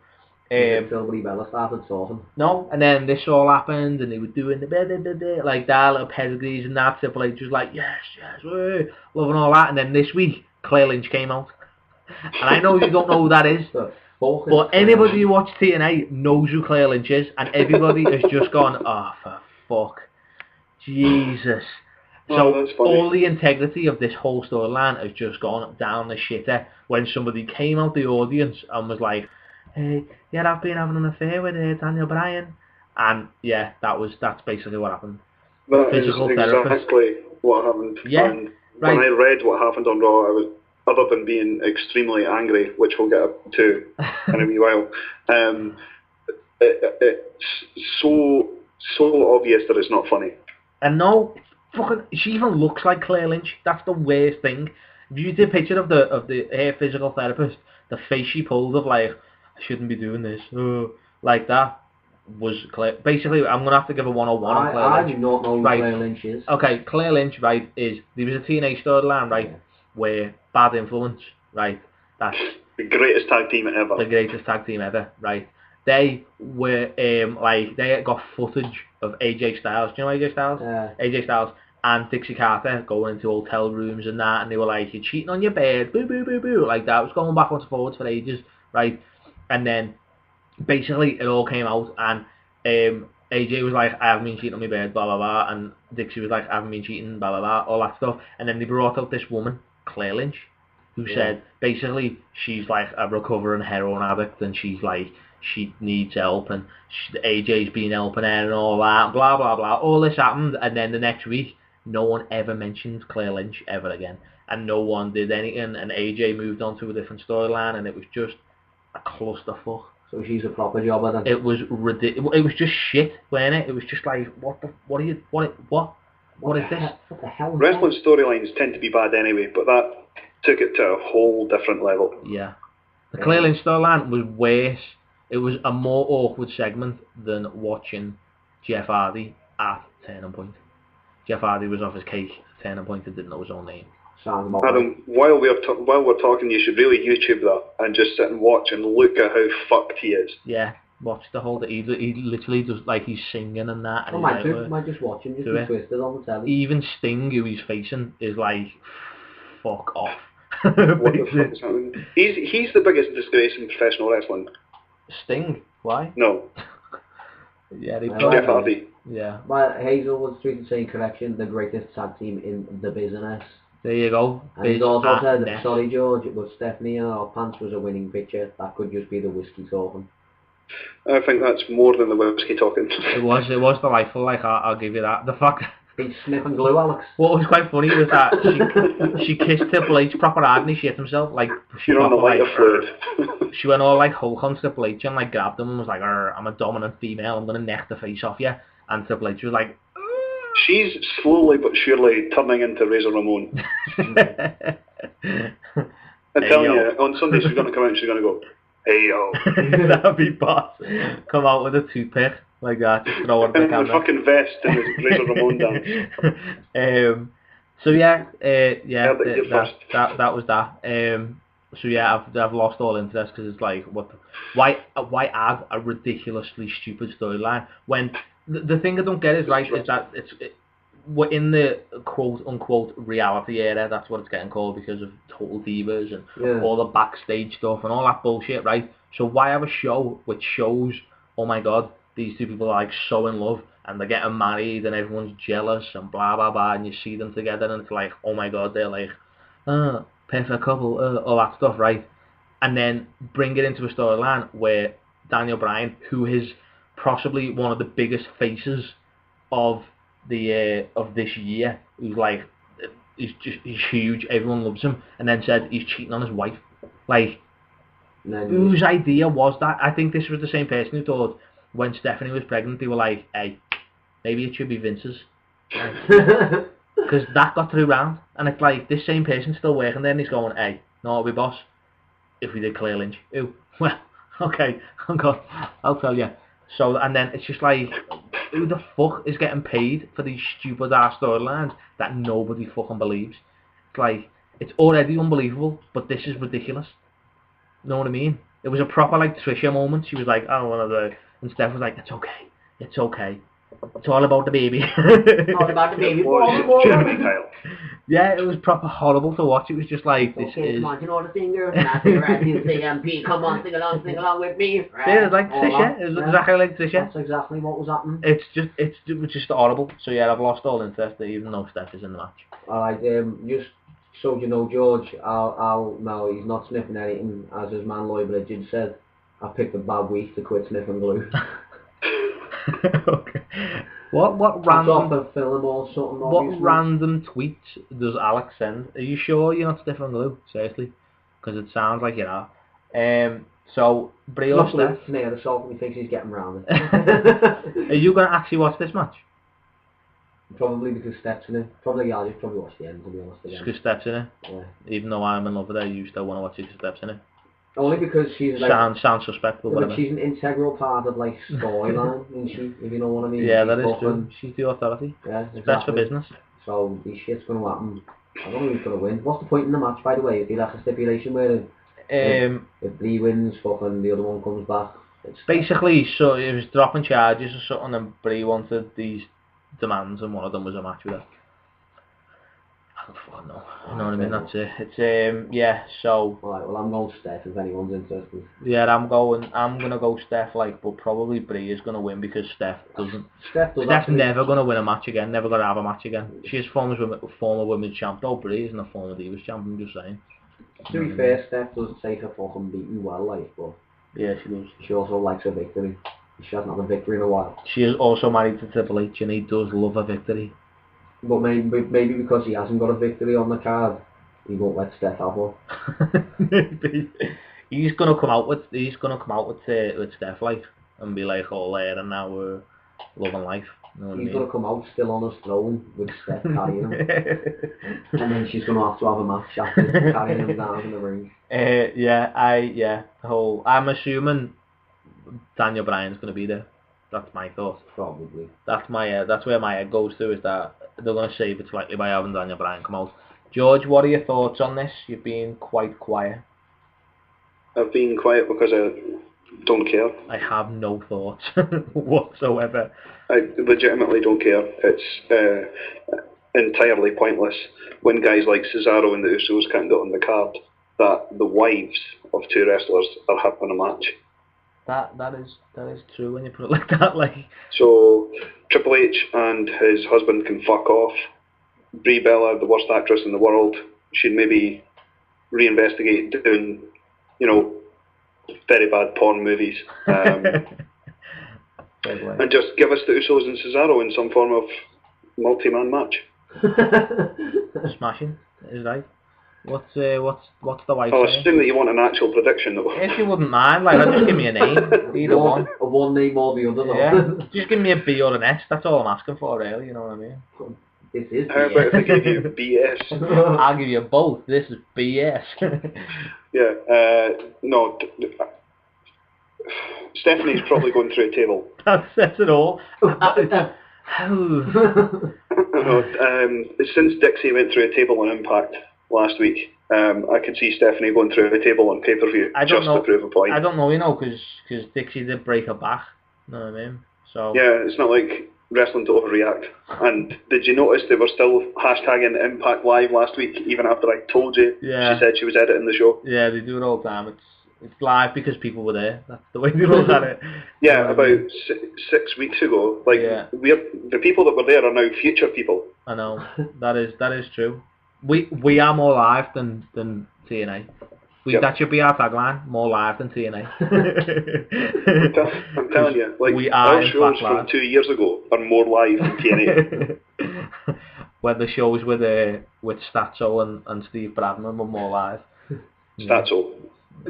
Until Brie Bella started talking. No, and then this all happened, and they were doing the like that, little pedigrees and that. Triple H was like, yes, woo, loving all that. And then this week, Claire Lynch came out, and I know you don't know who that is. But anybody who watches TNA knows who Claire Lynch is, and everybody has just gone, oh, for fuck. Jesus. So all the integrity of this whole storyline has just gone down the shitter when somebody came out the audience and was like, hey, yeah, I've been having an affair with Daniel Bryan. And yeah, that's basically what happened. That is exactly what happened. Yeah, and when I read what happened on Raw, I was, other than being extremely angry, which we'll get up to in a wee while, it's so obvious that it's not funny. And no, fucking, she even looks like Claire Lynch. That's the worst thing. If you did a picture of her physical therapist, the face she pulled of like, I shouldn't be doing this, like that, was Claire. Basically, I'm going to have to give a 101 on Claire Lynch. I do not know who Claire Lynch is. Okay, Claire Lynch, right, there was a TNA storyline, right, where Bad Influence, right, that's the greatest tag team ever. The greatest tag team ever, right. They were, they got footage of AJ Styles. Do you know AJ Styles? Yeah. AJ Styles and Dixie Carter going into hotel rooms and that, and they were like, you're cheating on your bed, boo, boo, boo, boo, like that. It was going backwards and forwards for ages, right? And then, basically, it all came out, and AJ was like, I haven't been cheating on my bed, blah, blah, blah, and Dixie was like, I haven't been cheating, blah, blah, blah, all that stuff. And then they brought out this woman, Claire Lynch, who said, basically, she's like a recovering heroin addict, and she's like, she needs help, and AJ's been helping her and all that, blah, blah, blah. All this happened, and then the next week, no one ever mentioned Claire Lynch ever again. And no one did anything, and AJ moved on to a different storyline, and it was just a clusterfuck. So she's a proper jobber then? It was ridiculous. It was just shit, wasn't it? It was just like, what is this? What the hell? Wrestling storylines tend to be bad anyway, but that took it to a whole different level. Yeah. The Claire Lynch storyline was worse. It was a more awkward segment than watching Jeff Hardy at Turning Point. Jeff Hardy was off his cake at Turning Point and didn't know his own name. Adam, while we're talking, you should really YouTube that and just sit and watch and look at how fucked he is. Yeah, watch the whole thing. He literally does, like, he's singing and that. And I might just watch him, just be twisted on the telly. Even Sting, who he's facing, is like, fuck off. What the fuck is happening? He's the biggest disgrace in professional wrestling. Sting? Why? No. Yeah, Jeff Hardy. Yeah. Well, Hazelwood Street is saying correction, the greatest tag team in the business. There you go. And he's also said, sorry George, but Stephanie in our pants was a winning picture. That could just be the whiskey talking. I think that's more than the whiskey talking. It was delightful, like, I'll give you that. The fact Been sniffing glue, Alex. What was quite funny was that she kissed Triple H proper hard and he shit himself. Like, she You're on the proper, lighter like, fluid. she went all like Hulk on Triple H and like grabbed him and was like, I'm a dominant female, I'm gonna neck the face off you. And Triple H was like, She's slowly but surely turning into Razor Ramon. I'm telling you, on Sunday she's going to come out and she's going to go, hey yo. That'd be boss. Come out with a toothpick like that, just throw it at the And a camera. fucking vest and his Razor Ramon dance. So yeah, that was that. So yeah, I've lost all interest because it's like, why add a ridiculously stupid storyline when the thing I don't get is that we're in the quote unquote reality era. That's what it's getting called because of Total Divas and all the backstage stuff and all that bullshit, right? So why have a show which shows, oh my god, these two people are like so in love and they're getting married and everyone's jealous and blah blah blah, and you see them together and it's like, oh my god, they're like, perfect couple, all that stuff, right? And then bring it into a storyline where Daniel Bryan, who is possibly one of the biggest faces of this year, who's like, he's huge, everyone loves him, and then said he's cheating on his wife. Like, whose idea was that? I think this was the same person who thought when Stephanie was pregnant, they were like, hey, maybe it should be Vince's. Because that got through round, and it's like, this same person's still working there, and he's going, hey, no, I'll be boss if we did Claire Lynch. Ooh, well, okay, I'll tell you. So, and then it's just like, who the fuck is getting paid for these stupid ass storylines that nobody fucking believes? It's like, it's already unbelievable, but this is ridiculous. You know what I mean? It was a proper like Trisha moment. She was like, oh, one of the, and Steph was like, it's okay. It's all about the baby. All about the baby. Yeah, it was proper horrible to watch. It was just like, this okay, is... come on, you know the singer? And I think right, you say MP, come on, sing along with me. Right? Yeah, it's like Trisha. It was exactly like Trisha. That's exactly what was happening. It was just horrible. So yeah, I've lost all interest even though Steph is in the match. Alright, just so you know, George, no, he's not sniffing anything. As his man Lloyd Bridges said, I picked a bad week to quit sniffing glue. Okay. What random film or something? What Obviously. random tweets does Alex send? Are you sure you're not sniffing glue? Seriously, because it sounds like you are. So Brie or Steph? Near the salt, he thinks he's getting round it. Are you going to actually watch this match? Probably because Steph's in it. I'll just probably watch the end, to be honest. Again. Because Steph's in it. Yeah. Even though I'm in love with her, you still want to watch it because Steph's in it. Only because she's like... Sounds suspect, but whatever. She's an integral part of like storyline, isn't she? If you know what I mean. Yeah, that is true. She's the authority. Yeah, exactly. Best for business. So this shit's going to happen. I don't know who's going to win. What's the point in the match, by the way? If that's a stipulation where if Brie wins, fucking the other one comes back. Basically, so it was dropping charges or something, and Brie wanted these demands, and one of them was a match with her. I don't fucking know. You know what I mean? That's it. It's yeah. So. Alright, well I'm going Steph if anyone's interested. Yeah, I'm gonna go Steph, like, but probably Brie is gonna win because Steph doesn't. Steph's never gonna win a match again. Never gonna have a match again. She is former women's champ. No, Brie isn't a former Divas champ. I'm just saying. To be fair, Steph doesn't take her fucking beating well, like, but yeah, she does. She also likes a victory. She hasn't had a victory in a while. She is also married to Triple H, and he does love a victory. But maybe because he hasn't got a victory on the card, he won't let Steph have one. Maybe. He's gonna come out with Steph, like, and be like, all there and now we're loving life. You know what He's I mean? gonna come out still on his throne with Steph carrying him, and then she's gonna have to have a match after carrying him down in the ring. I'm assuming Daniel Bryan's gonna be there. That's my thought. Probably. That's where my head goes to, is that they're going to save it slightly by having Daniel Bryan come out. George, what are your thoughts on this? You've been quite quiet. I've been quiet because I don't care. I have no thoughts whatsoever. I legitimately don't care. It's entirely pointless when guys like Cesaro and the Usos can't get on the card that the wives of two wrestlers are having a match. That is true when you put it like that. Like, so Triple H and his husband can fuck off. Brie Bella, the worst actress in the world, should maybe reinvestigate doing, very bad porn movies, and just give us the Usos and Cesaro in some form of multi-man match. Smashing is right. What's the wife I'll saying? assume that you want an actual prediction though. If you wouldn't mind, like, just give me a name, either one. One name or the other. Yeah, just give me a B or an S. That's all I'm asking for, really. You know what I mean? This is How about if I give you BS? I'll give you both. This is BS. Yeah, no. Stephanie's probably going through a table. That says it all. Since Dixie went through a table on Impact last week, I could see Stephanie going through a table on pay-per-view just to prove a point. I don't know, because Dixie did break her back. You know what I mean? So yeah, it's not like wrestling to overreact. And did you notice they were still hashtagging Impact Live last week, even after I told you she said she was editing the show? Yeah, they do it all the time. It's live because people were there. That's the way they look at it. Yeah, about 6 weeks ago. Like, the people that were there are now future people. I know. That is true. We are more live than TNA. That should be our tagline: more live than TNA. I'm telling you, like, we are our shows from 2 years ago are more live than TNA. When the shows with Statso and Steve Bradman were more live. Statso,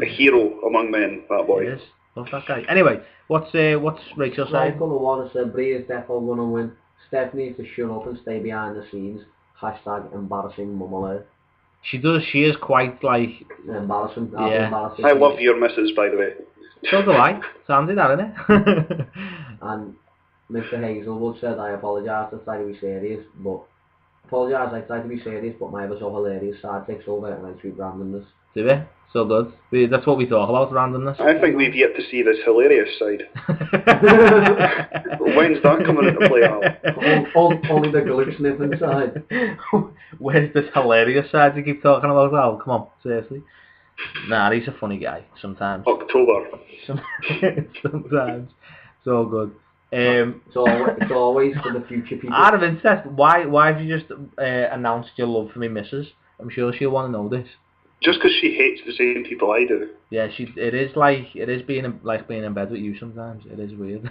a hero among men, that boy. He is. Love that guy. Anyway, what's Rachel saying? I'm gonna want to say Brie is definitely gonna win. Stephanie needs to shut up and stay behind the scenes. # embarrassing mumble. She does. She is quite like embarrassing. Yeah. Embarrassing. I love your missus, by the way. So do I. Sandy, that innit? And Mr. Hazelwood said, I apologise, I tried to be serious, but I tried to be serious, but my ever so hilarious side takes over and I treat randomness. Do we? So good. That's what we talk about, randomness. I think we've yet to see this hilarious side. When's that coming into play, Al? Only the glue sniffing side. Where's this hilarious side you keep talking about, Al? Come on, seriously. Nah, he's a funny guy, sometimes. October. Sometimes. So good. It's always for the future people. Out of interest, why have you just announced your love for me missus? I'm sure she'll want to know this. Just because she hates the same people I do. Yeah, it is being in bed with you sometimes. It is weird.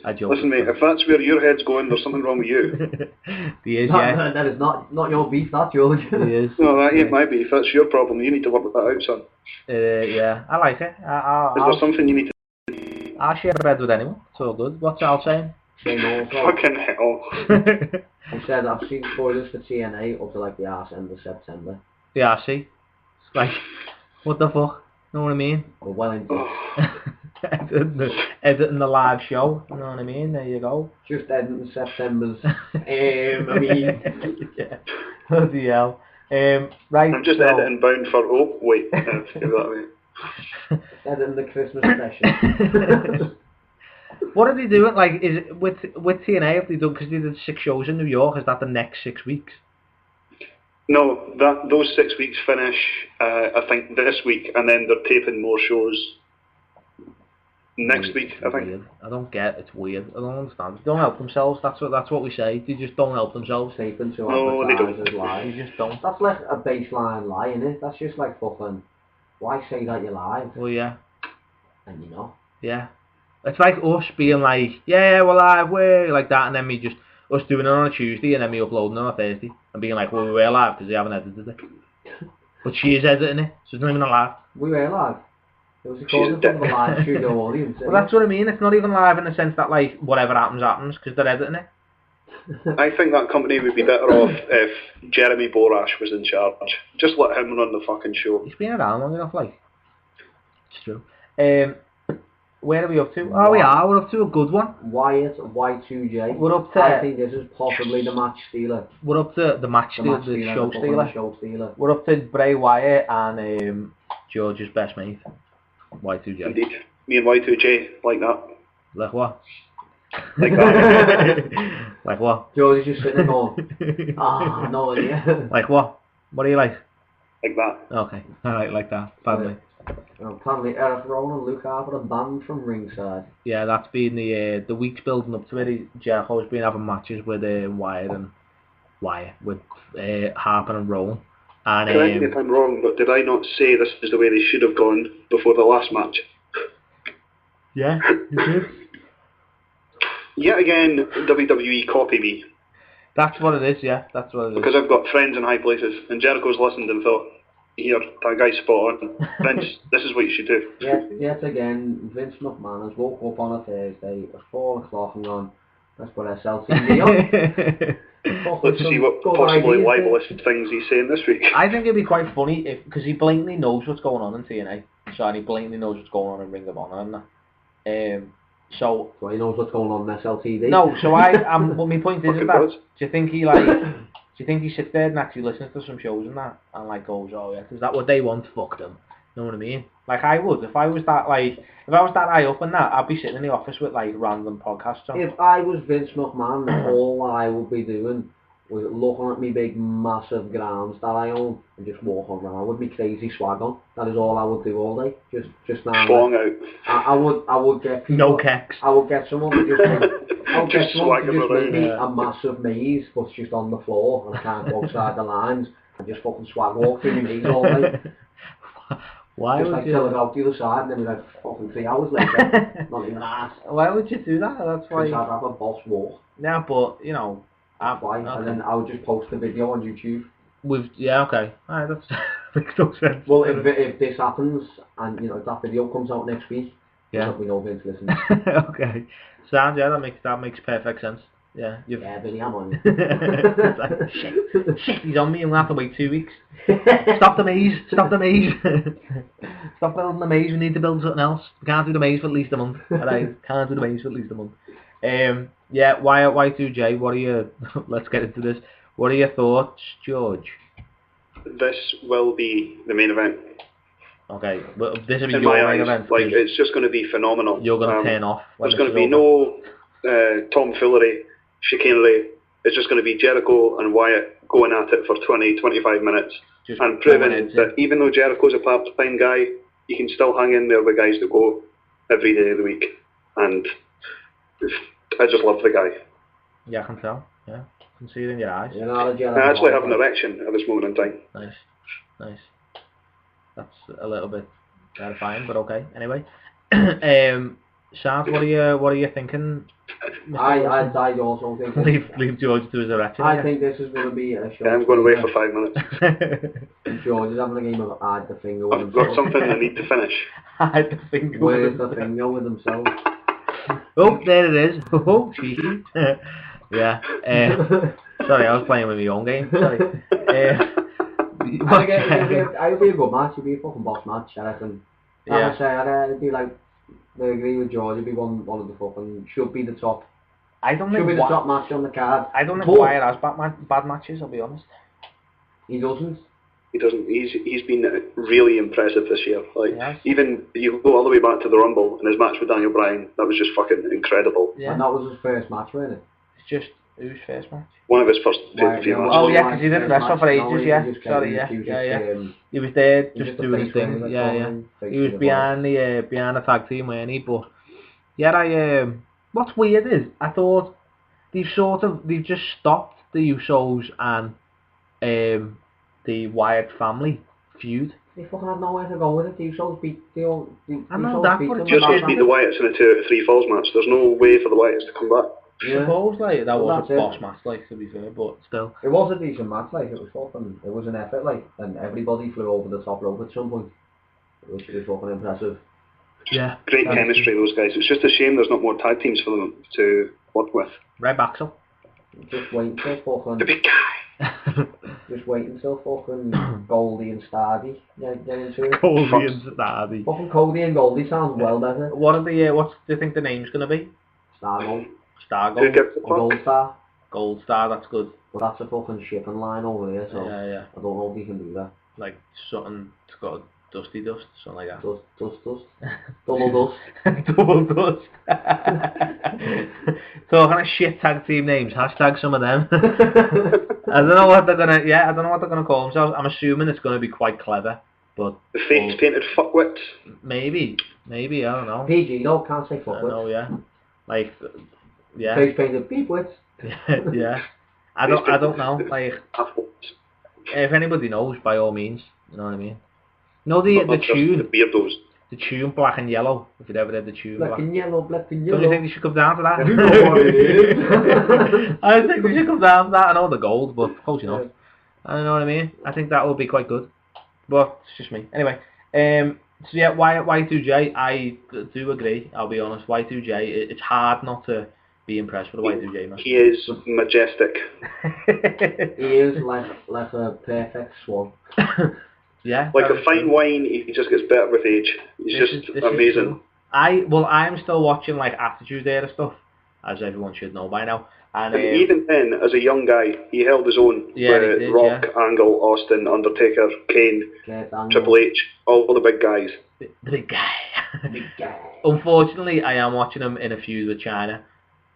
I joke. Listen, mate, if that's where your head's going, there's something wrong with you. He is, yeah. That is not your beef, that's yours. He is. No, that ain't my beef. That's your problem. You need to work that out, son. Yeah, I like it. Is there something you need to... I'll share a bed with anyone. It's all good. What's Al saying? Saying also. Fucking hell. I said I've seen spoilers for TNA up to like the arse end of September. Yeah, see? It's like, what the fuck? Know what I mean? We're well into editing the live show, you know what I mean? There you go. Just editing September's. I mean... Yeah. Bloody hell. Right, I'm just editing Bound for... Oh, wait. Give that away. Editing the Christmas special. What are they doing? Like, is it with TNA? Have they done, because they did 6 shows in New York? Is that the next 6 weeks? No, those 6 weeks finish, I think, this week, and then they're taping more shows next week, I think. Weird. I don't get it. It's weird. I don't understand. They don't help themselves. That's what we say. They just don't help themselves. Taping to no, they don't. They just don't. That's like a baseline lie, innit? That's just like fucking... Why say that you're live? Well, yeah. And you know. Yeah. It's like us being like, yeah, we're live, we're like that, and then me just... Us doing it on a Tuesday and then me uploading it on a Thursday and being like, well, we were live because they haven't edited it. But she is editing it, so it's not even live. We were live. It was recorded from the live studio audience. Well, that's what I mean. It's not even live in the sense that, like, whatever happens because they're editing it. I think that company would be better off if Jeremy Borash was in charge. Just let him run the fucking show. He's been around long enough, like. It's true. Where are we up to? Oh, we're up to a good one. Wyatt, Y2J. We're up to... I think this is possibly the match stealer. We're up to the match stealer, the show stealer. We're up to Bray Wyatt and George's best mate, Y2J. Indeed. Me and Y2J, like that. Like what? Like that. Like what? George is just sitting there going, no idea. Like what? What do you like? Like that. Okay, alright, like that. Family. Apparently Eric Rowan and Luke Harper are banned from ringside. Yeah, that's been the weeks building up to it. Jericho's been having matches with Wyatt, with Harper and Rowan. And, correct me if I'm wrong, but did I not say this is the way they should have gone before the last match? Yeah, you did. Yet again, WWE copy me. That's what it is, yeah. That's what it is. Because I've got friends in high places, and Jericho's listened and thought, here, that guy's spot on. Vince, this is what you should do. Yet again, Vince McMahon has woke up on a Thursday, it was 4 o'clock and gone, let's put SLTV on. Let's see what possibly libelous things he's saying this week. I think it'd be quite funny because he blatantly knows what's going on in TNA. So and he blatantly knows what's going on in Ring of Honor and that. So he knows what's going on in SLTV. No, so well, my point is that do you think he sits there and actually listens to some shows and that and like goes, oh yeah, is that what they want? Fuck them. You know what I mean? Like I would if I was that high up and that, I'd be sitting in the office with like random podcasts on. If I was Vince McMahon, all I would be doing was looking at me big massive grounds that I own and just walking around with me crazy swag on. That is all I would do all day. Just now. Slong out. I would get people, no kicks. I would get someone to just make me a massive maze, but just on the floor and I can't go outside the lines and just fucking swag walk through the maze all day. Why just would like you? till I go out the other side and then we're like fucking 3 hours later. Not even that. Why would you do that? That's why. Because I'd have a boss walk. Yeah, but you know. That's why. Okay. And then I would just post the video on YouTube. Okay. Alright, that makes no sense. Well, if this happens and you know if that video comes out next week, yeah, we know Vince listens. Okay. Sounds that makes perfect sense. Yeah. Yeah, Billy, I'm on you. Like, shit, he's on me. I'm gonna have to wait 2 weeks. Stop the maze. Stop building the maze. We need to build something else. We can't do the maze for at least a month. Alright, can't do the maze for at least a month. Yeah, Y2J, what are your, let's get into this, what are your thoughts, George? This will be the main event. Okay, well, this will be in your my main eyes, event. like, it's just going to be phenomenal. You're going to turn off. There's going to be no tomfoolery, chicanery. It's just going to be Jericho and Wyatt going at it for 20-25 minutes Just and proving that even though Jericho's a part-time guy, you can still hang in there with guys that go every day of the week. And I just love the guy. Yeah, I can tell. Yeah, I can see it in your eyes. I actually have an erection at this moment in time. Nice. That's a little bit terrifying, but okay. Anyway, Shad, what are you thinking? I also think leave George to his erection. I think this is going to be a show. Yeah, I'm going away for 5 minutes. George is having a game of hide the finger. I've got something I need to finish. Hide the finger. Where's the finger with himself? Oh, there it is. Oh, cheeky. Yeah. Sorry, I was playing with my own game. Sorry. It'll be a good match. It'll be a fucking boss match, I reckon. Yeah. It'd be like, I agree with George. It'd be one of the fucking, should be the top. I don't think should be the top match on the card. I don't think Wyatt has bad matches, I'll be honest. He doesn't. He doesn't. He's been really impressive this year. Like, even you go all the way back to the Rumble and his match with Daniel Bryan, that was just fucking incredible. Yeah. And that was his first match, wasn't it? It's just whose first match? One of his first pay-per-view matches. Oh yeah, because he didn't wrestle for ages. Yeah, sorry. Yeah. He was there just doing his thing. Yeah. He was behind the tag team, weren't he? But yeah, what's weird is I thought they've just stopped the Usos and the Wyatt family feud. They fucking had nowhere to go with it. The Usos beat I know that, but just beat the Wyatts in a 2 out of 3 falls match. There's no way for the Wyatts to come back. Yeah. Suppose like that was a boss match, like, to be fair, but still. It was a decent match, like, it was an effort, like, and everybody flew over the top rope at some point, which was fucking impressive. Yeah. Great chemistry, those guys. It's just a shame there's not more tag teams for them to work with. Right back, so. Just wait until fucking... The big guy! Just wait until fucking Goldie and Stardy get into it. Goldie and Stardy. Fucking Cody and Goldie sounds well better. What do you think the name's going to be? Stargold. Stargold. Or Gold Star. Gold Star, that's good. But that's a fucking shipping line over there, so yeah. I don't know if you can do that. Like something, it's got a dusty dust, something like that. Dust. Double dust. Double dust. Talking of shit tag team names, hashtag some of them. I don't know what they're gonna call themselves. I'm assuming it's gonna be quite clever, but the face painted fuckwits. Maybe, I don't know. PG though, can't say fuckwits. I know, yeah. Like, yeah. Face painted beepwits. Yeah. I don't know. Like, if anybody knows, by all means, you know what I mean. No, the tune. The beardos. The tune Black and Yellow, if you'd ever heard the tune. Black and yellow, black and yellow. Don't you think they should come down to that? You know what it is. I think they should come down to that. I know the gold, but of course you know. I don't know what I mean. I think that will be quite good. But it's just me. Anyway, so yeah, Y2J, I do agree, I'll be honest. Y2J, it's hard not to be impressed with the Y2J, man. He is majestic. He is like a perfect swan. Yeah. Like a fine wine, he just gets better with age. He's just amazing. I'm still watching like Attitude Era stuff, as everyone should know by now. And even then, as a young guy, he held his own with Rock, Angle, Austin, Undertaker, Kane, Triple H, all the big guys. The big guy. Big guy. Unfortunately, I am watching him in a feud with China.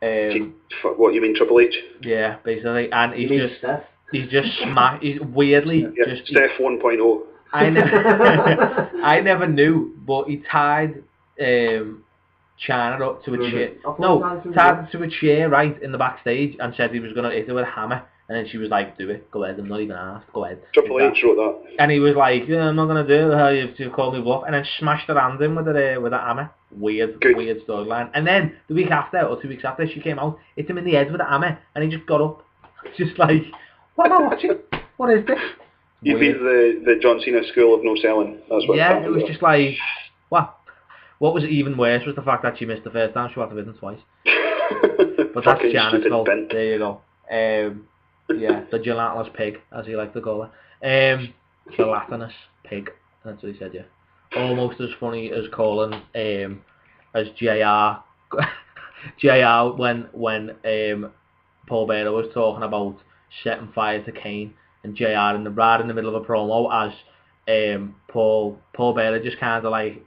What, you mean Triple H? Yeah, basically. And he's just smacked. He's weirdly just... Steph 1.0. I never knew, but he tied... China up to a chair. Tied to a chair right in the backstage and said he was going to hit her with a hammer. And then she was like, do it, go ahead, I'm not even asked, go ahead. Triple H wrote that. And he was like, yeah, I'm not going to do it, you've called me bluff. And then smashed her hand in with a hammer. Weird storyline. And then the week after, or 2 weeks after, she came out, hit him in the head with a hammer, and he just got up. Just like, what am I watching? What is this? You've been to the John Cena school of no selling. That's what it was just like, what? What was even worse was the fact that she missed the first time. She had to win twice. But that's Janet's fault. There you go. Yeah, the gelatinous pig, as he liked to call her. Gelatinous pig. That's what he said, yeah. Almost as funny as calling as JR JR when Paul Bearer was talking about setting fire to Kane, and JR right in the middle of a promo as Paul Bearer just kind of like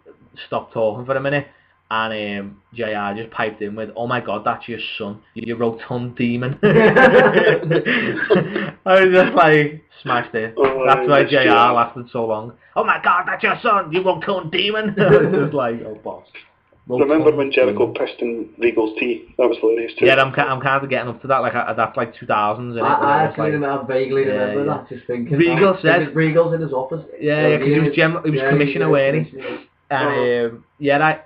stopped talking for a minute, and JR just piped in with, "Oh my God, that's your son, you rotund demon." I was just like, smashed it. That's why JR lasted so long. "Oh my God, that's your son, you rotund demon." I was just like, oh boss. Remember when Jericho pissed in Regal's tea? That was hilarious too. Yeah, I'm kind of getting up to that. Like that's like 2000s. I vaguely remember that. Just thinking. Regal said Regal's in his office. Yeah, because he was commissioner, weren't he? And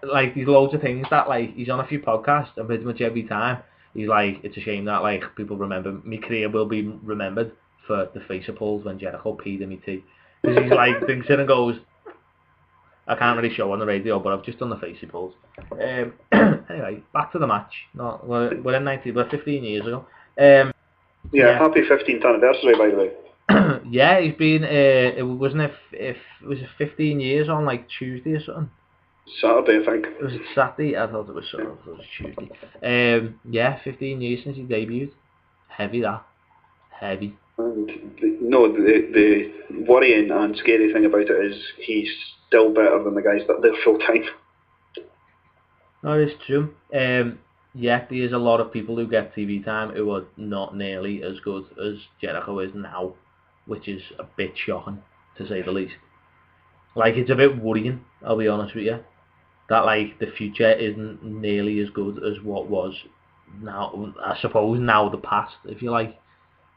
like there's loads of things that like he's on a few podcasts, and pretty much every time he's like, it's a shame that like people remember my career will be remembered for the face of pulls when Jericho peed in me tea. Because he's like thinks it and goes, I can't really show on the radio, but I've just done the face he pulls. Anyway, back to the match. No, we're in 15 years ago. Happy 15th anniversary, by the way. Yeah, he's been. It wasn't if it was 15 years on like Tuesday or something. Saturday, I think. It was Saturday. I thought it was Tuesday. Yeah, 15 years since he debuted. Heavy that. Heavy. And the worrying and scary thing about it is he's still better than the guys that are there full time. No, it's true. Yeah, there's a lot of people who get TV time who are not nearly as good as Jericho is now, which is a bit shocking, to say the least. Like, it's a bit worrying, I'll be honest with you, that, like, the future isn't nearly as good as what was now, I suppose, now the past, if you like.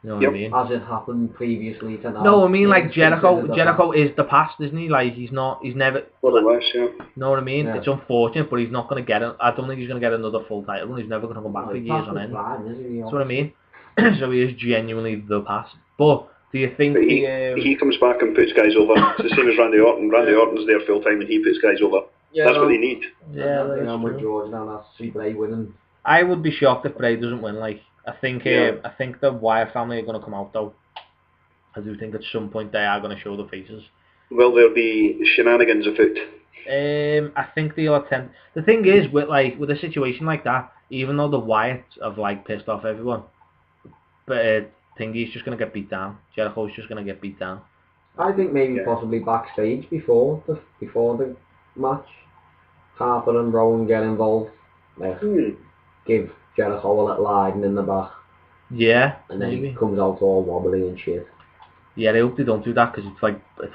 You know what I mean? As it happened previously to now. No, I mean, like, Jericho is the past, isn't he? Like, he's never... Well, it was, yeah. You know what I mean? Yeah. It's unfortunate, but he's not going to get it. I don't think he's going to get another full title run. He's never going to come back for years on end. That's what I mean. So he is genuinely the past. But do you think he comes back and puts guys over? It's the same as Randy Orton. Randy Orton's there full time and he puts guys over. Yeah, that's what they need. Yeah, that's with George now. That's Bray winning. I would be shocked if Bray doesn't win. Like, I think the Wyatt family are going to come out though. I do think at some point they are going to show the faces. Will there be shenanigans afoot? I think they'll attempt. The thing is, with a situation like that, even though the Wyatts have like pissed off everyone, but Thingy's just going to get beat down. Jericho's just going to get beat down. I think maybe possibly backstage before the match, Harper and Rowan get involved. Give Jericho a little hiding in the back. Yeah, and then he comes out all wobbly and shit. Yeah, I hope they don't do that because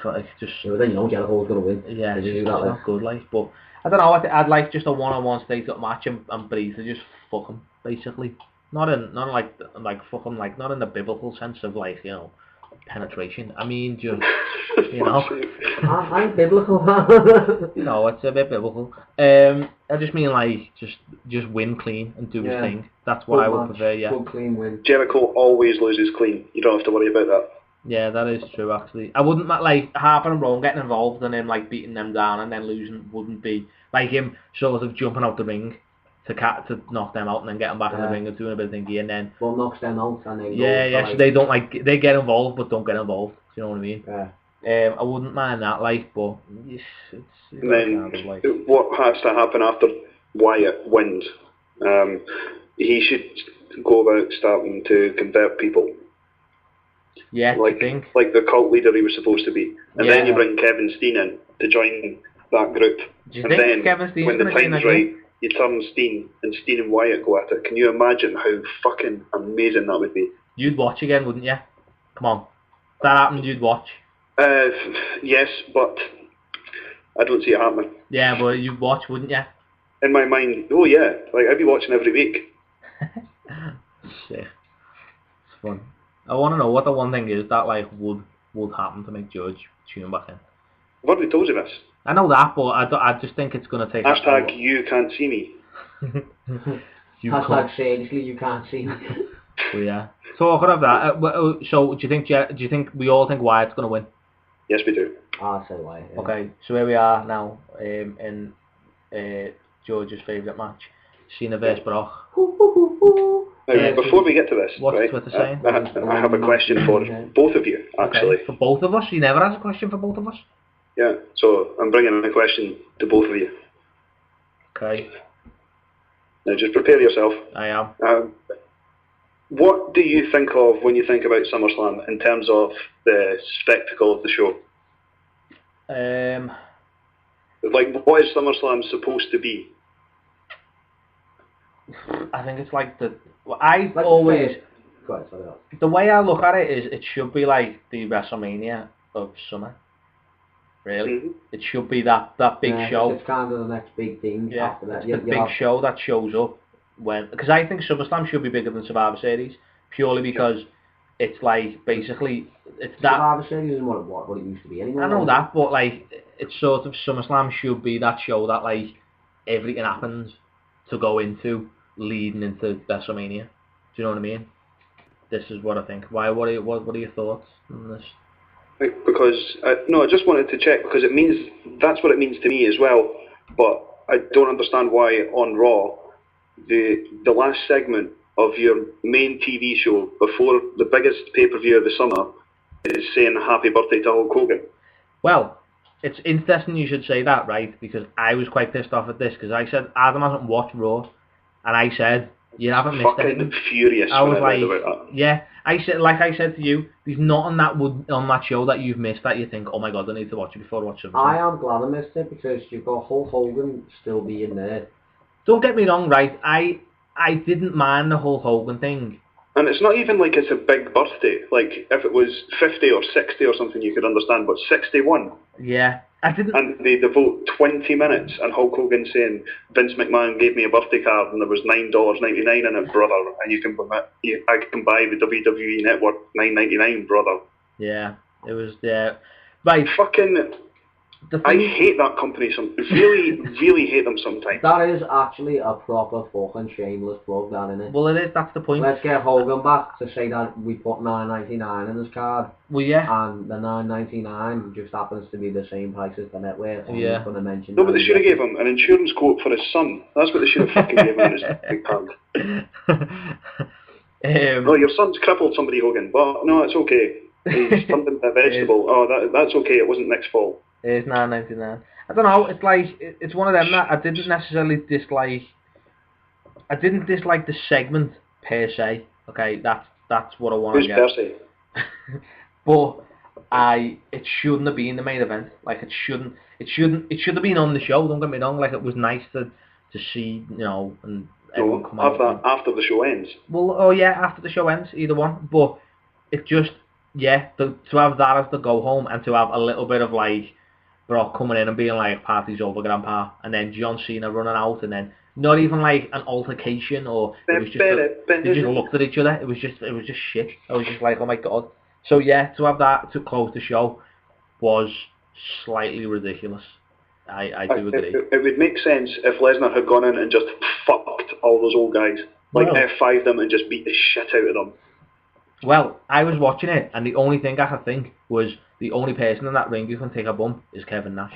it's just. Yeah, then you know Jericho's gonna win. Yeah, it's not good, like. But I don't know. I'd like just a one-on-one straight-up match and Bray to just fuck him, basically. Not in the biblical sense of like, you know, penetration. I mean, just, you know. I'm biblical. No, it's a bit biblical. I just mean like just win clean and do his thing. That's what I would prefer. Yeah. Good clean win. Jericho always loses clean. You don't have to worry about that. Yeah, that is true. Actually, I wouldn't like Harper and Rowan getting involved and him like beating them down and then losing. Wouldn't be like him sort of jumping out the ring to knock them out and then getting back in the ring and doing a bit of thingy and then. Well, knocks them out and then. So they don't they get involved but don't get involved. Do you know what I mean? Yeah. I wouldn't mind that, like, but it's and then kind of like... what has to happen after Wyatt wins? He should go about starting to convert people. Yeah, like the cult leader he was supposed to be, and then you bring Kevin Steen in to join that group. Do you think Kevin Steen's when the time's right, you turn Steen and Wyatt go at it. Can you imagine how fucking amazing that would be? You'd watch again, wouldn't you? Come on, if that happened, you'd watch. Yes, but I don't see it happening. Yeah, but you'd watch, wouldn't you? In my mind, oh yeah, like I'd be watching every week. Shit, it's fun. I want to know what the one thing is that like would happen to make Judge tune back in. I've already told you this. I know that, but I just think it's gonna take. Hashtag you can't see me. Hashtag seriously, you can't see me. Well, yeah. So I could have that. So do you think we all think Wyatt's gonna win? Yes, we do. I'll say Wyatt. Yeah. Okay, so here we are now in George's favourite match, Cena vs Brock. Now, before we get to this, what's right, Twitter saying? I have a question for both of you, actually. Okay. For both of us? He never has a question for both of us? Yeah, so I'm bringing a question to both of you. Okay. Now, just prepare yourself. I am. What do you think of when you think about SummerSlam in terms of the spectacle of the show? Like, what is SummerSlam supposed to be? I think it's like the way I look at it is it should be like the WrestleMania of summer. Really, it should be that big show. It's kind of the next big thing. Yeah, after that. It's the big show that shows up when, because I think SummerSlam should be bigger than Survivor Series purely because it's like basically it's that. Survivor Series isn't what it used to be anymore. I know that, but like it's sort of SummerSlam should be that show that like everything happens to go into leading into WrestleMania. Do you know what I mean? This is what I think. Why? What are your thoughts on this? Because no, I just wanted to check because it means that's what it means to me as well. But I don't understand why on Raw, the last segment of your main TV show before the biggest pay-per-view of the summer is saying happy birthday to Hulk Hogan. Well, it's interesting you should say that, right? Because I was quite pissed off at this because I said Adam hasn't watched Raw, and I said you haven't missed anything. Fucking furious. I was like, about that. Yeah. I said to you, there's nothing on that show that you've missed that you think, oh my god, I need to watch it before I watch it. I am glad I missed it because you've got Hulk Hogan still being there. Don't get me wrong, right? I didn't mind the Hulk Hogan thing. And it's not even like it's a big birthday. Like, if it was 50 or 60 or something, you could understand, but 61. Yeah, I didn't... And they devote 20 minutes and Hulk Hogan saying, Vince McMahon gave me a birthday card and there was $9.99 in it, brother, and I can buy the WWE Network $9.99, brother. Yeah, it was... Right. Fucking... I hate that company. Really, really hate them sometimes. That is actually a proper fucking shameless plug, that, isn't it? Well, it is. That's the point. Let's get Hogan back to say that we put $9.99 in his card. Well, yeah. And the $9.99 just happens to be the same price as the network. Yeah. Going to mention no, but they should have gave him an insurance quote for his son. That's what they should have fucking given him in his big card. No, your son's crippled somebody, Hogan. But no, it's okay. He's turned into a vegetable. That's okay. It wasn't Nick's fault. It is $9.99. I don't know. It's like it's one of them that I didn't necessarily dislike. I didn't dislike the segment per se. Okay, that's what I want to get. Who's per se? But it shouldn't have been the main event. Like it should have been on the show. Don't get me wrong. Like it was nice to see, you know, and everyone come out. After the show ends. Well, oh yeah, after the show ends, either one. But it just to have that as the go home and to have a little bit of like Brock coming in and being like, party's over, grandpa, and then John Cena running out, and then not even like an altercation, or it was just they just looked at each other. It was just shit. I was just like, oh my god, So yeah, to have that to close the show was slightly ridiculous. I do agree. It would make sense if Lesnar had gone in and just fucked all those old guys. Like F5 them and just beat the shit out of them. Well, I was watching it, and the only thing I could think was the only person in that ring who can take a bump is Kevin Nash.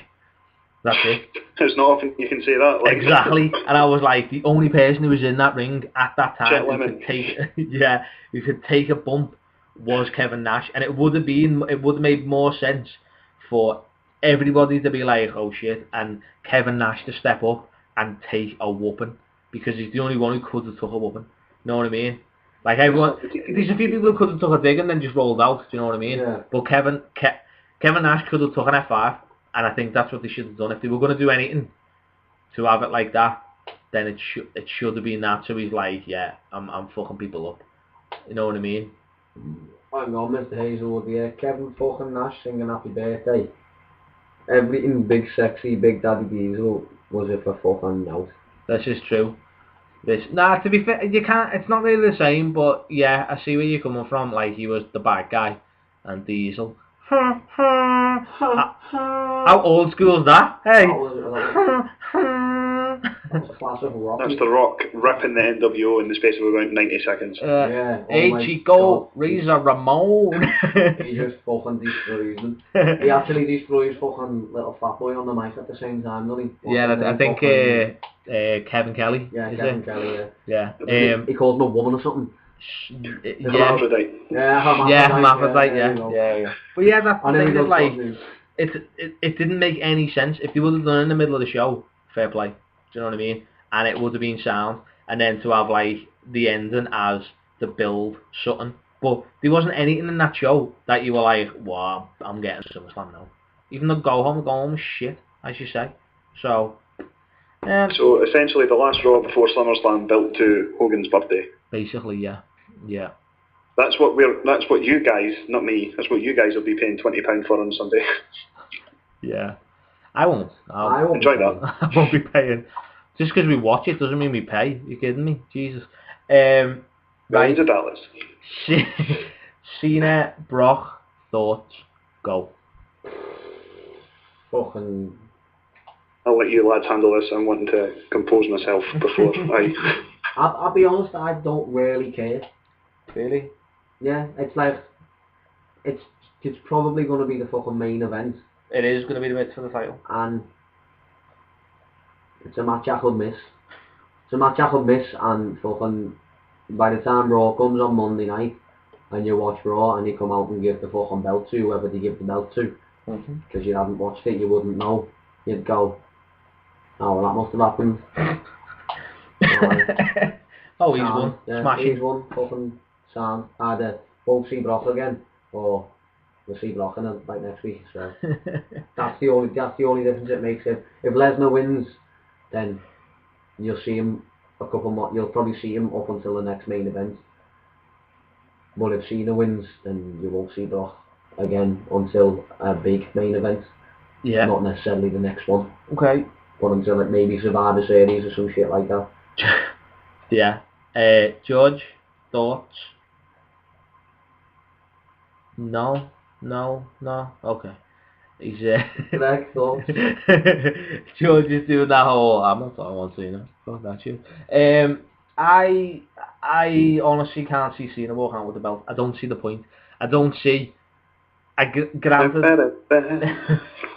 That's it. It's not often you can say that. Like. Exactly. And I was like, the only person who was in that ring at that time who could take a bump was Kevin Nash, and it would have made more sense for everybody to be like, oh shit, and Kevin Nash to step up and take a whooping, because he's the only one who could have took a whooping. You know what I mean? Like everyone, there's a few people who could have took a dig and then just rolled out. Do you know what I mean? Yeah. But Kevin Nash could have took an F5, and I think that's what they should have done. If they were going to do anything to have it like that, then it should have been that. So he's like, yeah, I'm fucking people up. You know what I mean? Hang on, Mr. Hazelwood, yeah. Kevin fucking Nash singing Happy Birthday. Everything big sexy, big daddy Diesel was it for fucking out. This is true. To be fair, you can't. It's not really the same, but yeah, I see where you're coming from. Like he was the bad guy, and Diesel. How old school is that? Hey. That's The Rock ripping the NWO in the space of about 90 seconds. Hey Chico, Razor Ramon. He just fucking destroys him. He actually destroys fucking little fat boy on the mic at the same time, doesn't he? Yeah, I think Kevin Kelly. Yeah, Kevin Kelly, yeah. He calls him a woman or something. Hermaphrodite. Hermaphrodite, yeah. But yeah, that's the thing, that, like, it didn't make any sense. If they would have done it in the middle of the show, fair play. Do you know what I mean? And it would have been sound. And then to have, like, the ending as the build something. But there wasn't anything in that show that you were like, wow, I'm getting SummerSlam now. Even the go home was shit, as you say. So, so essentially the last Raw before SummerSlam built to Hogan's birthday. Basically, yeah. That's what you guys, not me, that's what you guys will be paying £20 for on Sunday. Yeah. I won't. I won't enjoy that. I won't be paying. Just because we watch it doesn't mean we pay. You kidding me? Jesus. Right. Millions of dollars. Cena, Brock, thoughts, go. Fucking... I'll let you lads handle this. I'm wanting to compose myself before I'll be honest, I don't really care. Really? Yeah, it's like... It's probably going to be the fucking main event. It is going to be the match for the title. And... It's a match I could miss. And fucking... By the time Raw comes on Monday night, and you watch Raw, and you come out and give the fucking belt to whoever they give the belt to, because you haven't watched it, you wouldn't know. You'd go, oh, well, that must have happened. Oh, he's won. Yeah, Smashing. he's won. Fucking sound. Either won't see Brock again, or we'll see Brock in it, like next week. So that's the only difference it makes. If Lesnar wins, then you'll see him a couple more. You'll probably see him up until the next main event. But if Cena wins, then you won't see Brock again until a big main event. Yeah. Not necessarily the next one. Okay. But until it maybe Survivor Series or some shit like that. Yeah. George, thoughts? No. Okay. He's Correct, thoughts? George is doing that whole, I'm not talking about Cena. Fuck that shit. I honestly can't see Cena walking out with the belt. I don't see the point. I don't see...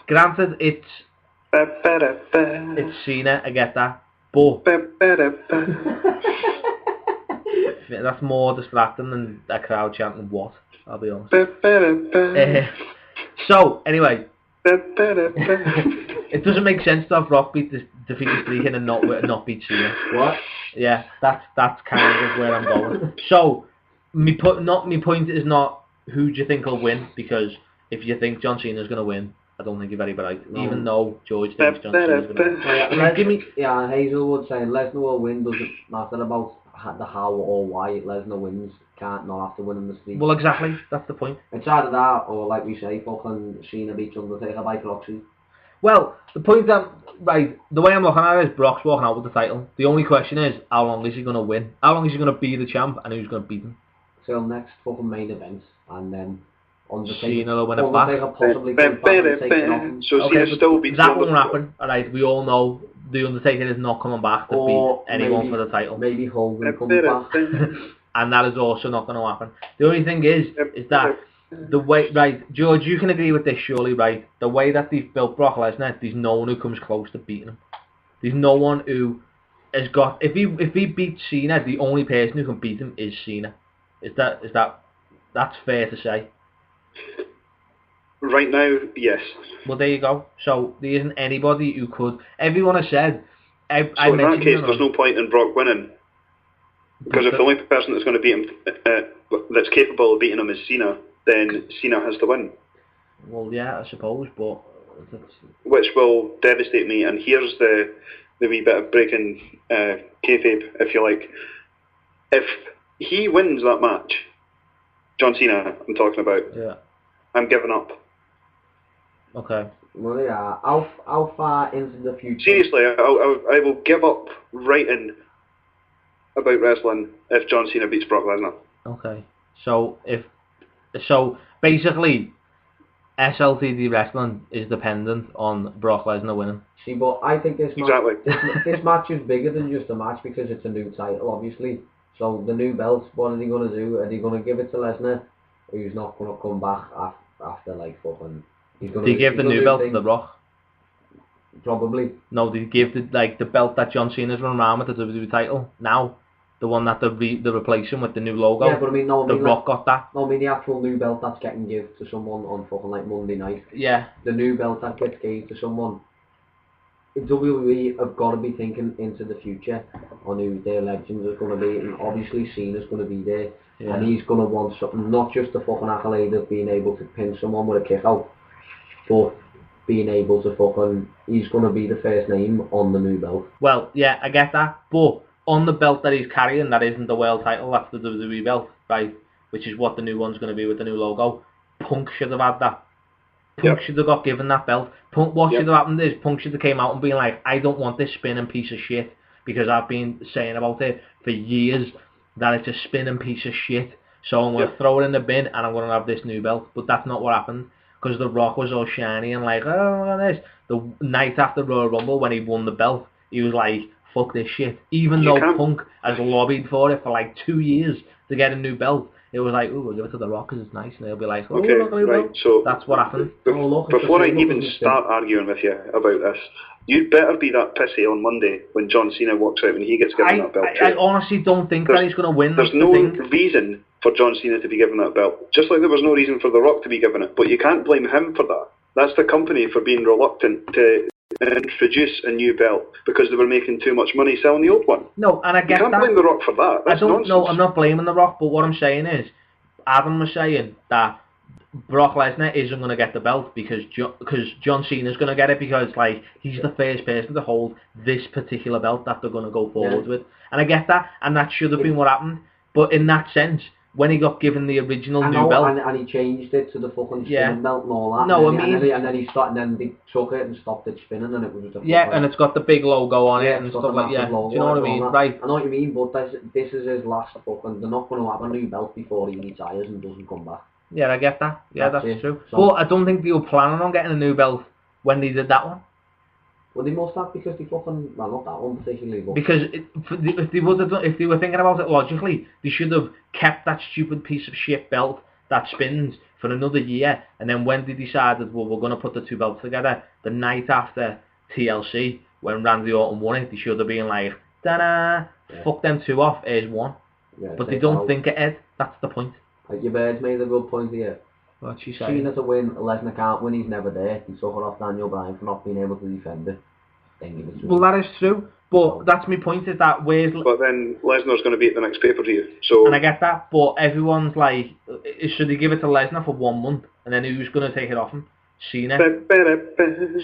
Granted, it's Cena, I get that, but that's more distracting than a crowd chanting what, I'll be honest. So, anyway, it doesn't make sense to have Rock defeat the Streak and not beat Cena. What? Yeah, that's kind of where I'm going. So, my point is not who do you think will win, because if you think John Cena's going to win, I don't think you're very right. No. Even though George thinks John Cena's going to win. Yeah, Hazelwood saying Lesnar will win doesn't matter about the how or why Lesnar wins. Can't not have to win in the Streak. Well, exactly. That's the point. It's either that or, like we say, fucking Cena beats Undertaker by proxy. Well, the point that, right, the way I'm looking at it is Brock's walking out with the title. The only question is, how long is he going to win? How long is he going to be the champ, and who's going to beat him? Till next fucking main event, and then Cena will win it back. Possibly comes back and takes it off him. So Cena still beats that won't happen. Alright, we all know the Undertaker is not coming back to beat anyone for the title. Maybe Hogan comes back. And that is also not going to happen. The only thing is that the way, right, George, you can agree with this surely, right? The way that they've built Brock Lesnar, there's no one who comes close to beating him. There's no one who has got, if he beats Cena, the only person who can beat him is Cena. That's fair to say? Right now, yes. Well, there you go. So there isn't anybody who could. Everyone has said. So in that case, there's no point in Brock winning. Because if the only person that's going to beat him, that's capable of beating him is Cena, then Cena has to win. Well, yeah, I suppose, but... Which will devastate me, and here's the wee bit of breaking kayfabe, if you like. If he wins that match, John Cena, I'm talking about, yeah, I'm giving up. Okay. Well, yeah, how far into the future... Seriously, I will give up writing about wrestling if John Cena beats Brock Lesnar. Okay. So basically SLTD wrestling is dependent on Brock Lesnar winning. See, but I think this match is bigger than just a match because it's a new title, obviously. So the new belt, what are they going to do? Are they going to give it to Lesnar, who's not going to come back after like fucking... They give the new belt to The Rock? Probably. No, they give the belt that John Cena's running around with, the WWE title now. The one that they're replacing with the new logo. Yeah, but I mean, The Rock got that. No, I mean the actual new belt that's getting given to someone on fucking like Monday night. Yeah. The new belt that gets given to someone. WWE have got to be thinking into the future on who their legends are going to be, and obviously Cena's going to be there, and he's going to want something, not just the fucking accolade of being able to pin someone with a kick out, but being able to fucking, he's going to be the first name on the new belt. Well, yeah, I get that, but on the belt that he's carrying, that isn't the world title, that's the WWE belt, right? Which is what the new one's going to be with the new logo. Punk should have had that. Punk should have got given that belt. What should have happened is Punk should have came out and been like, I don't want this spinning piece of shit, because I've been saying about it for years that it's a spinning piece of shit, so I'm going to throw it in the bin and I'm going to have this new belt. But that's not what happened, because The Rock was all shiny and like, oh, look at this. The night after Royal Rumble, when he won the belt, he was like, fuck this shit. Even though Punk has lobbied for it for like 2 years to get a new belt, it was like, ooh, we'll give it to The Rock because it's nice, and they'll be like, oh, okay, look, right, so that's what happened. Before I even start arguing with you about this, you'd better be that pissy on Monday when John Cena walks out and he gets given that belt. I honestly don't think that he's going to win. There's no reason for John Cena to be given that belt, just like there was no reason for The Rock to be given it, but you can't blame him for that. That's the company for being reluctant to introduce a new belt because they were making too much money selling the old one. No, and I get that. You can't blame The Rock for that. That's nonsense. No, I'm not blaming The Rock, but what I'm saying is, Adam was saying that Brock Lesnar isn't going to get the belt because John Cena's going to get it, because like he's the first person to hold this particular belt that they're going to go forward with. And I get that, and that should have been what happened. But in that sense, when he got given the original new belt, and he changed it to the fucking spinning belt and all that. No, and then they took it and stopped it spinning, and it was just and it's got the big logo on it and stuff like that. Do you know what I mean? Right. I know what you mean, but this is his last fucking. They're not going to have a new belt before he retires and doesn't come back. Yeah, I get that. Yeah, that's true. But I don't think they were planning on getting a new belt when they did that one. Well, they must have, because they fucking... Well, not that one particularly, but... Because if they were thinking about it logically, they should have kept that stupid piece of shit belt that spins for another year, and then when they decided, well, we're going to put the two belts together, the night after TLC, when Randy Orton won it, they should have been like, ta-da, fuck them two off, here's one. Yeah, but they don't think it, Ed. That's the point. Like, your bird's made a good point here. What's she saying? Cena to win, Lesnar can't win, he's never there. He took it off Daniel Bryan for not being able to defend it. Well, that is true, but that's my point, is that where's... But then Lesnar's going to be at the next pay-per-view, so... And I get that, but everyone's like, should they give it to Lesnar for 1 month, and then who's going to take it off him? Cena.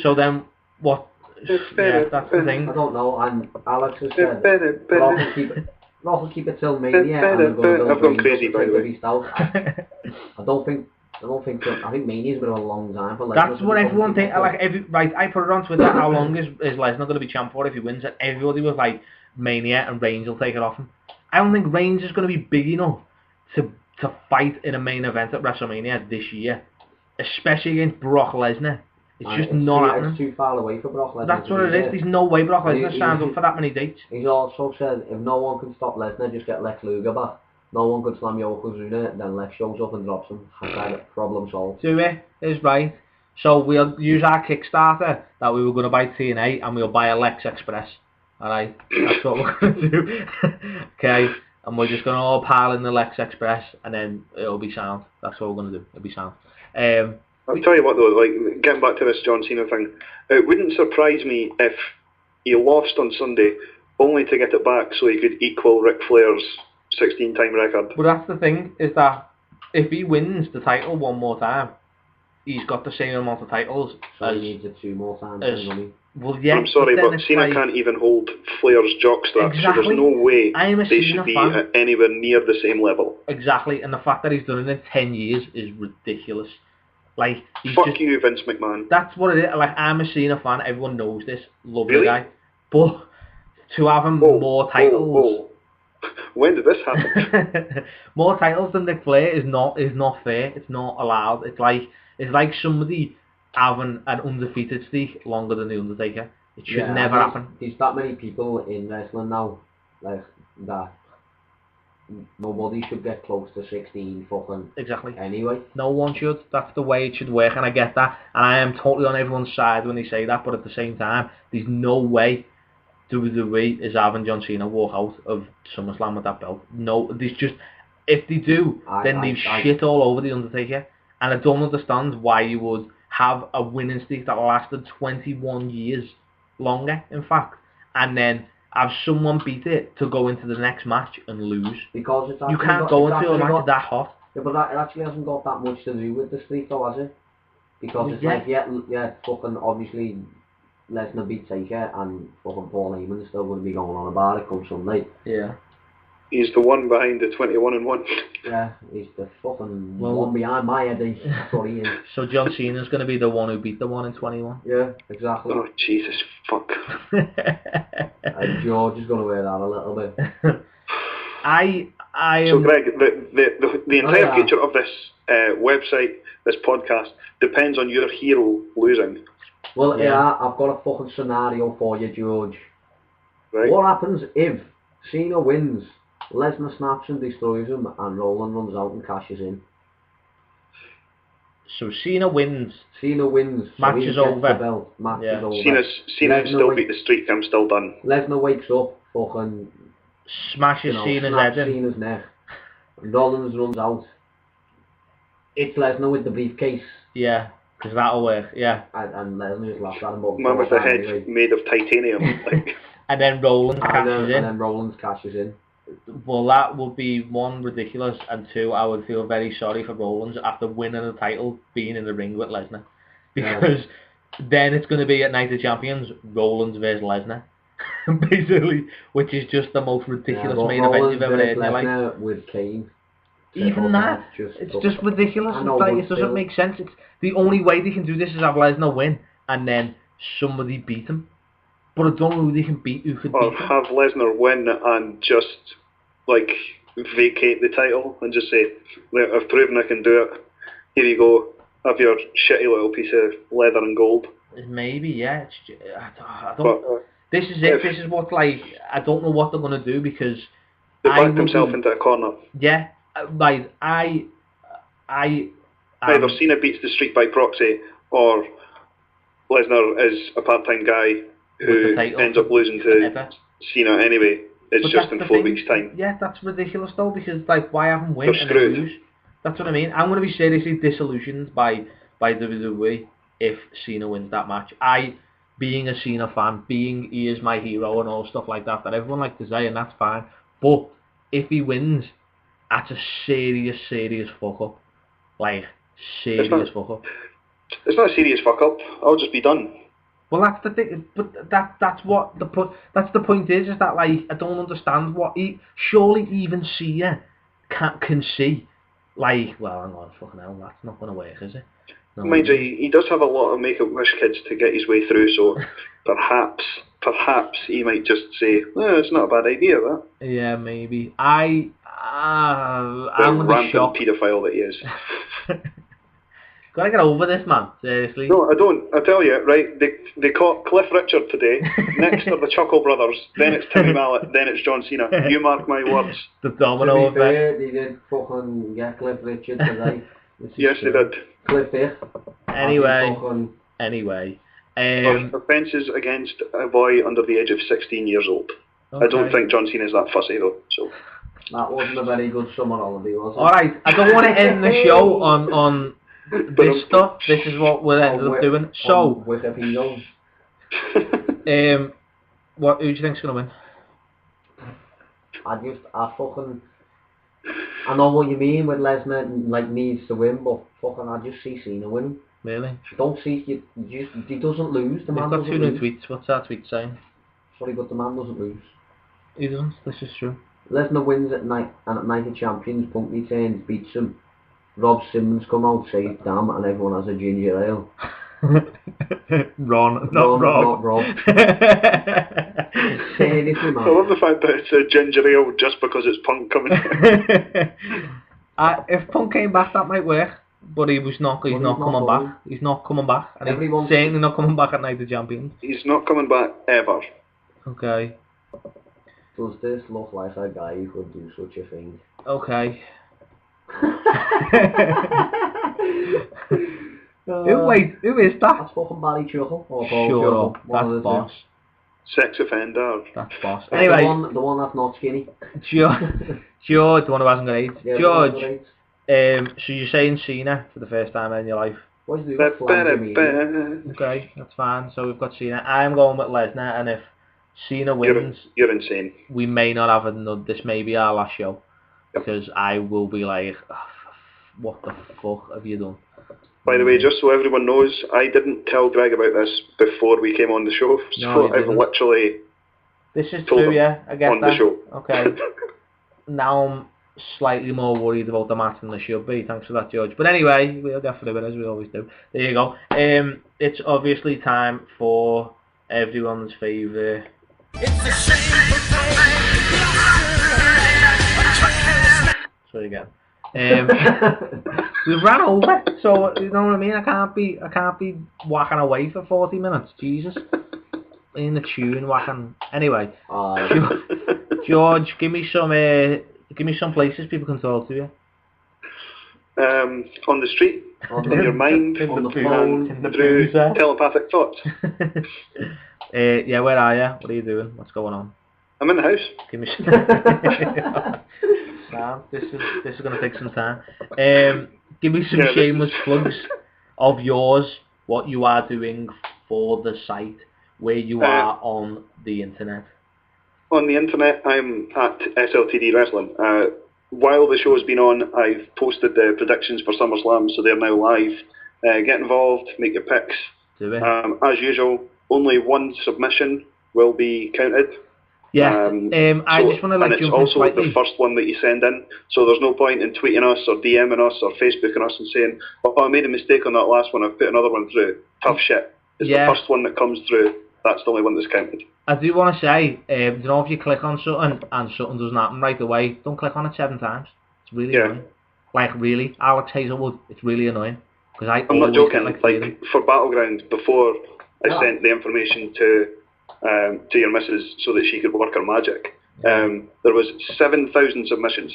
So then, what... Yeah, that's the thing. I don't know, and Alex has said, not to keep it till Mania, and I've gone crazy, by the way. I think Mania's been a long time for Lesnar. That's what everyone thinks. Like, I put it on Twitter, how long is Lesnar going to be champ for if he wins it? Everybody was like, Mania and Reigns will take it off him. I don't think Reigns is going to be big enough to to fight in a main event at WrestleMania this year, especially against Brock Lesnar. It's just not happening. It's too far away for Brock Lesnar. That's what it is. There's no way Brock Lesnar signed up for that many dates. He's also said if no one can stop Lesnar, just get Lex Luger back. No one could slam Yokozuna, then Lex shows up and drops him. Problem solved. Do it is right. So we'll use our Kickstarter that we were going to buy TNA and we'll buy a Lex Express. Alright, that's what we're going to do. Okay, and we're just going to all pile in the Lex Express and then it'll be sound. That's what we're going to do. It'll be sound. I'll tell you what though, like getting back to this John Cena thing, it wouldn't surprise me if he lost on Sunday only to get it back so he could equal Ric Flair's 16-time record. But that's the thing, is that if he wins the title one more time, he's got the same amount of titles. So he needs it 2 more times. Well, yeah. I'm sorry, but Cena can't even hold Flair's jockstrap, so there's no way they should be at anywhere near the same level. Exactly, and the fact that he's done it in 10 years is ridiculous. Like, fuck you, Vince McMahon. That's what it is. Like, I'm a Cena fan, everyone knows this. Love the guy. But to have him more titles... When did this happen? More titles than Ric Flair is not fair. It's not allowed. It's like somebody having an undefeated streak longer than the Undertaker. It should never happen. There's that many people in wrestling now, like that. Nobody should get close to 16 fucking. Exactly. Anyway. No one should. That's the way it should work, and I get that. And I am totally on everyone's side when they say that. But at the same time, there's no way WWE is having John Cena walk out of SummerSlam with that belt. No, there's just, if they do, then they've shit all over the Undertaker. And I don't understand why you would have a winning streak that lasted 21 years longer, in fact, and then have someone beat it to go into the next match and lose. Because it's you can't go into a match that hot. Yeah, but that actually hasn't got that much to do with the streak, though, has it? Because it's like, fucking obviously Lesnar beat Taker and fucking Paul Heyman is still going to be going on about it come Sunday. Yeah. He's the one behind the 21-1. Yeah, he's the fucking one behind my head. Sorry. So John Cena's going to be the one who beat the one in 21? Yeah, exactly. Oh, Jesus, fuck. And George is going to wear that a little bit. So Greg, the entire future of this website, this podcast, depends on your hero losing. Well, I've got a fucking scenario for you, George. Right. What happens if Cena wins, Lesnar snaps and destroys him, and Roland runs out and cashes in? So Cena wins. Match is over. Match is over. Cena still beat the streak. I'm still done. Lesnar wakes up, fucking smashes Cena's head in. Cena's neck. Rollins runs out. It's Lesnar with the briefcase. Yeah, because that'll work. Yeah. And Lesnar just laughs at him. Man with the head made of titanium. And then Rollins cashes in. And then Rollins cashes in. Well, that would be 1, ridiculous, and 2, I would feel very sorry for Rollins after winning the title, being in the ring with Lesnar. Because then it's going to be at Night of Champions, Rollins versus Lesnar. Basically, which is just the most ridiculous main event you've ever heard in your life. With Kane. Even that, it's just ridiculous. It doesn't make sense. It's the only way they can do this is have Lesnar win, and then somebody beat him. But I don't know who they can beat. Who could beat him? Have Lesnar win and just vacate the title and just say, "I've proven I can do it. Here you go. Have your shitty little piece of leather and gold." Maybe, yeah. I don't. This is it. This is what I don't know what they're gonna do because they backed himself into a corner. Yeah, right. Either Cena beats the streak by proxy, or Lesnar is a part-time guy who ends up losing to Cena anyway. It's just in 4 weeks' time. Yeah, that's ridiculous though, because why have him win and then lose? That's what I mean. I'm going to be seriously disillusioned by WWE if Cena wins that match. Being a Cena fan, he is my hero and all stuff like that everyone likes to say, and that's fine. But if he wins, that's a serious fuck up. Serious fuck up. It's not a serious fuck up. I'll just be done. Well, that's the thing, but that's what that's the point is that I don't understand what surely even Cena can see. Well, hang on, fucking hell, that's not going to work, is it? No. Mind you, he does have a lot of Make-A-Wish kids to get his way through, so perhaps he might just say, it's not a bad idea, that. Yeah, maybe. I I'm gonna be rampant shocked. paedophile that he is. Gotta get over this, man. Seriously. No, I don't. I tell you, right? They caught Cliff Richard today. Next are the Chuckle Brothers. Then it's Timmy Mallet. Then it's John Cena. You mark my words. The domino To be fair, they did fucking get Cliff Richard today. Yes, they did. Cliff here. Anyway. Offences against a boy under the age of 16 years old. Okay. I don't think John Cena's that fussy though. So that wasn't a very good summer holiday, was it? Alright, I don't want to end the show on this stuff. This is what we'll end up doing. So, who do you think's gonna win? I know what you mean with Lesnar, like, needs to win, but fucking I just see Cena winning. Really? Don't see he doesn't lose. The man got doesn't 2 new lose. tweets. What's that tweet saying? Sorry, but the man doesn't lose. He doesn't. This is true. Lesnar wins at night, and at Night of Champions, Punk returns, beats him. Rob Simmons come out, says damn, and everyone has a ginger ale. Ron, not Rob. Seriously, man. I love the fact that it's a ginger ale just because it's Punk coming. If Punk came back, that might work. But he's not coming back. He's not coming back. And he's certainly not coming back at Night of Champions. He's not coming back ever. Okay. Does this look like a guy who could do such a thing? Okay. Who is that? That's fucking Barry Chuckle. Shut up. That's Boss. Sex offender. That's Boss. Anyway. The one that's not skinny. George, the one who hasn't got AIDS. Yeah, George, so you're saying Cena for the first time in your life? What's the Okay, that's fine. So we've got Cena. I'm going with Lesnar, and if Cena wins, you're insane. We may not have another. This may be our last show, because I will be like, oh, what the fuck have you done? By the way, just so everyone knows, I didn't tell Greg about this before we came on the show. So no, I've literally. This is true, yeah. I get on that. The show. Okay. Now I'm slightly more worried about the match than I should be. Thanks for that, George. But anyway, we'll get through it as we always do. There you go. It's obviously time for everyone's favourite. It's a shame. Sorry again. We've ran over, so you know what I mean. I can't be whacking away for 40 minutes. Jesus, in the tune whacking. Anyway, George, give me some places people can talk to you. On the street, on your mind, on the phone, through telepathic thoughts. Yeah, where are you? What are you doing? What's going on? I'm in the house. Give me some. Sam, this is going to take some time. Give me some shameless plugs of yours, what you are doing for the site, where you are on the internet. On the internet, I'm at SLTD Wrestling. While the show's been on, I've posted the predictions for SummerSlam, so they're now live. Get involved, make your picks. Do it. As usual, only one submission will be counted. Yeah, I just want to and it's also the first one that you send in, so there's no point in tweeting us or DMing us or Facebooking us and saying, oh, I made a mistake on that last one, I've put another one through. Tough shit. It's the first one that comes through, that's the only one that's counted. I do want to say, you know, if you click on something and something doesn't happen right away, don't click on it 7 times. It's really annoying. Like, really, Alex Hazelwood, it's really annoying. I'm not joking, like for Battleground, before I sent the information to your missus so that she could work her magic. There was 7,000 submissions.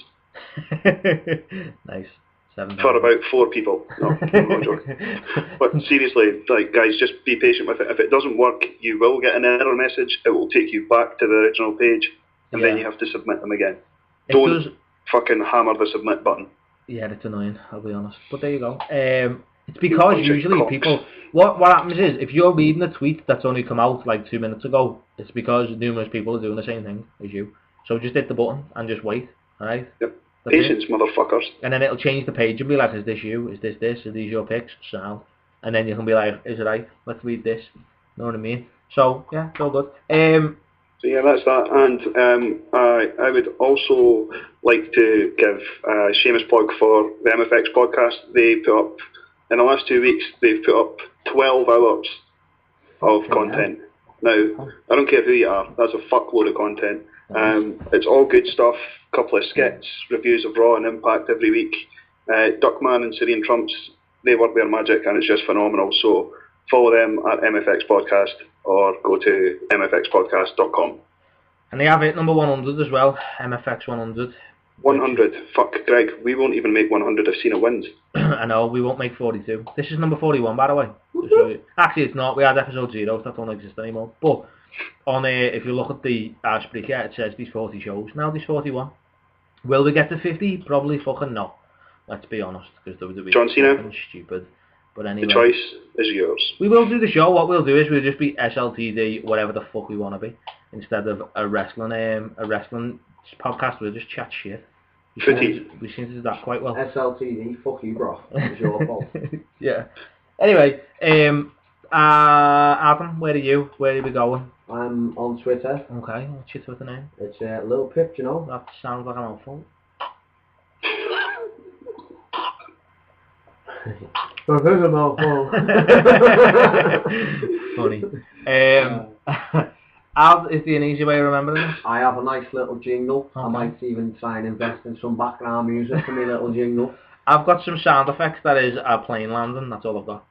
Nice. 7,000. For about 4 people. No, I'm not joking. But seriously, like, guys, just be patient with it. If it doesn't work, you will get an error message. It will take you back to the original page, and then you have to submit them again. Don't fucking hammer the submit button. Yeah, it's annoying, I'll be honest. But there you go. It's because usually people... What happens is, if you're reading a tweet that's only come out like 2 minutes ago, it's because numerous people are doing the same thing as you. So just hit the button and just wait, alright? Yep. Patience, motherfuckers. And then it'll change the page and be like, is this you? Is this this? Are these your picks? Sound. And then you can be like, is it right? Let's read this. You know what I mean? So, yeah, it's all good. So yeah, that's that. And I would also like to give a shameless plug for the MFX podcast. They put up, in the last 2 weeks, they've put up 12 hours of content. Now, I don't care who you are, that's a fuckload of content. It's all good stuff, couple of skits, reviews of Raw and Impact every week. Duckman and Syrian Trumps, they work their magic and it's just phenomenal. So follow them at MFX Podcast or go to mfxpodcast.com. And they have it number 100 as well, MFX 100. 100. Fuck, Greg, we won't even make 100 if Cena wins. I know, we won't make 42. This is number 41, by the way. Actually, it's not. We had episode 0, that don't exist anymore. But on if you look at the Spreaker, it says these 40 shows. Now there's 41. Will we get to 50? Probably fucking not. Let's be honest, because WWE John Cena? fucking stupid. But anyway, the choice is yours. We will do the show. What we'll do is we'll just be SLTD, whatever the fuck we want to be, instead of a wrestling podcast. We'll just chat shit. We seem to do that quite well. SLTD, fuck you, bro. It's your fault. Yeah. Anyway, Adam, where are we going? I'm on Twitter. Okay, what's your Twitter name? It's Little Pip, you know. That sounds like an mouthful. That is a mouthful. Funny. Is there an easy way of remembering this? I have a nice little jingle. Okay. I might even try and invest in some background music for my little jingle. I've got some sound effects. That is a plane landing. That's all I've got.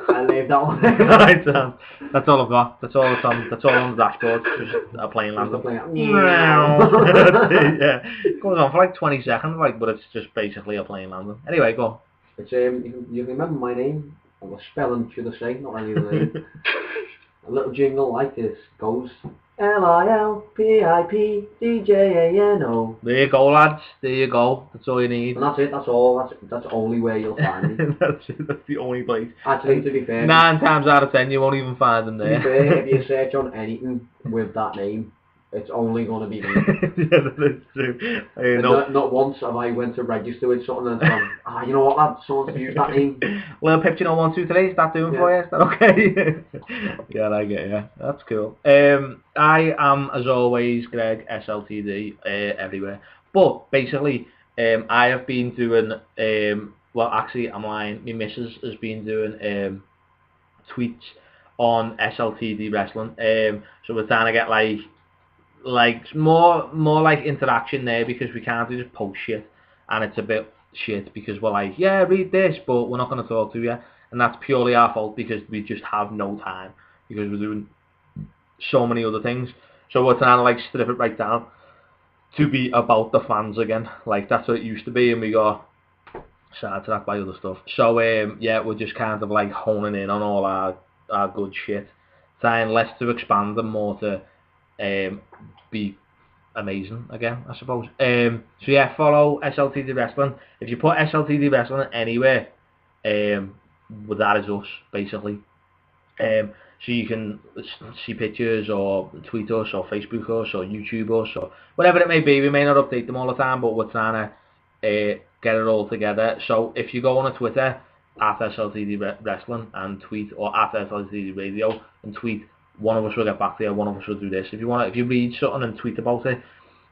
I leave that one. Right, that's all I've got. That's all on the dashboard. Just a plane landing. Yeah, it goes on for like 20 seconds, but it's just basically a plane landing. Anyway, go on. It's you can remember my name. Or the spelling, should I say, not really the name. A little jingle like this goes LILPIPDJANO. There you go, lads. There you go. That's all you need. And that's it. That's all. That's only where you'll find me. That's it. That's the only place. Actually, to be fair, 9 times out of 10, you won't even find them there. To be fair, if you search on anything with that name, it's only going to be me. Yeah, that's true. Not once have I went to register with something and gone, you know what, lad, someone's used that name. Little Pip, 1, 2, 3, is that doing for you? Is that okay? Yeah, I get you. That's cool. I am, as always, Greg, SLTD, everywhere. But, basically, I have been doing, well, actually, I'm lying. My missus has been doing tweets on SLTD Wrestling. So we're trying to get, more like interaction there, because we can't just post shit and it's a bit shit because we're like, yeah, read this, but we're not going to talk to you, and that's purely our fault because we just have no time because we're doing so many other things. So we're trying to strip it right down to be about the fans again. That's what it used to be, and we got sidetracked by other stuff. So yeah, we're just kind of honing in on all our good shit, trying less to expand and more to be amazing again, I suppose. So yeah, follow SLTD Wrestling. If you put SLTD Wrestling anywhere, well, that is us, basically. So you can see pictures or tweet us or Facebook us or YouTube us or whatever it may be. We may not update them all the time, but we're trying to get it all together. So if you go on a Twitter at SLTD Wrestling and tweet, or at SLTD Radio and tweet, one of us will get back to you, one of us will do this. If you read something and tweet about it,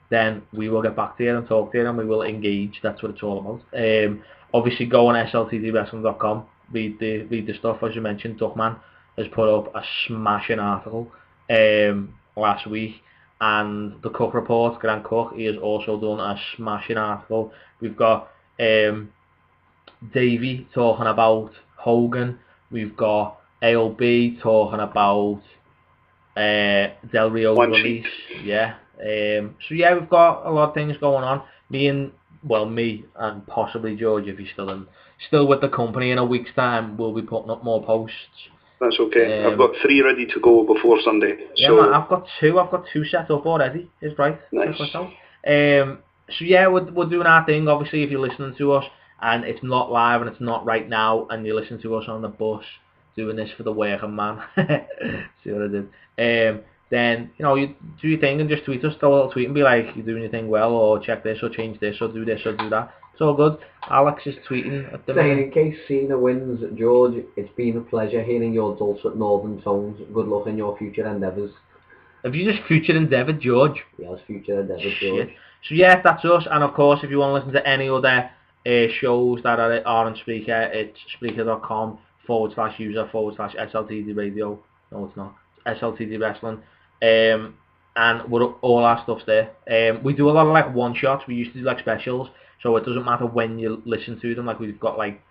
then we will get back to you and talk to you and we will engage. That's what it's all about. Obviously go on sltdwrestling.com, read the stuff. As you mentioned, Duckman has put up a smashing article last week, and the Cook Report, Grant Cook, he has also done a smashing article. We've got Davey talking about Hogan, we've got AOB talking about Del Rio's release. Yeah. So yeah, we've got a lot of things going on. Me and possibly George, if he's still with the company in a week's time, we'll be putting up more posts. That's okay. I've got 3 ready to go before Sunday. Yeah, man, I've got 2 set up already. Is right. Nice. So yeah, we're doing our thing. Obviously, if you're listening to us and it's not live and it's not right now, and you listen to us on the bus doing this for the working man, see what I did? Then you do your thing and just tweet us, throw a little tweet and be like, you're doing your thing well, or check this, or change this, or do this, or do that. It's all good. Alex is tweeting at the Saying, minute. in case Cena wins, George, it's been a pleasure hearing your dulcet northern tones. Good luck in your future endeavours. Have you just future endeavoured, George? Yes, future endeavours, George. Shit. So yeah, that's us. And of course, if you want to listen to any other shows that are on Spreaker, it's Spreaker.com/user/SLTD Radio. No, it's not. SLTD Wrestling. and all our stuff's there. We do a lot of like one shots. We used to do like specials, so it doesn't matter when you listen to them. Like we've got like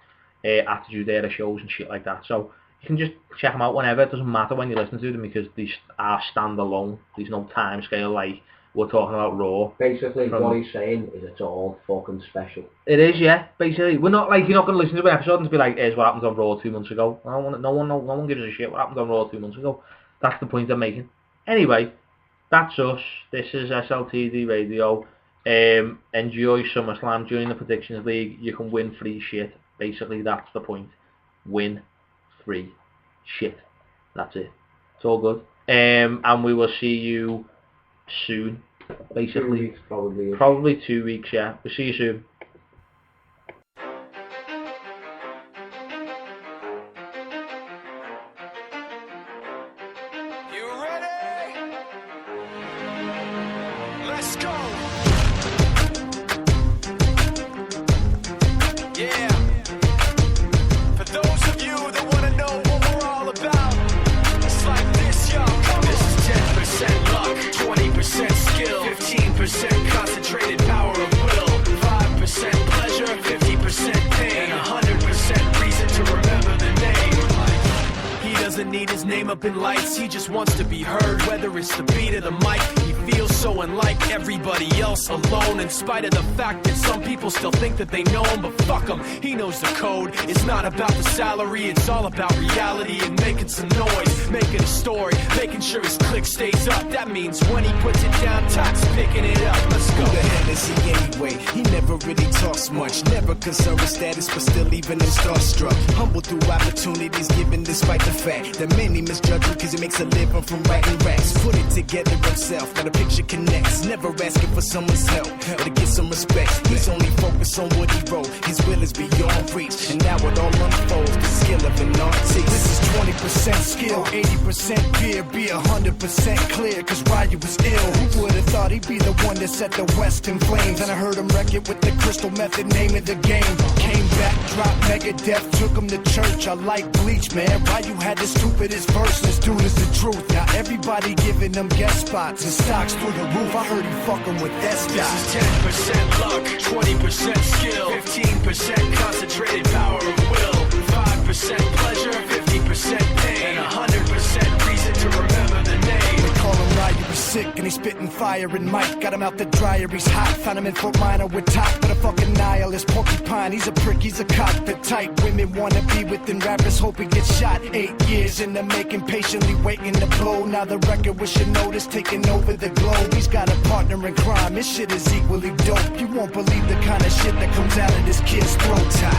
Attitude Era shows and shit like that. So you can just check them out whenever. It doesn't matter when you listen to them because they are standalone. There's no time scale like we're talking about Raw. Basically, what he's saying is it's all fucking special. It is, yeah. Basically, we're not like, you're not going to listen to an episode and be like, here's what happened on Raw 2 months ago. No one gives a shit what happened on Raw 2 months ago. That's the point I'm making. Anyway, that's us. This is SLTD Radio. Enjoy SummerSlam. Join the Predictions League. You can win free shit. Basically, that's the point. Win free shit. That's it. It's all good. And we will see you soon. Basically. 2 weeks, probably. Probably 2 weeks, yeah. We'll see you soon. You ready? Let's go. Yeah. For those of you that want to know what we're all about, it's like this, y'all. This is 10% luck, 20% skill, 15% concentrated power of will, 5% pleasure, 50% pain, and 100% reason to remember the name. He doesn't need his name up in lights, he just wants to be heard, whether it's the beat of the mic. He feels so unlike everybody else, alone, in spite of the fact that some people still think that they know him, but fuck him, he knows the code. It's not about the salary, it's all about reality and making some noise, making a story, making sure his click stays up. That means when he puts it down, Todd's picking it up. Let's go. Who the hell is he anyway? He never really talks much, never concerned with status, but still even him starstruck. Humble through opportunities given despite the fact that many misjudge him cause he makes a living from writing raps. Put it together himself, now the picture connects. Never asking for someone's help or to get some respect. He's only focused on what he wrote. His will is beyond reach, and now it all unfolds. The skill of an artist. This is 20% skill, 80% fear, be 100% clear. Cause Ryu was ill. Who would have thought he'd be the one that set the West in flames? And I heard him wreck it with the crystal method, name of the game. Came back, dropped Megadeth, took him to church. I like Bleach, man. Ryu had the stupidest verse. This dude is the truth. Now everybody giving them guest spots and stocks through the roof. I heard he fucking with that This is 10% luck, 20% skill, 15% concentrated power of will, 5% pleasure, 50% pain, and 100% reason to remember the name. They call him Ryu, he's sick and he's spitting fire and Mike got him out the dryer, he's hot. Found him in Fort Minor with top, but a fucking nihilist porcupine. He's a prick, he's a cockpit type. Women wanna be within rappers, hope he gets shot. 8 years in the making, patiently waiting to blow. Now the record with your notice taking over the globe. He's got a partner in crime, his shit is equally dope. You won't believe the kind of shit that comes out of this kid's throat. Top.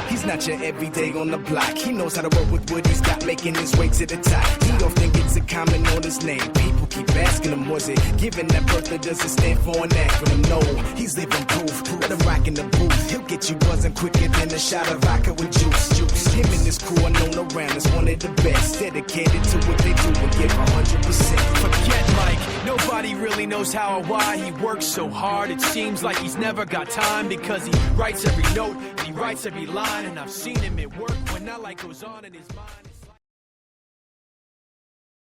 He's not your everyday on the block. He knows how to work with what he's got, making his way to the top. He don't think it's a comment on his name. People keep asking him, was it given that birth or does it stand for an acronym? No, he's living proof. Let him rock in the booth. He'll get you buzzing quicker than a shot of vodka with juice. Him and his crew are known around as one of the best. Dedicated to what they do and give 100%. Forget Mike, nobody really knows how or why he works so hard. It seems like he's never got time because he writes every note and he writes every line. And I've seen him at work when that light goes on in his mind.